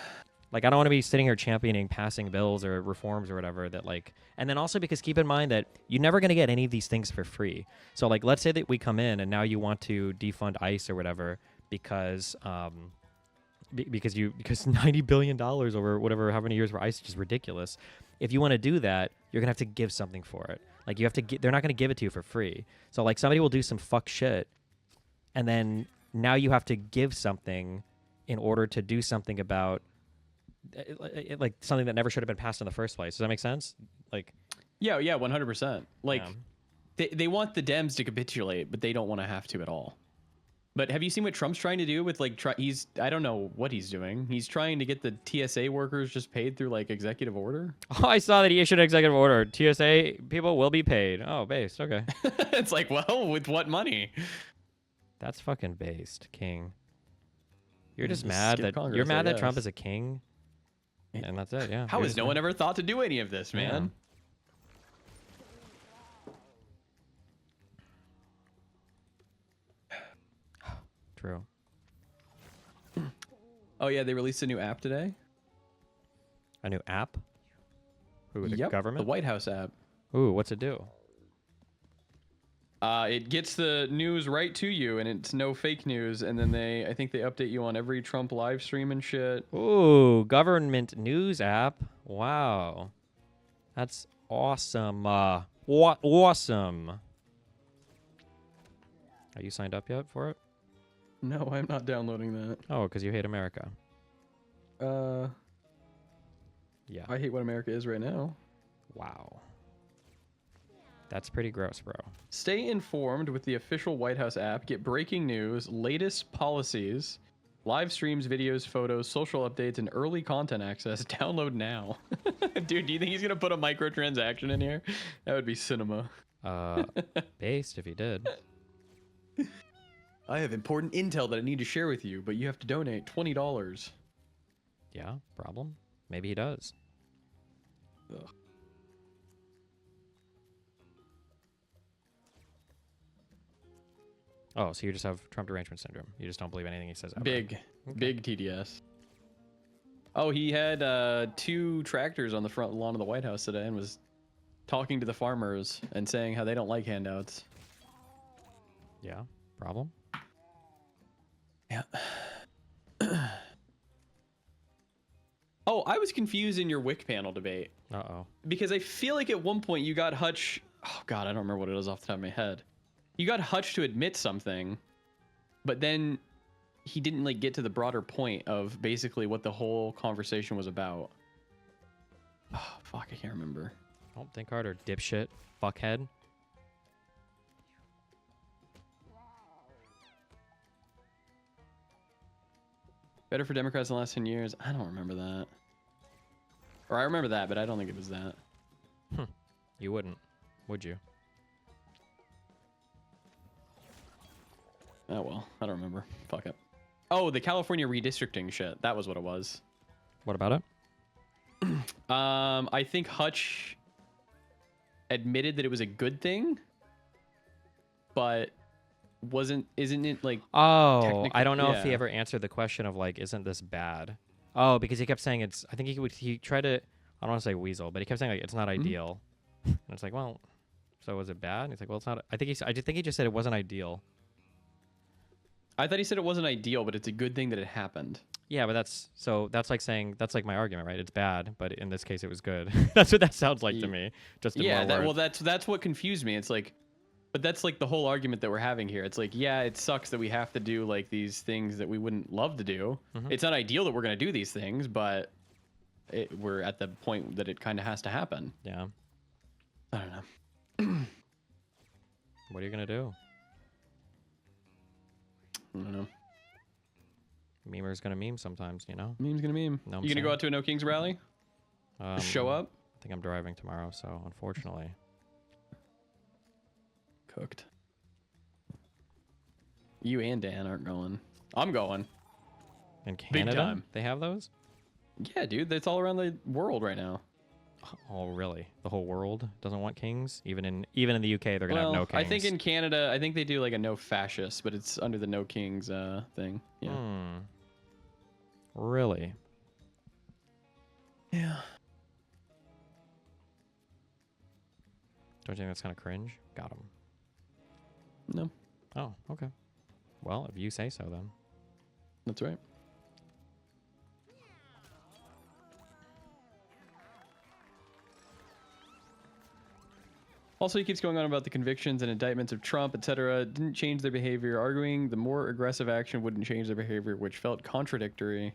Speaker 1: Like, I don't want to be sitting here championing passing bills or reforms or whatever that, like... And then also because keep in mind that you're never going to get any of these things for free. So, like, let's say that we come in and now you want to defund ICE or whatever because because $90 billion over whatever, how many years for ICE is just ridiculous. If you want to do that, you're going to have to give something for it. Like, you have to they're not going to give it to you for free. So, like, somebody will do some fuck shit, and then now you have to give something in order to do something about... like something that never should have been passed in the first place. Does that make sense? Like,
Speaker 9: yeah, 100%. Like, they want the Dems to capitulate, but they don't want to have to at all. But have you seen what Trump's trying to do with like? I don't know what he's doing. He's trying to get the TSA workers just paid through like executive order.
Speaker 1: Oh, I saw that he issued an executive order. TSA people will be paid. Oh, based. Okay.
Speaker 9: It's like, well, with what money?
Speaker 1: That's fucking based, King. You're just
Speaker 9: Just
Speaker 1: mad
Speaker 9: skip
Speaker 1: that
Speaker 9: Congress,
Speaker 1: you're mad
Speaker 9: I
Speaker 1: that Trump
Speaker 9: guess.
Speaker 1: is a king. And that's it, yeah.
Speaker 9: How
Speaker 1: You're
Speaker 9: has
Speaker 1: just
Speaker 9: no
Speaker 1: mad.
Speaker 9: one ever thought to do any of this, man?
Speaker 1: True.
Speaker 9: Oh yeah, they released a new app today.
Speaker 1: A new app? Who, the
Speaker 9: Yep,
Speaker 1: government?
Speaker 9: the White House app.
Speaker 1: Ooh, what's it do?
Speaker 9: It gets the news right to you, and it's no fake news. And then I think they update you on every Trump live stream and shit.
Speaker 1: Ooh, government news app. Wow. That's awesome. Awesome. Are you signed up yet for it?
Speaker 9: No, I'm not downloading that.
Speaker 1: Oh, because you hate America. Yeah.
Speaker 9: I hate what America is right now.
Speaker 1: Wow. That's pretty gross, bro.
Speaker 9: Stay informed with the official White House app. Get breaking news, latest policies, live streams, videos, photos, social updates, and early content access. Download now. Dude, do you think he's going to put a microtransaction in here? That would be cinema.
Speaker 1: Based if he did.
Speaker 9: I have important intel that I need to share with you, but you have to donate $20.
Speaker 1: Yeah, problem? Maybe he does.
Speaker 9: Ugh.
Speaker 1: Oh, so you just have Trump derangement syndrome. You just don't believe anything he says ever.
Speaker 9: Big TDS. Oh, he had 2 tractors on the front lawn of the White House today and was talking to the farmers and saying how they don't like handouts.
Speaker 1: Yeah, problem?
Speaker 9: Yeah. Oh, I was confused in your WIC panel debate.
Speaker 1: Uh-oh.
Speaker 9: Because I feel like at one point you got Hutch... Oh, God, I don't remember what it is off the top of my head. You got Hutch to admit something, but then he didn't like get to the broader point of basically what the whole conversation was about. Oh, fuck, I can't remember.
Speaker 1: Don't think harder, dipshit. Fuckhead.
Speaker 9: Better for Democrats in the last 10 years? I don't remember that. Or I remember that, but I don't think it was that.
Speaker 1: You wouldn't, would you?
Speaker 9: Oh, well, I don't remember. Fuck it. Oh, the California redistricting shit. That was what it was.
Speaker 1: What about it?
Speaker 9: I think Hutch admitted that it was a good thing, but isn't it like...
Speaker 1: Oh, I don't know if he
Speaker 9: yeah.
Speaker 1: ever answered the question of like, isn't this bad? Oh, because he kept saying it's... I think he tried to... I don't want to say weasel, but he kept saying like, it's not ideal. And it's like, well, so was it bad? And he's like, well, it's not... I think he just said it wasn't ideal.
Speaker 9: I thought he said it wasn't ideal, but it's a good thing that it happened.
Speaker 1: Yeah, but that's like saying that's like my argument, right? It's bad, but in this case, it was good. That's what that sounds like to me. Just in more words.
Speaker 9: Well, that's what confused me. It's like, But that's like the whole argument that we're having here. It's like, yeah, it sucks that we have to do like these things that we wouldn't love to do. It's not ideal that we're going to do these things, but we're at the point that it kind of has to happen.
Speaker 1: Yeah.
Speaker 9: I don't know.
Speaker 1: What are you gonna do?
Speaker 9: I don't know.
Speaker 1: Memer's gonna meme sometimes, you know.
Speaker 9: Meme's gonna meme.
Speaker 1: No,
Speaker 9: You gonna go out to a No Kings rally? Just show up?
Speaker 1: I think I'm driving tomorrow, so unfortunately.
Speaker 9: Cooked. You and Dan aren't going. I'm going.
Speaker 1: In Canada,
Speaker 9: time.
Speaker 1: they have those?
Speaker 9: Yeah, dude. That's all around the world right now.
Speaker 1: Oh, really? The whole world doesn't want kings? Even in the UK, they're gonna have no kings.
Speaker 9: I think in Canada, I think they do like a no fascist, but it's under the No Kings thing. Yeah.
Speaker 1: Really?
Speaker 9: Yeah.
Speaker 1: Don't you think that's kind of cringe? Got him.
Speaker 9: No.
Speaker 1: Oh, okay. Well, if you say so, then.
Speaker 9: That's right. Also, he keeps going on about the convictions and indictments of Trump, etc. Didn't change their behavior, arguing the more aggressive action wouldn't change their behavior, which felt contradictory.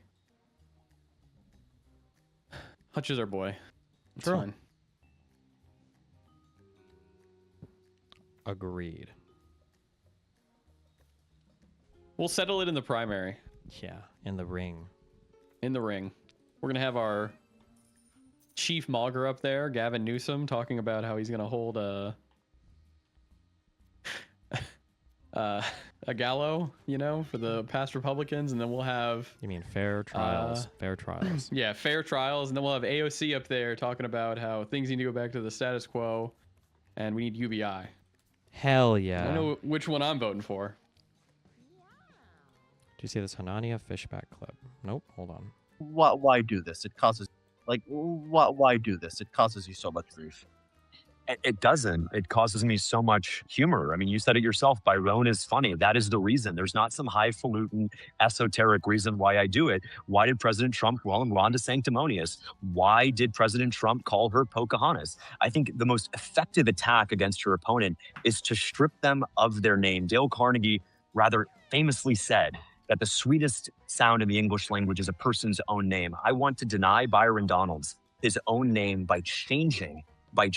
Speaker 9: Hutch is our boy. It's
Speaker 1: True.
Speaker 9: fine.
Speaker 1: Agreed.
Speaker 9: We'll settle it in the primary.
Speaker 1: Yeah, in the ring.
Speaker 9: In the ring. We're going to have our chief mogger up there, Gavin Newsom, talking about how he's going to hold a gallow, you know, for the past Republicans, and then we'll have...
Speaker 1: You mean fair trials? Fair trials.
Speaker 9: Yeah, fair trials, and then we'll have AOC up there talking about how things need to go back to the status quo, and we need UBI.
Speaker 1: Hell yeah.
Speaker 9: I know which one I'm voting for.
Speaker 1: Do you see this Hanania Fishback clip? Nope, hold on.
Speaker 12: Why do this? It causes, like, why do this? It causes you so much grief.
Speaker 13: It doesn't. It causes me so much humor. I mean, you said it yourself. Byron is funny. That is the reason. There's not some highfalutin, esoteric reason why I do it. Why did President Trump call him Rhonda Sanctimonious? Why did President Trump call her Pocahontas? I think the most effective attack against your opponent is to strip them of their name. Dale Carnegie rather famously said that the sweetest sound in the English language is a person's own name. I want to deny Byron Donalds his own name by changing. I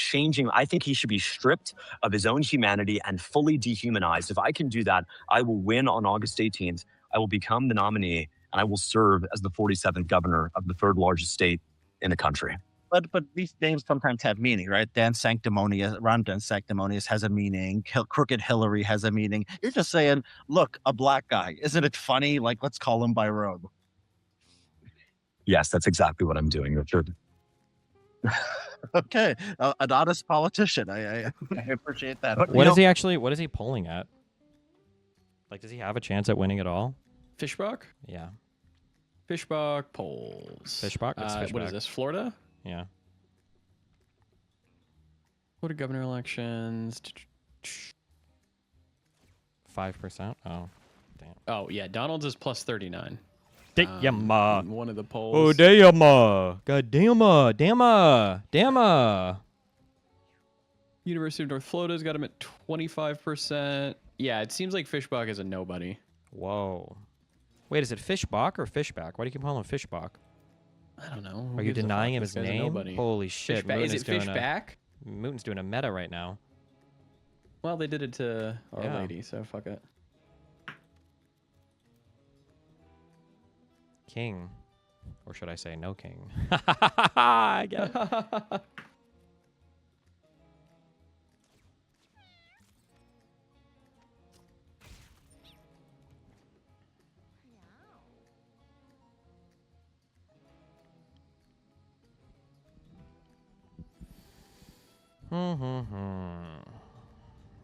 Speaker 13: think he should be stripped of his own humanity and fully dehumanized. If I can do that, I will win on August 18th. I will become the nominee, and I will serve as the 47th governor of the third largest state in the country.
Speaker 12: But these names sometimes have meaning, right? Dan Sanctimonious, Rhonda Sanctimonious has a meaning. Crooked Hillary has a meaning. You're just saying, look, a black guy. Isn't it funny? Like, let's call him by Byron.
Speaker 13: Yes, that's exactly what I'm doing, Richard.
Speaker 12: Okay, an honest politician. I appreciate that. But,
Speaker 1: What is he polling at? Like, does he have a chance at winning at all?
Speaker 9: Fishbach?
Speaker 1: Yeah.
Speaker 9: Fishbach polls.
Speaker 1: Fishbach? It's
Speaker 9: What
Speaker 1: Fishbach.
Speaker 9: is this, Florida?
Speaker 1: Yeah.
Speaker 9: What are governor elections?
Speaker 1: 5%? Oh, damn.
Speaker 9: Oh, yeah, Donald's is plus 39.
Speaker 1: Damn.
Speaker 9: One of the polls.
Speaker 1: Oh, damn. God damn.
Speaker 9: University of North Florida's got him at 25%. Yeah, it seems like Fishbach is a nobody.
Speaker 1: Whoa. Wait, is it Fishbach or Fishback? Why do you keep calling him Fishbach?
Speaker 9: I don't know.
Speaker 1: Are you denying him his name? Holy shit.
Speaker 9: Fishback? Is it Fishback?
Speaker 1: Mooten's doing a meta right now.
Speaker 9: Well, they did it to Our Lady, so fuck it.
Speaker 1: King. Or should I say no king? I get it.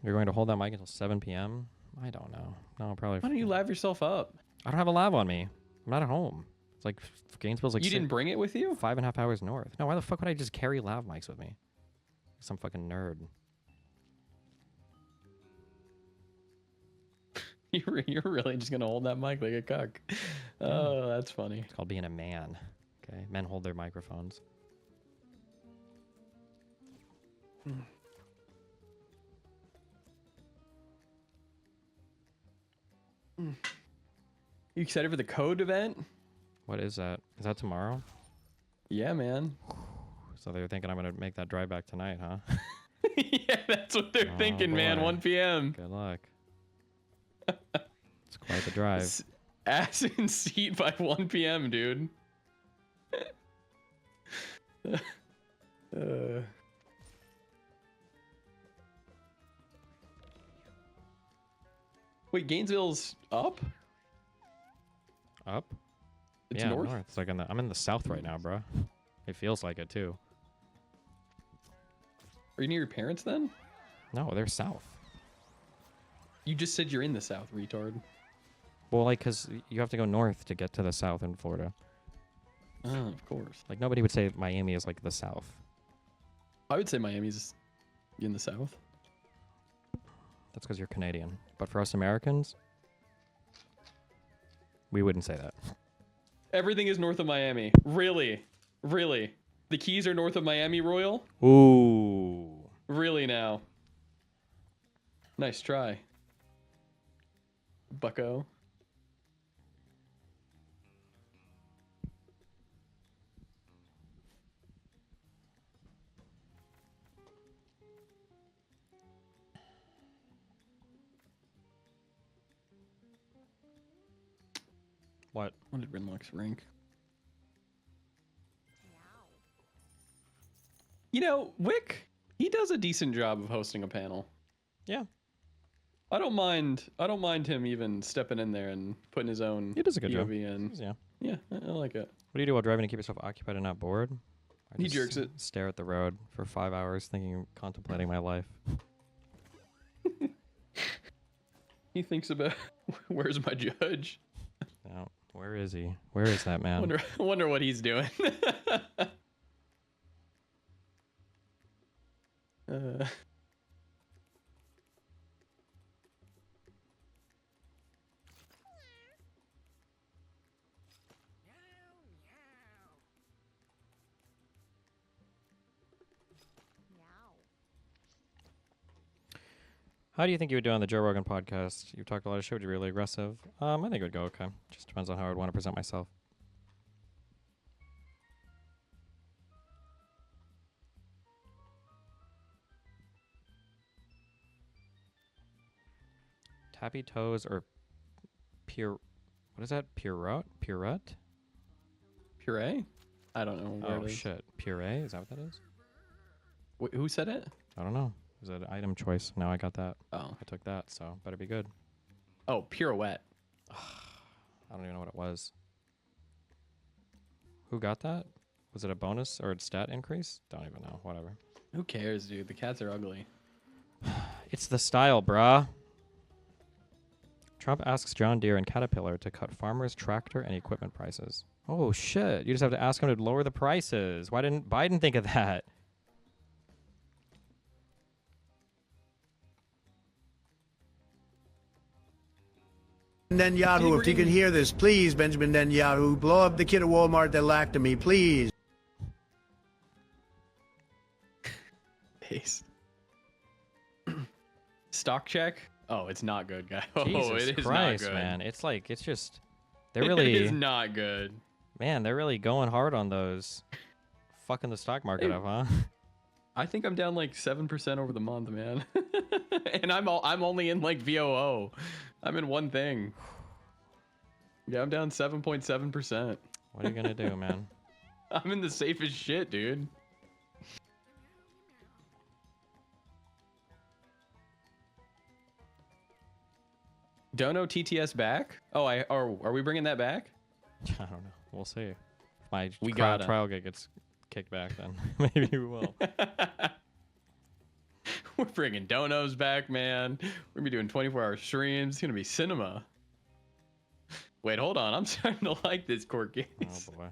Speaker 1: You're going to hold that mic until 7 p.m.? I don't know. No, probably.
Speaker 9: Why don't you lav yourself up?
Speaker 1: I don't have a lav on me. I'm not at home. It's like Gainesville's like.
Speaker 9: You didn't bring it with you?
Speaker 1: 5.5 hours north. No, why the fuck would I just carry lav mics with me? Some fucking nerd.
Speaker 9: You're really just gonna hold that mic like a cuck. Oh, that's funny.
Speaker 1: It's called being a man. Okay, men hold their microphones.
Speaker 9: You excited for the code event?
Speaker 1: What is that? Is that tomorrow?
Speaker 9: Yeah, man.
Speaker 1: So they're thinking I'm gonna make that drive back tonight, huh?
Speaker 9: Yeah, that's what they're thinking, man.
Speaker 1: boy.
Speaker 9: 1 p.m.
Speaker 1: Good luck. It's quite the drive.
Speaker 9: Ass in seat by 1 p.m., dude. Wait, Gainesville's up?
Speaker 1: Up?
Speaker 9: It's
Speaker 1: yeah,
Speaker 9: north?
Speaker 1: It's like I'm in the south right now, bro. It feels like it too.
Speaker 9: Are you near your parents then?
Speaker 1: No, they're south.
Speaker 9: You just said you're in the south, retard.
Speaker 1: Well, like, cause you have to go north to get to the south in Florida.
Speaker 9: Oh, of course.
Speaker 1: Like nobody would say Miami is like the south.
Speaker 9: I would say Miami's in the south.
Speaker 1: That's because you're Canadian. But for us Americans, we wouldn't say that.
Speaker 9: Everything is north of Miami. Really? Really? The Keys are north of Miami, Royal?
Speaker 1: Ooh.
Speaker 9: Really now? Nice try. Bucko.
Speaker 1: What?
Speaker 9: What did Rinlock's rank? You know, Wick, he does a decent job of hosting a panel.
Speaker 1: Yeah.
Speaker 9: I don't mind him even stepping in there and putting his own
Speaker 1: He does a good job.
Speaker 9: POV in.
Speaker 1: Yeah.
Speaker 9: Yeah, I like it.
Speaker 1: What do you do while driving to keep yourself occupied and not bored? I
Speaker 9: He
Speaker 1: just
Speaker 9: jerks it.
Speaker 1: Stare at the road for 5 hours, contemplating my life.
Speaker 9: He thinks about where's my judge?
Speaker 1: No, where is he? Where is that man?
Speaker 9: Wonder what he's doing.
Speaker 1: How do you think you would do on the Joe Rogan podcast? You've talked a lot of shit. Would you be really aggressive? I think it would go okay. Just depends on how I would want to present myself. Tappy toes or pure? What is that? Purette? Purette?
Speaker 9: Puree? I don't know. Where
Speaker 1: Oh
Speaker 9: it is.
Speaker 1: shit! Puree? Is that what that is?
Speaker 9: Wait, who said it?
Speaker 1: I don't know. Is that an item choice? Now I got that.
Speaker 9: Oh.
Speaker 1: I took that, so better be good.
Speaker 9: Oh, pirouette.
Speaker 1: I don't even know what it was. Who got that? Was it a bonus or a stat increase? Don't even know. Whatever.
Speaker 9: Who cares, dude? The cats are ugly.
Speaker 1: It's the style, brah. Trump asks John Deere and Caterpillar to cut farmers' tractor and equipment prices. Oh, shit. You just have to ask them to lower the prices. Why didn't Biden think of that?
Speaker 14: Netanyahu, if you can hear this, please, Benjamin Netanyahu, blow up the kid at Walmart that laughed at me, please.
Speaker 9: Pace. Stock check? Oh, it's not good, guy. Oh,
Speaker 1: Jesus
Speaker 9: it is
Speaker 1: Christ,
Speaker 9: not good.
Speaker 1: man. It's like, it's just, they're really...
Speaker 9: It is not good.
Speaker 1: Man, they're really going hard on those. Fucking the stock market up, huh?
Speaker 9: I think I'm down like 7% over the month, man. And I'm only in like VOO. I'm in one thing. Yeah, I'm down 7.7%.
Speaker 1: What are you gonna do, man?
Speaker 9: I'm in the safest shit, dude. Dono TTS back? Oh, are we bringing that back?
Speaker 1: I don't know. We'll see. If my
Speaker 9: We
Speaker 1: trial,
Speaker 9: gotta.
Speaker 1: trial gig gets kicked back, then maybe we will.
Speaker 9: We're bringing donos back, man. We're gonna be doing 24-hour streams. It's gonna be cinema. Wait, hold on. I'm starting to like this court case.
Speaker 1: Oh boy.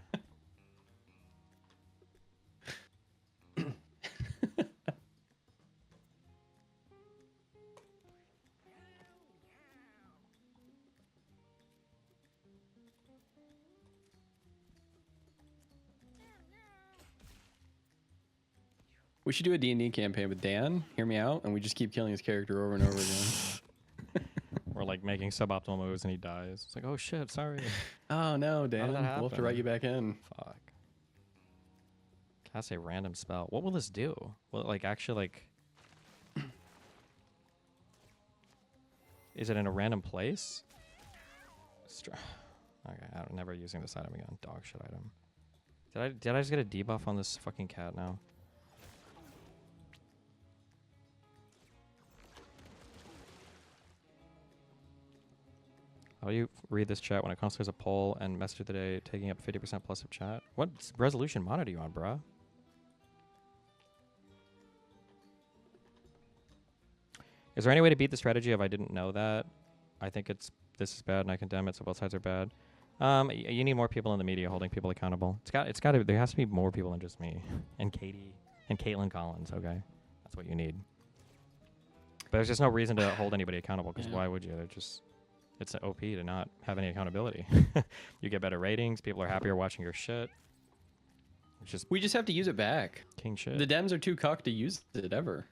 Speaker 9: We should do a D&D campaign with Dan. Hear me out, and we just keep killing his character over and over again.
Speaker 1: Or like making suboptimal moves and he dies. It's like, oh shit, sorry.
Speaker 9: Oh no, Dan.
Speaker 1: that
Speaker 9: We'll have to write you back in.
Speaker 1: Fuck. Cast a random spell. What will this do? Will it like actually like? Is it in a random place? Okay, I'm never using this item again. Dog shit item. Did I just get a debuff on this fucking cat now? How do you read this chat when it constitutes a poll and message of the day taking up 50% plus of chat? What resolution monitor are you on, bruh? Is there any way to beat the strategy of I didn't know that? I think this is bad and I condemn it, so both sides are bad. You need more people in the media holding people accountable. There has to be more people than just me and Katie and Caitlin Collins. Okay, that's what you need. But there's just no reason to hold anybody accountable because why would you? It's an OP to not have any accountability. You get better ratings. People are happier watching your shit.
Speaker 9: We just have to use it back.
Speaker 1: King shit.
Speaker 9: The Dems are too cocked to use it ever.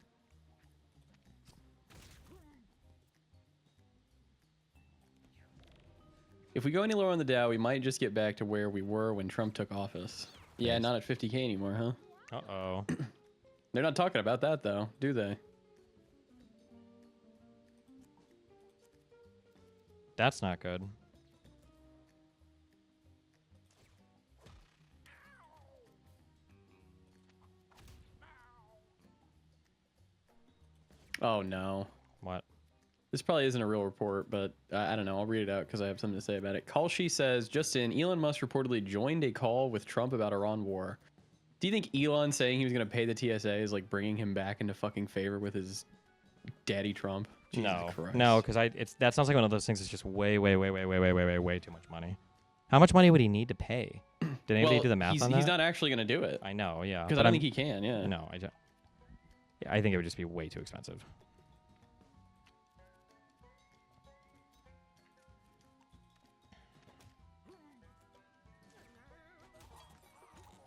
Speaker 9: If we go any lower on the Dow, we might just get back to where we were when Trump took office. Yeah, not at 50K anymore, huh?
Speaker 1: Uh-oh.
Speaker 9: They're not talking about that, though, do they?
Speaker 1: That's not good.
Speaker 9: Oh, no.
Speaker 1: What?
Speaker 9: This probably isn't a real report, but I don't know. I'll read it out because I have something to say about it. Kalshi says, Justin, Elon Musk reportedly joined a call with Trump about Iran war. Do you think Elon saying he was going to pay the TSA is like bringing him back into fucking favor with his daddy Trump? Jesus Christ.
Speaker 1: No, because that sounds like one of those things that's just way too much money. How much money would he need to pay? Did anybody do the math on that?
Speaker 9: He's not actually going to do it.
Speaker 1: I know, yeah.
Speaker 9: Because I don't think he can, yeah.
Speaker 1: No, I don't. Yeah, I think it would just be way too expensive.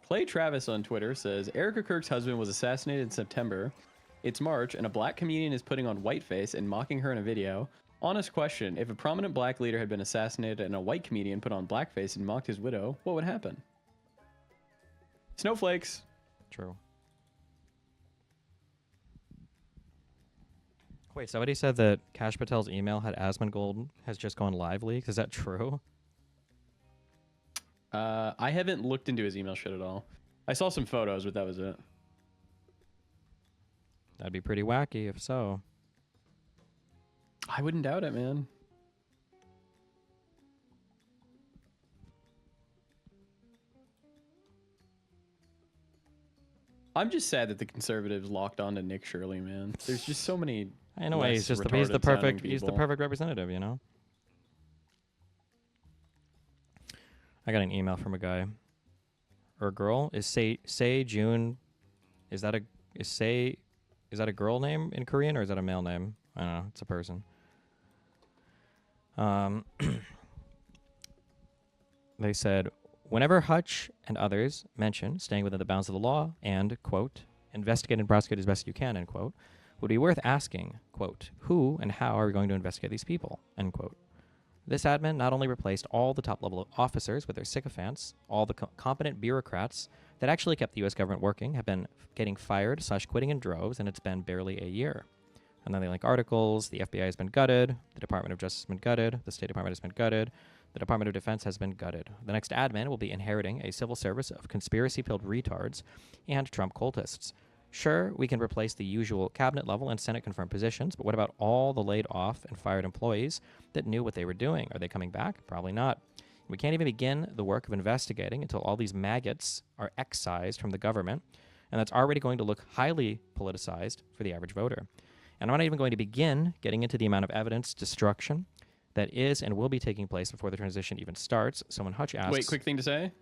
Speaker 9: Clay Travis on Twitter says, Erica Kirk's husband was assassinated in September. It's March, and a black comedian is putting on whiteface and mocking her in a video. Honest question, if a prominent black leader had been assassinated and a white comedian put on blackface and mocked his widow, what would happen? Snowflakes.
Speaker 1: True. Wait, somebody said that Kash Patel's email had Asmongold has just gone live leaks. Is that true?
Speaker 9: I haven't looked into his email shit at all. I saw some photos, but that was it.
Speaker 1: That'd be pretty wacky if so.
Speaker 9: I wouldn't doubt it, man. I'm just sad that the conservatives locked on to Nick Shirley, man. There's just so many.
Speaker 1: In a way, he's the perfect representative, you know. I got an email from a guy or a girl. Is say June? Is that a girl name in Korean or is that a male name? I don't know. It's a person. They said, whenever Hutch and others mention staying within the bounds of the law and, quote, investigate and prosecute as best you can, end quote, would be worth asking, quote, who and how are we going to investigate these people, end quote. This admin not only replaced all the top-level officers with their sycophants, all the competent bureaucrats that actually kept the U.S. government working have been getting fired/quitting in droves, and it's been barely a year. And then they link articles. The FBI has been gutted. The Department of Justice has been gutted. The State Department has been gutted. The Department of Defense has been gutted. The next admin will be inheriting a civil service of conspiracy-pilled retards and Trump cultists. Sure, we can replace the usual cabinet level and Senate-confirmed positions, but what about all the laid off and fired employees that knew what they were doing? Are they coming back? Probably not. We can't even begin the work of investigating until all these maggots are excised from the government, and that's already going to look highly politicized for the average voter. And I'm not even going to begin getting into the amount of evidence destruction that is and will be taking place before the transition even starts. So when Hutch asks...
Speaker 9: Wait, quick thing to say.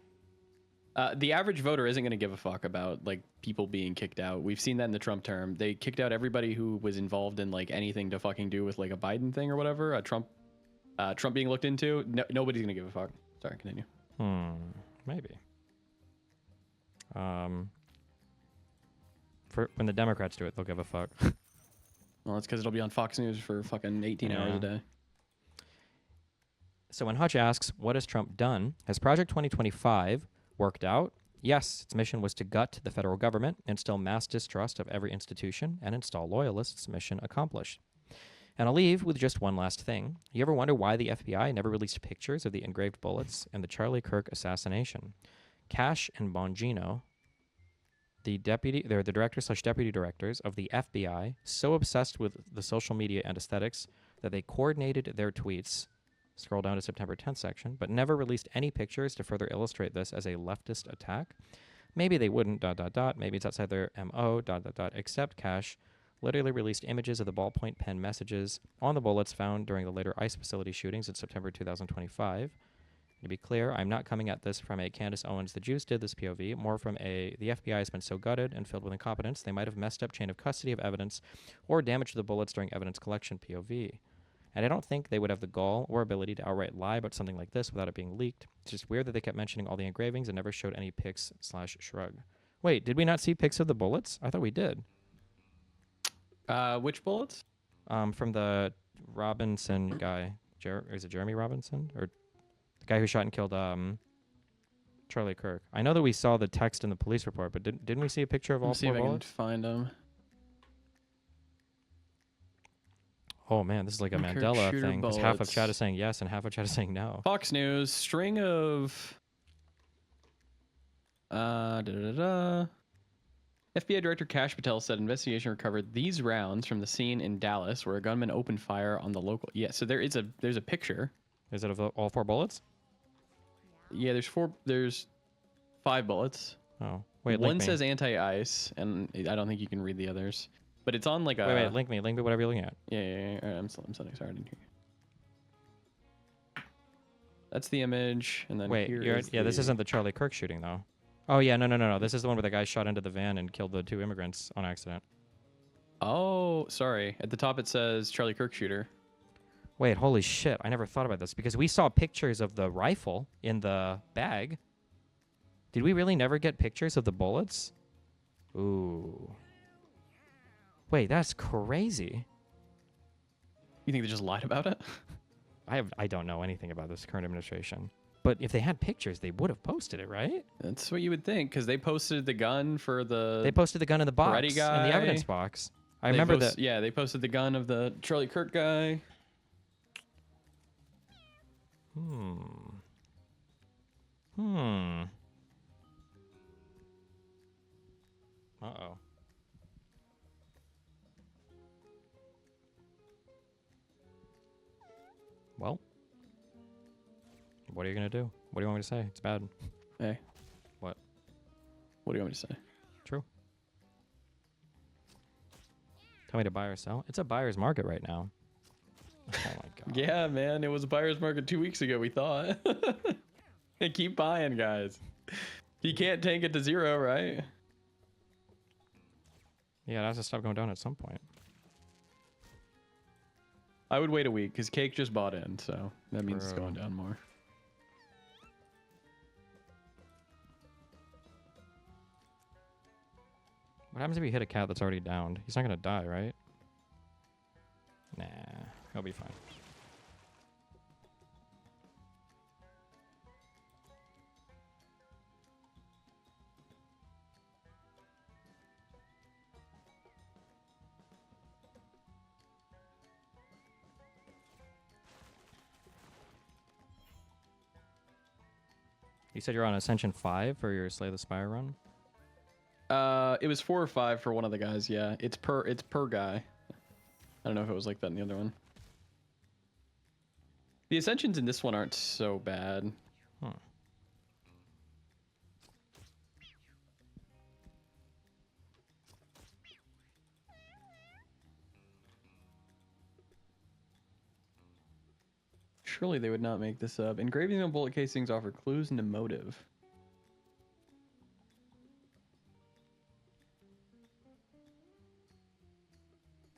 Speaker 9: The average voter isn't going to give a fuck about like people being kicked out. We've seen that in the Trump term. They kicked out everybody who was involved in like anything to fucking do with like a Biden thing or whatever. Trump being looked into. No, nobody's going to give a fuck. Sorry, continue.
Speaker 1: Maybe. When the Democrats do it, they'll give a fuck.
Speaker 9: Well, that's because it'll be on Fox News for fucking 18 hours a day.
Speaker 1: So when Hutch asks, what has Trump done? Has Project 2025 worked out? Yes, its mission was to gut the federal government, instill mass distrust of every institution, and install loyalists. Mission accomplished. And I'll leave with just one last thing. You ever wonder why the FBI never released pictures of the engraved bullets in the Charlie Kirk assassination? Cash and Bongino, they're the director/deputy directors of the FBI, so obsessed with the social media and aesthetics that they coordinated their tweets. Scroll down to September 10th section, but never released any pictures to further illustrate this as a leftist attack. Maybe they wouldn't, ... Maybe it's outside their MO, ... Except Cash literally released images of the ballpoint pen messages on the bullets found during the later ICE facility shootings in September 2025. To be clear, I'm not coming at this from a Candace Owens the Jews did this POV, more from a the FBI has been so gutted and filled with incompetence they might have messed up chain of custody of evidence or damaged the bullets during evidence collection POV. And I don't think they would have the gall or ability to outright lie about something like this without it being leaked. It's just weird that they kept mentioning all the engravings and never showed any pics/shrug. Wait, did we not see pics of the bullets? I thought we did.
Speaker 9: Which bullets?
Speaker 1: From the Robinson guy. Is it Jeremy Robinson? Or the guy who shot and killed Charlie Kirk. I know that we saw the text in the police report, but didn't we see a picture of all
Speaker 9: Let's see
Speaker 1: four
Speaker 9: if I can
Speaker 1: bullets?
Speaker 9: find them.
Speaker 1: Oh man, this is like a
Speaker 9: Kirk
Speaker 1: Mandela
Speaker 9: shooter
Speaker 1: thing, because half of
Speaker 9: bullets.
Speaker 1: chat is saying yes and half of chat is saying no.
Speaker 9: Fox News, string of... FBI Director Kash Patel said investigation recovered these rounds from the scene in Dallas where a gunman opened fire on the local... Yeah, so there's a picture.
Speaker 1: Is it of all four bullets?
Speaker 9: Yeah, there's 5 bullets.
Speaker 1: Oh, wait,
Speaker 9: One
Speaker 1: link me.
Speaker 9: says anti-ice, and I don't think you can read the others. But it's on like a...
Speaker 1: Wait, link me whatever you're looking at.
Speaker 9: Yeah. All right, I'm sending. Sorry, I didn't hear you. That's the image, and then
Speaker 1: this isn't the Charlie Kirk shooting though. Oh yeah, no. This is the one where the guy shot into the van and killed the 2 immigrants on accident.
Speaker 9: Oh, sorry. At the top it says Charlie Kirk shooter.
Speaker 1: Wait, holy shit! I never thought about this because we saw pictures of the rifle in the bag. Did we really never get pictures of the bullets? Ooh. Wait, that's crazy.
Speaker 9: You think they just lied about it?
Speaker 1: I don't know anything about this current administration. But if they had pictures, they would have posted it, right?
Speaker 9: That's what you would think, because they posted the gun for the...
Speaker 1: They posted the gun in the box,
Speaker 9: Peretti guy.
Speaker 1: in the evidence box. I remember that.
Speaker 9: Yeah, they posted the gun of the Charlie Kirk guy.
Speaker 1: Uh-oh. Well, what are you going to do? What do you want me to say? It's bad.
Speaker 9: Hey.
Speaker 1: What?
Speaker 9: What do you want me to say?
Speaker 1: True. Tell me to buy or sell? It's a buyer's market right now. Oh my god.
Speaker 9: Yeah, man. It was a buyer's market 2 weeks ago, we thought. Hey, keep buying, guys. You can't tank it to 0, right?
Speaker 1: Yeah, it has to stop going down at some point.
Speaker 9: I would wait a week, because Cake just bought in, so that means it's
Speaker 1: Bro.
Speaker 9: going down more.
Speaker 1: What happens if you hit a cat that's already downed? He's not going to die, right? Nah, he'll be fine. You said you're on Ascension 5 for your Slay the Spire run?
Speaker 9: It was 4 or 5 for one of the guys, yeah. It's per guy. I don't know if it was like that in the other one. The Ascensions in this one aren't so bad.
Speaker 1: Huh.
Speaker 9: Surely they would not make this up. Engravings on bullet casings offer clues into motive.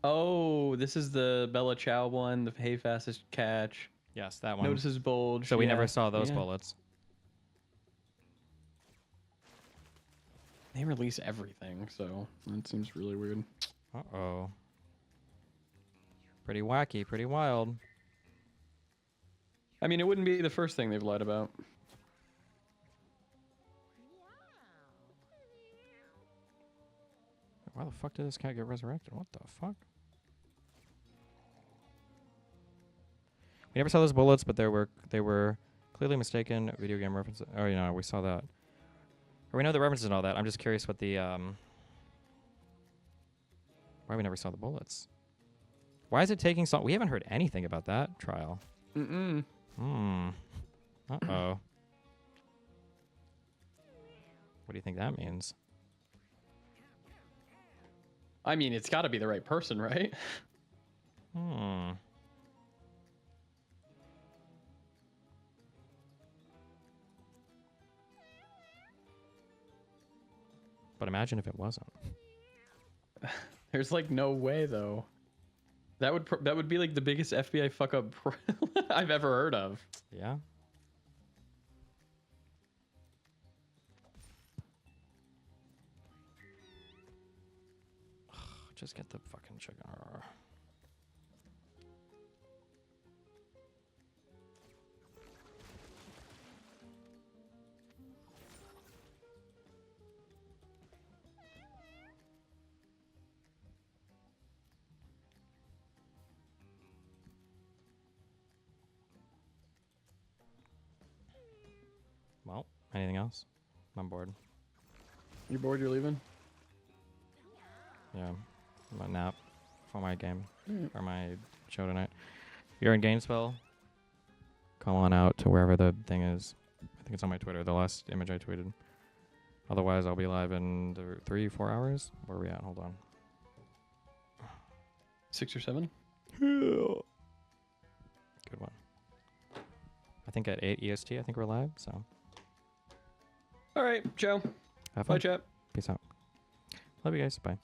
Speaker 9: Oh, this is the Bella Chow one, the Hey Fastest Catch.
Speaker 1: Yes, that one.
Speaker 9: Notices bulge.
Speaker 1: So we
Speaker 9: yeah,
Speaker 1: never saw those
Speaker 9: yeah.
Speaker 1: bullets.
Speaker 9: They release everything, so that seems really weird.
Speaker 1: Uh-oh. Pretty wacky, pretty wild.
Speaker 9: I mean, it wouldn't be the first thing they've lied about.
Speaker 1: Why the fuck did this cat get resurrected? What the fuck? We never saw those bullets, but they were clearly mistaken video game references. Oh, you know, we saw that. Or we know the references and all that. I'm just curious what the why we never saw the bullets. Why is it taking so? We haven't heard anything about that trial.
Speaker 9: Mm-mm.
Speaker 1: Uh-oh. What do you think that means?
Speaker 9: I mean, it's got to be the right person, right?
Speaker 1: But imagine if it wasn't.
Speaker 9: There's like no way though. That would be like the biggest FBI fuck up I've ever heard of.
Speaker 1: Yeah. Just get the fucking chicken. Well, anything else? I'm bored.
Speaker 9: You bored? You're leaving?
Speaker 1: Yeah. My nap for my game or my show tonight. You're in Gainesville. Come on out to wherever the thing is. I think it's on my Twitter, the last image I tweeted. Otherwise, I'll be live in 3-4 hours. Where are we at? Hold on.
Speaker 9: 6 or 7?
Speaker 1: Good one. I think at 8 EST, I think we're live, so.
Speaker 9: All right, Joe.
Speaker 1: Have fun.
Speaker 9: Bye, chat.
Speaker 1: Peace out. Love you guys. Bye.